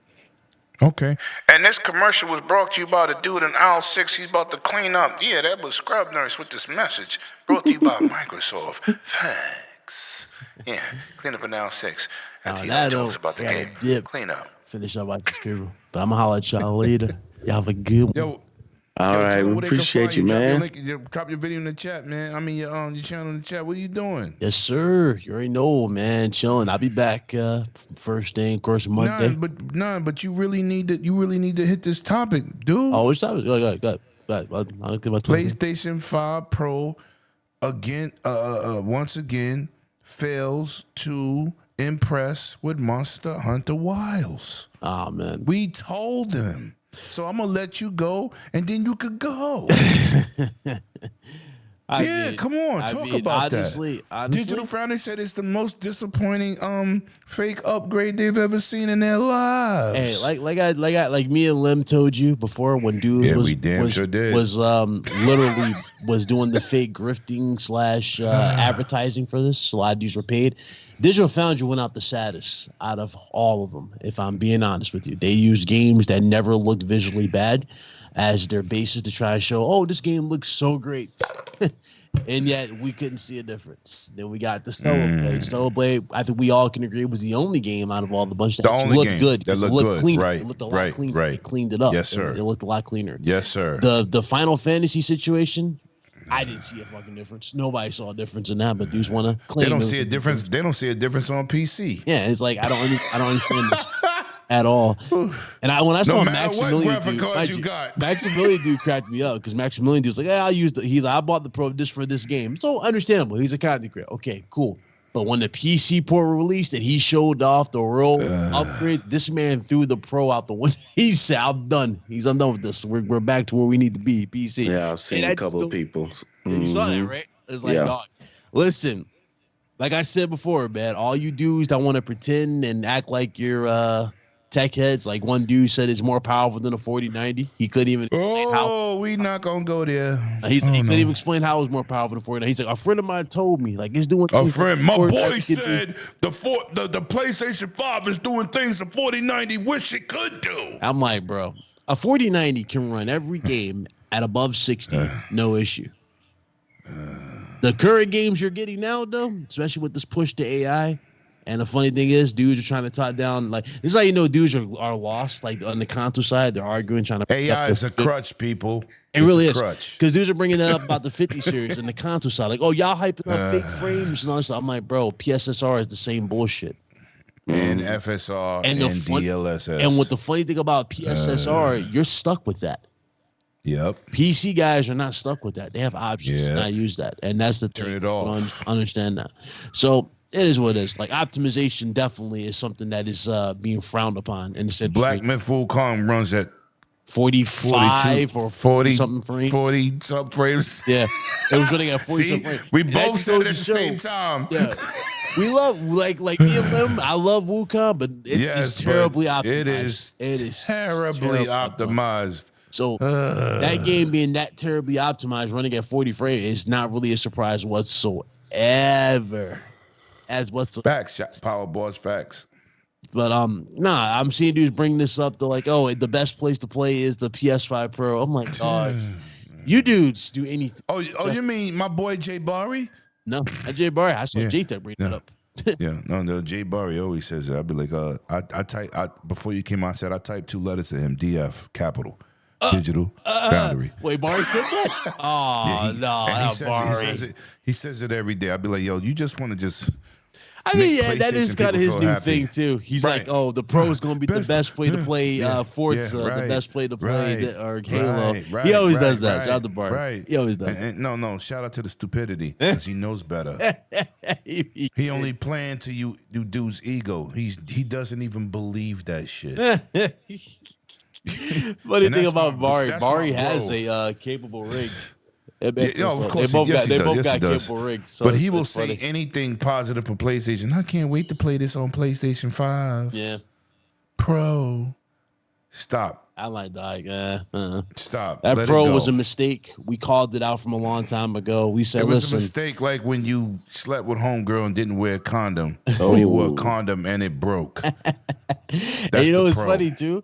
Okay. And this commercial was brought to you by the dude in aisle 6. He's about to clean up. Yeah, that was Scrub Nurse with this message. Brought to you by Microsoft. Thanks. Yeah, clean up in aisle 6. After you tell us about the game. Clean up. Finish up like this, people. But I'm going to holler at y'all later. Y'all have a good one. Yo, All right, tell them we where they can appreciate find you, Drop your man. link, drop your video in the chat, man. I mean, your channel in the chat. What are you doing? Yes, sir. You already know, man. Chilling. I'll be back first day, of course, Monday. But you really need to hit this topic, dude. Oh, which topic? Go ahead. I'll give my PlayStation 5 Pro again, once again fails to impress with Monster Hunter Wilds. Oh man, we told them. So I'm gonna let you go, and then you could go. Come on, talk about honestly, that. Digital Foundry said it's the most disappointing fake upgrade they've ever seen in their lives. Hey, like me and Lim told you before, when dude was literally was doing the fake grifting / advertising for this. A lot of dudes were paid. Digital Foundry went out the saddest out of all of them, if I'm being honest with you. They used games that never looked visually bad as their basis to try to show, oh, this game looks so great. And yet we couldn't see a difference. Then we got the Stellar Blade. Stellar Blade, I think we all can agree, was the only game out of all the bunch that looked good. That looked good. Cleaner. Right. It looked a lot cleaner. Right. They cleaned it up. Yes, sir. It looked a lot cleaner. Yes, sir. The Final Fantasy situation, I didn't see a fucking difference. Nobody saw a difference in that, but dudes want to claim they don't see a difference. They don't see a difference on PC. Yeah, it's like I don't understand this at all. And when I saw Maximilian dude cracked me up because Maximilian dude's like, hey, I'll use I bought the Pro just for this game. So understandable. He's a content creator. Okay, cool. But when the PC port released and he showed off the real upgrades, this man threw the Pro out the window. He said, I'm done. I'm done with this. We're back to where we need to be, PC. Yeah, I've seen a couple of people. You saw that, right? It's like, dog, listen, like I said before, man, all you dudes that want to pretend and act like you're tech heads, like one dude said it's more powerful than a 4090. He couldn't even explain how. We not going to go there. He couldn't even explain how it was more powerful than 4090. He's like, a friend of mine told me, like, it's doing a friend. My boy said the PlayStation 5 is doing things the 4090 wish it could do. I'm like, bro, a 4090 can run every game at above 60, no issue. The current games you're getting now, though, especially with this push to AI, and the funny thing is, dudes are trying to top down. Like, this is how you know dudes are lost. Like on the console side, they're arguing, trying to. AI is a crutch, people. It really is. Because dudes are bringing it up about the 50 series and the console side. Like, oh, y'all hyping up fake frames and all that stuff. I'm like, bro, PSSR is the same bullshit. And FSR and DLSS. And what the funny thing about PSSR, you're stuck with that. Yep. PC guys are not stuck with that. They have options to not use that. And that's the thing. Turn it off. Understand that. So it is what it is. Like, optimization definitely is something that is being frowned upon in this industry. Black Myth Wukong runs at 45 or 40 something frames. 40 sub frames. Yeah. It was running at 40 something frames. We both said it at the same time. Yeah. We love, like me and them, I love Wukong, but it's terribly optimized. It is terribly optimized. So that game being that terribly optimized, running at 40 frames, is not really a surprise whatsoever. Facts, Power Boss, facts. But I'm seeing dudes bring this up to like, oh, the best place to play is the PS5 Pro. I'm like, God, you dudes do anything. Oh, you mean my boy Jay Barry? No, not Jay Barry. I saw Jay bring that up. No, Jay Barry always says that. I'd be like, before you came out, I said I typed 2 letters to him, DF, capital. Digital Foundry. Wait, Barry said that? Oh, Barry. He says it every day. I'd be like, yo, you just want to just. I mean, that is kind of his new thing too. He's like, oh, the Pro is going to be the best way to play Forza, the best play to play or Halo. He always does that. Shout out to Barry. Right. He always does. No, shout out to the stupidity because he knows better. He only playing to you dude's ego. He doesn't even believe that shit. Funny thing about Barry has a capable rig. Of course, they both got capable rigs. So but he will say anything positive for PlayStation. I can't wait to play this on PlayStation 5. Yeah. Pro. Stop. I like that. Stop. That Pro was a mistake. We called it out from a long time ago. We said, it was listen. a mistake like when you slept with homegirl and didn't wear a condom. Or you wore a condom and it broke. And you know what's funny, too?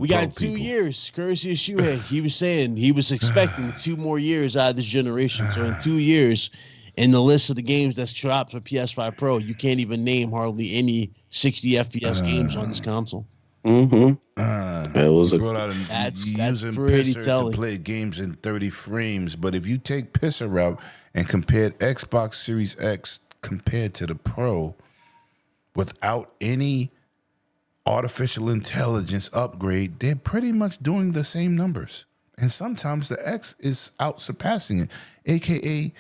We got 2 years. Courtesy of Shoehead. He was saying he was expecting 2 more years out of this generation. So in 2 years, in the list of the games that's dropped for PS5 Pro, you can't even name hardly any 60 FPS games on this console. Mm-hmm. That was You a brought out That's using pretty Pisser telling. to play games in 30 frames, but if you take Pisser route and compare Xbox Series X compared to the Pro without any artificial intelligence upgrade, they're pretty much doing the same numbers. And sometimes the X is out surpassing it, aka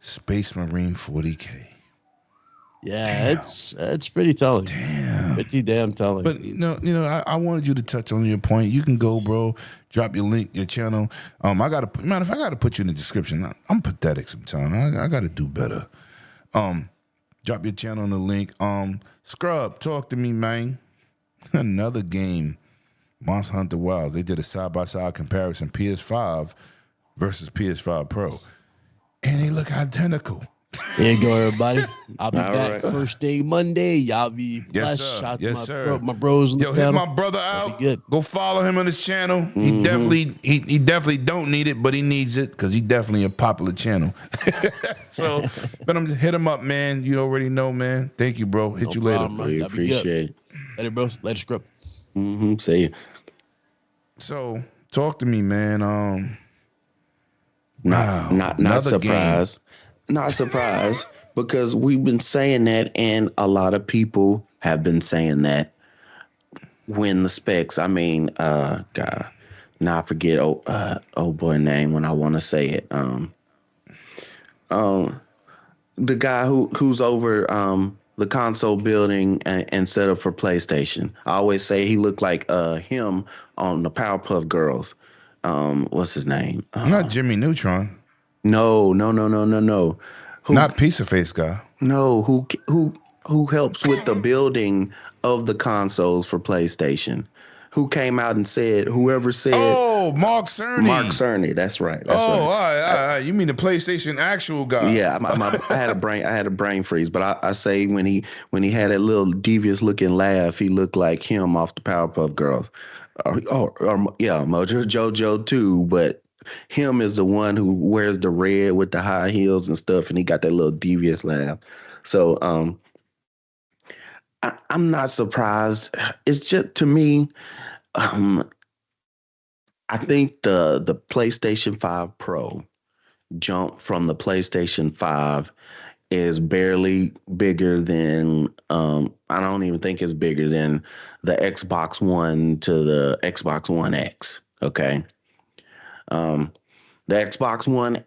Space Marine 40K. Yeah, it's pretty telling. Pretty damn telling. But I wanted you to touch on your point. You can go, bro. Drop your link, your channel. I gotta put you in the description. I'm pathetic sometimes. I gotta do better. Drop your channel in the link. Scrub, talk to me, man. Another game, Monster Hunter Wilds. They did a side-by-side comparison, PS5 versus PS5 Pro, and they look identical. There you go, everybody. I'll be All back right. first day Monday. Y'all be Yes, blessed. sir. Shout out Yes, to sir. my bros. Yo, hit my brother out. Be good. Go follow him on his channel. He definitely don't need it, but he needs it because he definitely a popular channel. So, but I'm hit him up, man. You already know, man. Thank you, bro. Hit you later. problem, man. We That'd be good. appreciate it. Later, bros. Later, Scrub. Mm-hmm. See you. So, talk to me, man. Not another surprised. Not surprised because we've been saying that, and a lot of people have been saying that. When the specs, I mean, God, now I forget oh boy name when I want to say it. The guy who's over the console building and set up for PlayStation. I always say he looked like him on the Powerpuff Girls. What's his name? Not Jimmy Neutron. No. Not Piece of Face guy. No, who helps with the building of the consoles for PlayStation? Who came out and said, whoever said... Oh, Mark Cerny. Mark Cerny, that's right. All right. You mean the PlayStation actual guy? Yeah, I had a brain freeze, but I say when he had that little devious looking laugh, he looked like him off the Powerpuff Girls. Mojo JoJo too, but him is the one who wears the red with the high heels and stuff, and he got that little devious laugh. So I'm not surprised. It's just, to me, I think the PlayStation 5 Pro jump from the PlayStation 5 is barely bigger than I don't even think it's bigger than the Xbox One to the Xbox One X. Okay. The Xbox One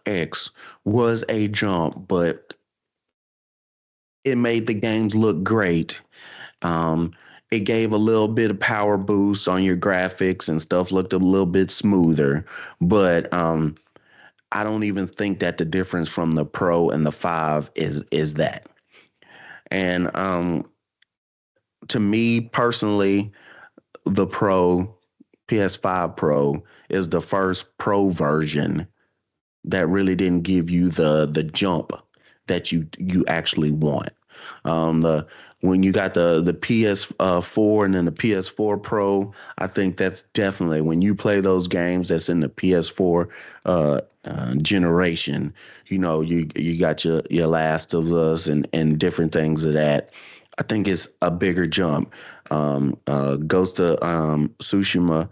X was a jump, but it made the games look great. It gave a little bit of power boost on your graphics and stuff looked a little bit smoother, but I don't even think that the difference from the Pro and the 5 is that. And to me personally, the PS5 Pro is the first Pro version that really didn't give you the jump that you actually want. When you got the PS4 and then the PS4 Pro, I think that's definitely, when you play those games that's in the PS4 generation, you got your Last of Us and different things of that. I think it's a bigger jump. Ghost of Tsushima,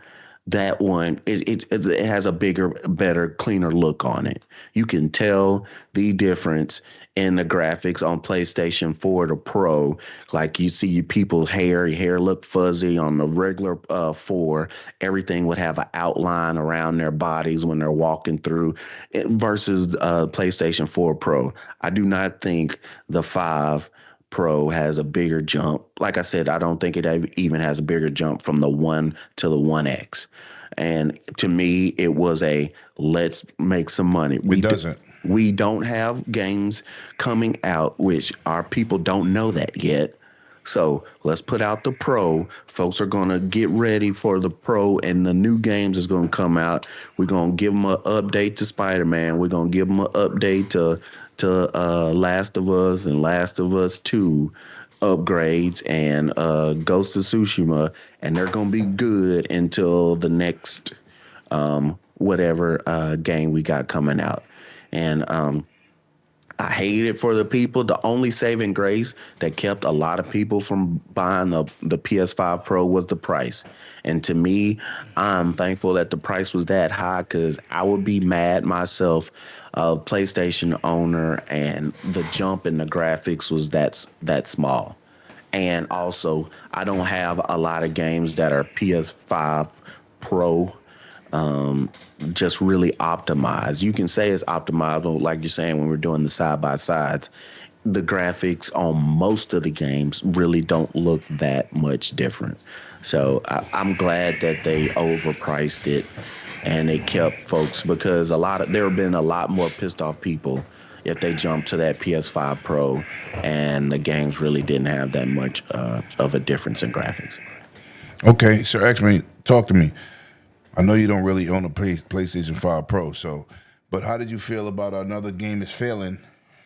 that one, it has a bigger, better, cleaner look on it. You can tell the difference in the graphics on PlayStation 4 to Pro. Like, you see people's hair look fuzzy on the regular 4. Everything would have an outline around their bodies when they're walking through versus PlayStation 4 Pro. I do not think the 5 Pro has a bigger jump. Like I said, I don't think it even has a bigger jump from the 1 to the 1X. And to me, it was a let's make some money. We don't have games coming out, which our people don't know that yet. So let's put out the Pro. Folks are going to get ready for the Pro, and the new games is going to come out. We're going to give them an update to Spider-Man. We're going to give them an update to Last of Us and Last of Us 2 upgrades and Ghost of Tsushima, and they're going to be good until the next whatever game we got coming out. And I hate it for the people. The only saving grace that kept a lot of people from buying the PS5 Pro was the price. And to me, I'm thankful that the price was that high because I would be mad myself, a PlayStation owner, and the jump in the graphics was that small. And also, I don't have a lot of games that are PS5 Pro just really optimized. You can say it's optimized, but like you're saying, when we're doing the side by sides, the graphics on most of the games really don't look that much different. So I'm glad that they overpriced it and they kept folks, because there have been a lot more pissed off people if they jumped to that PS5 Pro and the games really didn't have that much of a difference in graphics. Okay, so X-Men, talk to me. I know you don't really own a PlayStation 5 Pro, but how did you feel about another game is failing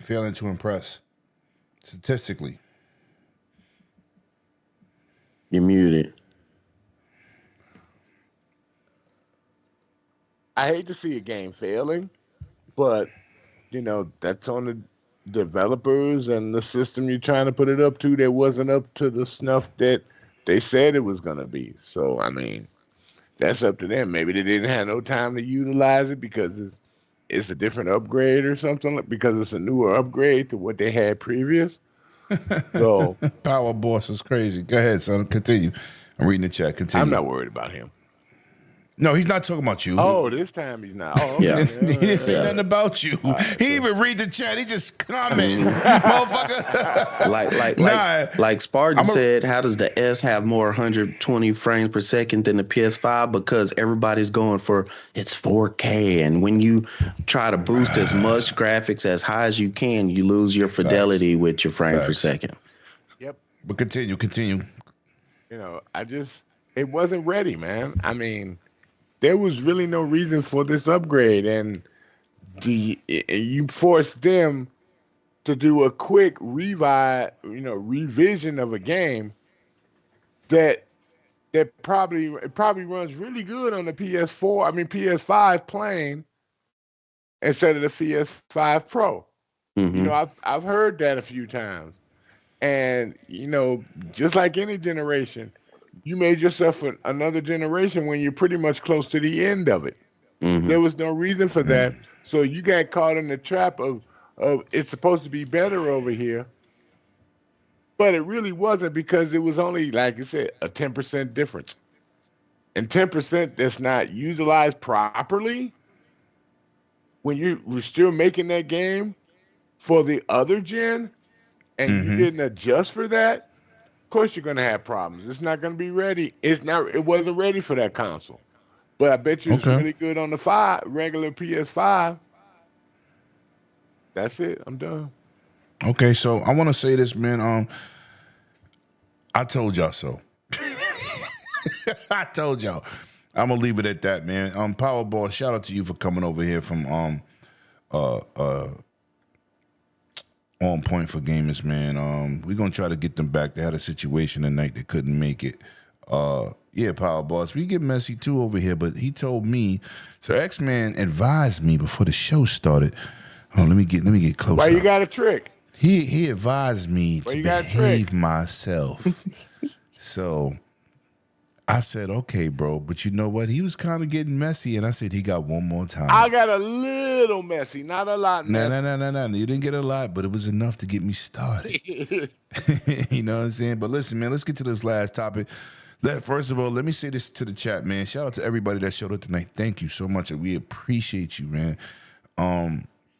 to impress statistically? You're muted. I hate to see a game failing, but that's on the developers and the system you're trying to put it up to. That wasn't up to the snuff that they said it was gonna be. So I mean, that's up to them. Maybe they didn't have no time to utilize it because it's a different upgrade or something, because it's a newer upgrade to what they had previous. So Power Boss is crazy. Go ahead, son. Continue. I'm reading the chat. Continue. I'm not worried about him. No, he's not talking about you. Oh, this time he's not. Oh, okay. Yeah. He didn't say nothing about you. He didn't even read the chat. He just commented, motherfucker. Like Spartan said, how does the S have more 120 frames per second than the PS5? Because everybody's going for it's 4K, and when you try to boost as much graphics as high as you can, you lose your fidelity with your frame per second. Yep. But continue. It wasn't ready, man. I mean, there was really no reason for this upgrade, and you forced them to do a quick revision of a game that probably runs really good on the PS5 playing instead of the PS5 Pro. Mm-hmm. I've heard that a few times, and just like any generation, you made yourself another generation when you're pretty much close to the end of it. Mm-hmm. There was no reason for that. So you got caught in the trap of it's supposed to be better over here. But it really wasn't, because it was only, like you said, a 10% difference. And 10% that's not utilized properly, when you were still making that game for the other gen and you didn't adjust for that, of course you're gonna have problems. It's not gonna be ready. It wasn't ready for that console. But I bet you it's really good on the regular PS5. That's it. I'm done. Okay, so I want to say this, man. I told y'all so. I told y'all. I'm gonna leave it at that, man. Powerball, shout out to you for coming over here from On Point for Gamers, man. We're gonna try to get them back. They had a situation tonight, they couldn't make it. Yeah, Power Boss, we get messy too over here, but he told me, so X-Man advised me before the show started. Oh, let me get close. Why you got a trick? He advised me to behave myself. So I said, okay, bro, but you know what? He was kind of getting messy, and I said he got one more time. I got a little messy, not a lot messy. No. You didn't get a lot, but it was enough to get me started. You know what I'm saying? But listen, man, let's get to this last topic. First of all, let me say this to the chat, man. Shout out to everybody that showed up tonight. Thank you so much. We appreciate you, man.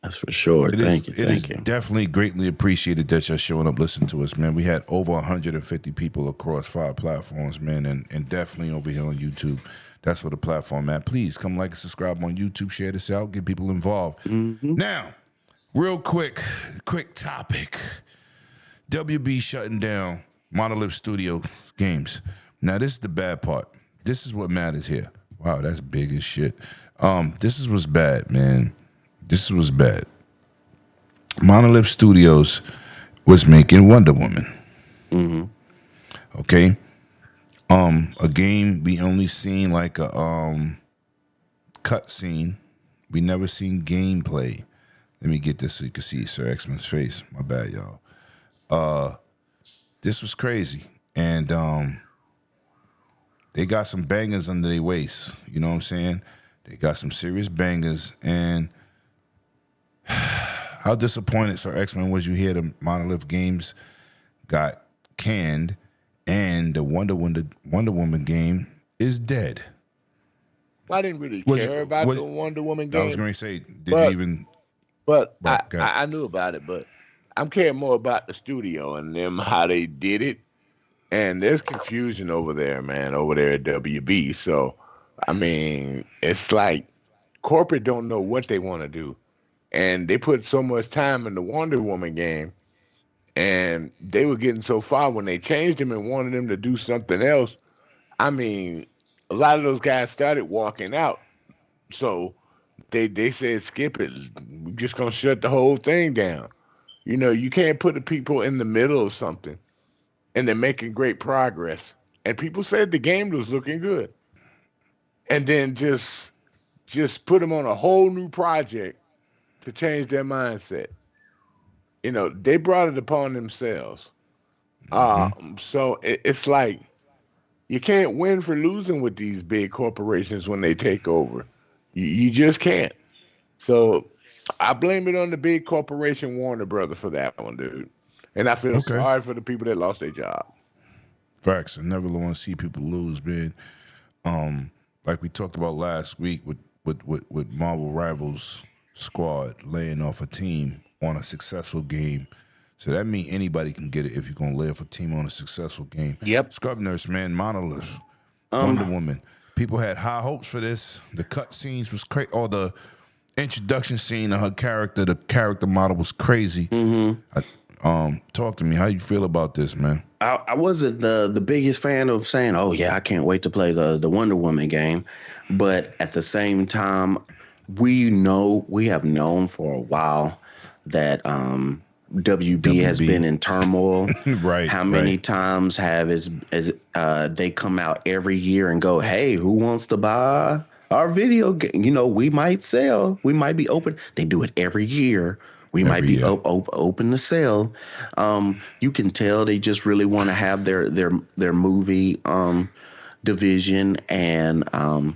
That's for sure. Thank you. It is definitely greatly appreciated that you're showing up, listening to us, man. We had over 150 people across 5 platforms, man, and definitely over here on YouTube. That's where the platform at. Please come like and subscribe on YouTube, share this out, get people involved. Now, real quick topic. WB shutting down Monolith Studios games. Now, this is the bad part. This is what matters here. Wow, that's big as shit. This is what's bad, man. This was bad. Monolith Studios was making Wonder Woman. Okay. A game we only seen like a cut scene. We never seen gameplay. Let me get this so you can see Sir X-Men's face. My bad, y'all. This was crazy. And they got some bangers under their waist. You know what I'm saying? They got some serious bangers. And how disappointed, Sir X-Men, was you hear the Monolith games got canned and the Wonder Woman game is dead? I didn't really care about the Wonder Woman game. I was going to say, did you even... But I knew about it, but I'm caring more about the studio and them, how they did it. And there's confusion over there, man, over there at WB. So, I mean, it's like corporate don't know what they want to do. And they put so much time in the Wonder Woman game. And they were getting so far when they changed them and wanted them to do something else. I mean, a lot of those guys started walking out. So they said, skip it. We're just going to shut the whole thing down. You know, you can't put the people in the middle of something and they're making great progress. And people said the game was looking good. And then just put them on a whole new project to change their mindset. You know, they brought it upon themselves. So it's like you can't win for losing with these big corporations when they take over. You just can't. So I blame it on the big corporation Warner Brothers for that one, dude. And I feel sorry for the people that lost their job. Facts. I never want to see people lose, man. Like we talked about last week with Marvel Rivals squad laying off a team on a successful game. So that means anybody can get it if you're going to lay off a team on a successful game. Yep. Scrub Nurse, man, Monolith, Wonder Woman. People had high hopes for this. The cut scenes was crazy. Or the introduction scene of her character, the character model was crazy. Talk to me. How you feel about this, man? I wasn't the biggest fan of saying, oh, yeah, I can't wait to play the Wonder Woman game. But at the same time, we have known for a while that WB has been in turmoil. Right. How many times have they come out every year and go, hey, who wants to buy our video game? You know, we might sell. We might be open. They do it every year. We might be open to sell. You can tell they just really want to have their movie division, and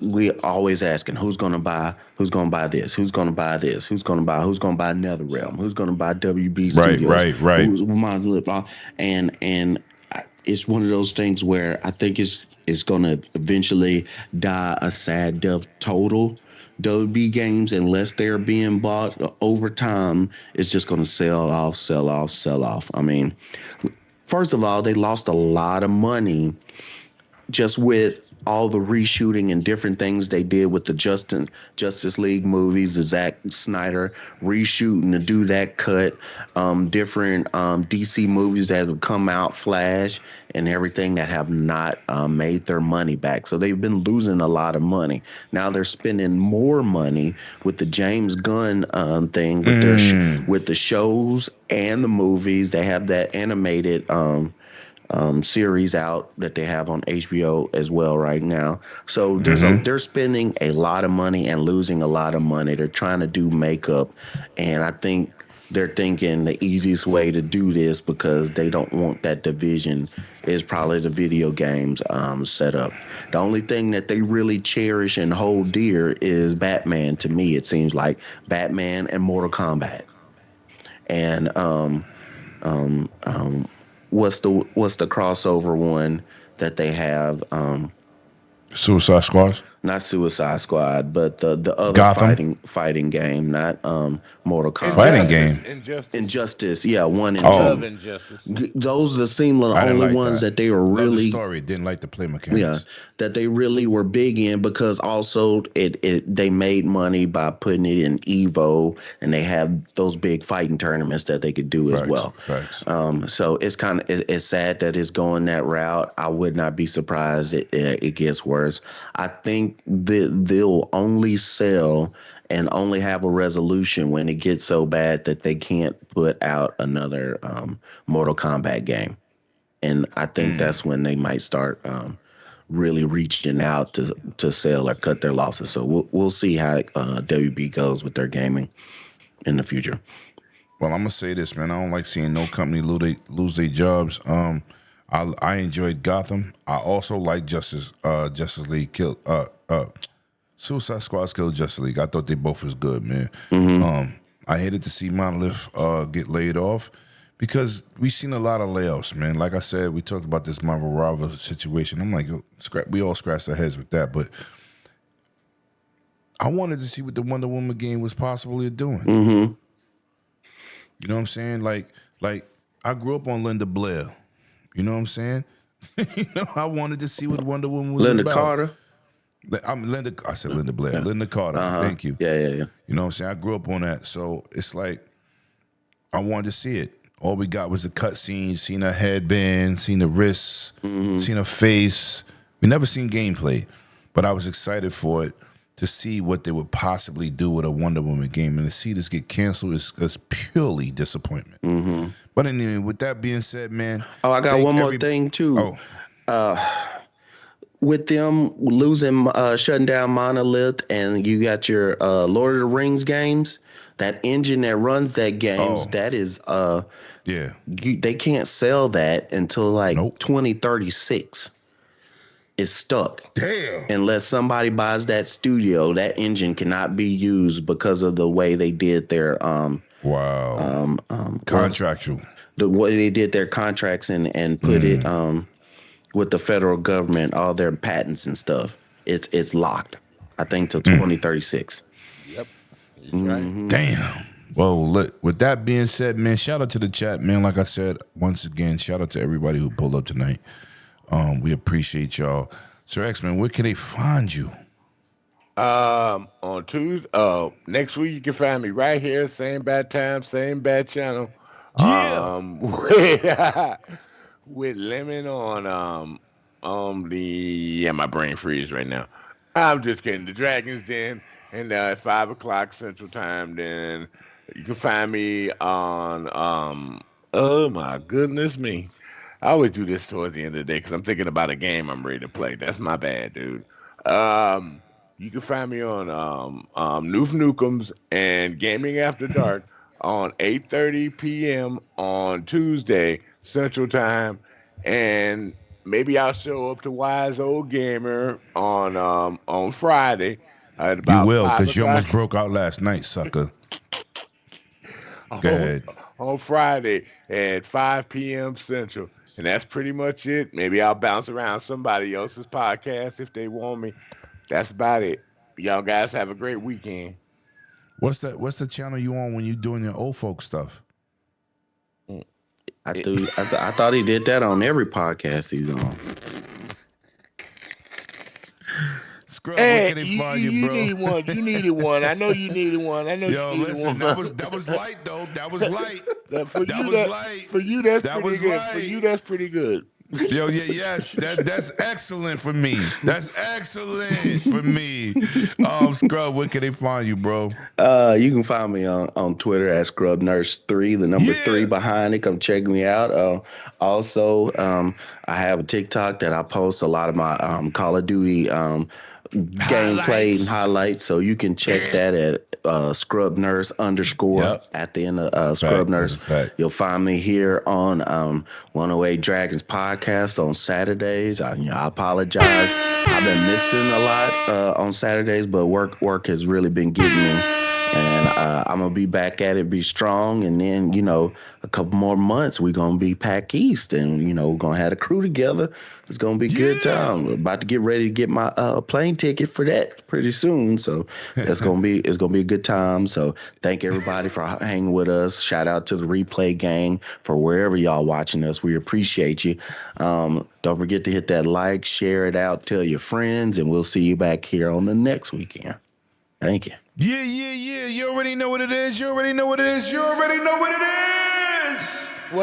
we always asking who's gonna buy this, who's gonna buy this, who's gonna buy NetherRealm, who's gonna buy WB Studios, right. Who's Monolith, and it's one of those things where I think it's gonna eventually die a sad death total. WB games, unless they're being bought over time, it's just going to sell off. I mean, first of all, they lost a lot of money just with all the reshooting and different things they did with the Justice League movies, the Zack Snyder reshooting to do that cut, different DC movies that have come out, Flash and everything, that have not made their money back. So they've been losing a lot of money. Now they're spending more money with the James Gunn thing, with the shows and the movies. They have that animated series out that they have on HBO as well right now. So they're spending a lot of money and losing a lot of money. They're trying to do makeup, and I think they're thinking the easiest way to do this, because they don't want that division, is probably the video games set up. The only thing that they really cherish and hold dear is Batman. To me, it seems like Batman and Mortal Kombat. And what's the crossover one that they have? Suicide Squad? Not Suicide Squad, but the other Gotham? fighting game, not Mortal Kombat. Fighting game. Injustice, yeah, one Injustice. Those seem the only ones that they were Love really the story. Didn't like the play mechanics. Yeah, that they really were big in, because also they made money by putting it in Evo, and they have those big fighting tournaments that they could do as well. Facts. So it's sad that it's going that route. I would not be surprised it gets worse. I think they'll only sell and only have a resolution when it gets so bad that they can't put out another Mortal Kombat game. And I think that's when they might start really reaching out to sell or cut their losses. So we'll see how WB goes with their gaming in the future. Well, I'm gonna say this, man. I don't like seeing no company lose their jobs. I enjoyed Gotham. I also like Justice League killed Suicide Squad killed Justice League. I thought they both was good, man. I hated to see Monolith get laid off because we seen a lot of layoffs, man. Like I said, we talked about this Marvel Rival situation. I'm like, we all scratched our heads with that, but I wanted to see what the Wonder Woman game was possibly doing. You know what I'm saying? Like I grew up on Linda Blair. You know what I'm saying? I wanted to see what Wonder Woman was Linda about. Carter. I said Linda Blair. Yeah. Linda Carter. Thank you. Yeah. You know what I'm saying? I grew up on that. So it's like I wanted to see it. All we got was the cut scenes, seen her headband, seen the wrists, seen her face. We never seen gameplay. But I was excited for it to see what they would possibly do with a Wonder Woman game. And to see this get canceled is purely disappointment. But anyway, with that being said, man. Oh, I got one more thing, too. With them shutting down Monolith, and you got your Lord of the Rings games, that engine that runs that games, that is, they can't sell that until 2036. It's stuck. Damn. Unless somebody buys that studio, that engine cannot be used because of the way they did their contractual. The way they did their contracts and put it with the federal government, all their patents and stuff. It's locked, I think, till 2036. Yep. Right. Damn. Well, look, with that being said, man, shout out to the chat, man. Like I said, once again, shout out to everybody who pulled up tonight. We appreciate y'all. Sir X-Man, where can they find you? On Tuesday, next week you can find me right here, same bad time, same bad channel. Yeah. With Lemon on my brain freeze right now. I'm just kidding. The Dragon's Den, and at 5:00 Central Time. Then you can find me on oh my goodness me. I always do this towards the end of the day because I'm thinking about a game I'm ready to play. That's my bad, dude. You can find me on Noof Nukem's and Gaming After Dark on 8:30 p.m. on Tuesday Central Time, and maybe I'll show up to Wise Old Gamer on Friday at about you will, 5 because you almost o'clock. broke out last night, sucker. Go ahead. On Friday at 5 p.m. Central. And that's pretty much it. Maybe I'll bounce around somebody else's podcast if they want me. That's about it. Y'all guys have a great weekend. What's the channel you on when you doing your old folk stuff? I thought he did that on every podcast he's on. Scrub, Hey, where can they find you, bro? need one. You needed one. I know you needed one. I know Yo, you needed listen, one. that was light though. That was light. For that you, was light. For you, that's That pretty was good. light. For you, that's pretty good. Yo, yes, that's excellent for me. That's excellent for me. Scrub, where can they find you, bro? You can find me on Twitter at ScrubNurse3, the number 3 behind it. Come check me out. Also, I have a TikTok that I post a lot of my Call of Duty gameplay and highlights, so you can check that at ScrubNurse_ at the end of Scrub Nurse. You'll find me here on 108 Dragons podcast on Saturdays. I apologize. I've been missing a lot on Saturdays, but work has really been getting me. And I'm going to be back at it, be strong. And then, a couple more months, we're going to be back east. And, we're going to have a crew together. It's going to be a good time. We're about to get ready to get my plane ticket for that pretty soon. So it's going to be a good time. So thank everybody for hanging with us. Shout out to the replay gang for wherever y'all watching us. We appreciate you. Don't forget to hit that like, share it out, tell your friends, and we'll see you back here on the next weekend. Thank you. Yeah. You already know what it is. What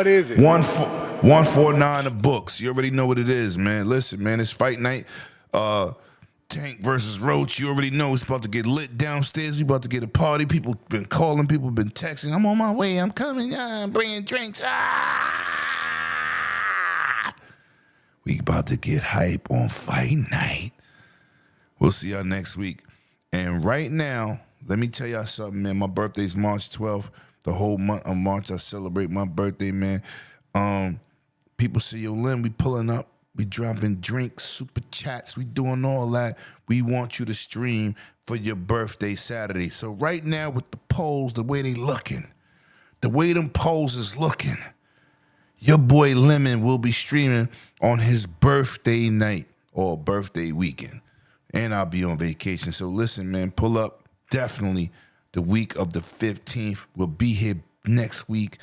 is it? 149 the books. You already know what it is, man. Listen, man, it's fight night. Tank versus Roach. You already know it's about to get lit downstairs. We about to get a party. People been calling. People been texting. I'm on my way. I'm coming. I'm bringing drinks. We about to get hype on fight night. We'll see y'all next week. And right now, let me tell y'all something, man. My birthday's March 12th. The whole month of March, I celebrate my birthday, man. People say, yo, Lynn, we pulling up. We dropping drinks, super chats. We doing all that. We want you to stream for your birthday Saturday. So right now with the polls, the way they looking, the way them polls is looking, your boy Lemon will be streaming on his birthday night or birthday weekend. And I'll be on vacation. So listen, man, pull up. Definitely the week of the 15th. We'll be here next week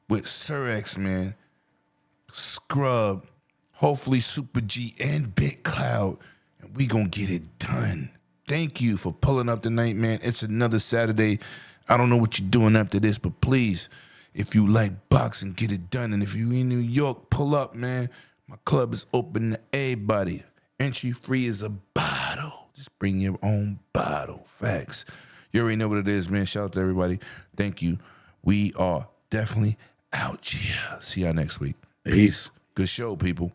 with Sir X, man, Scrub, hopefully Super G and Big Cloud. And we gonna get it done. Thank you for pulling up tonight, man. It's another Saturday. I don't know what you're doing after this, but please, if you like boxing, get it done. And if you in New York, pull up, man. My club is open to everybody. Entry free is a bottle. Just bring your own bottle. Facts. You already know what it is, man. Shout out to everybody. Thank you. We are definitely out here. See y'all next week. Peace. Good show, people.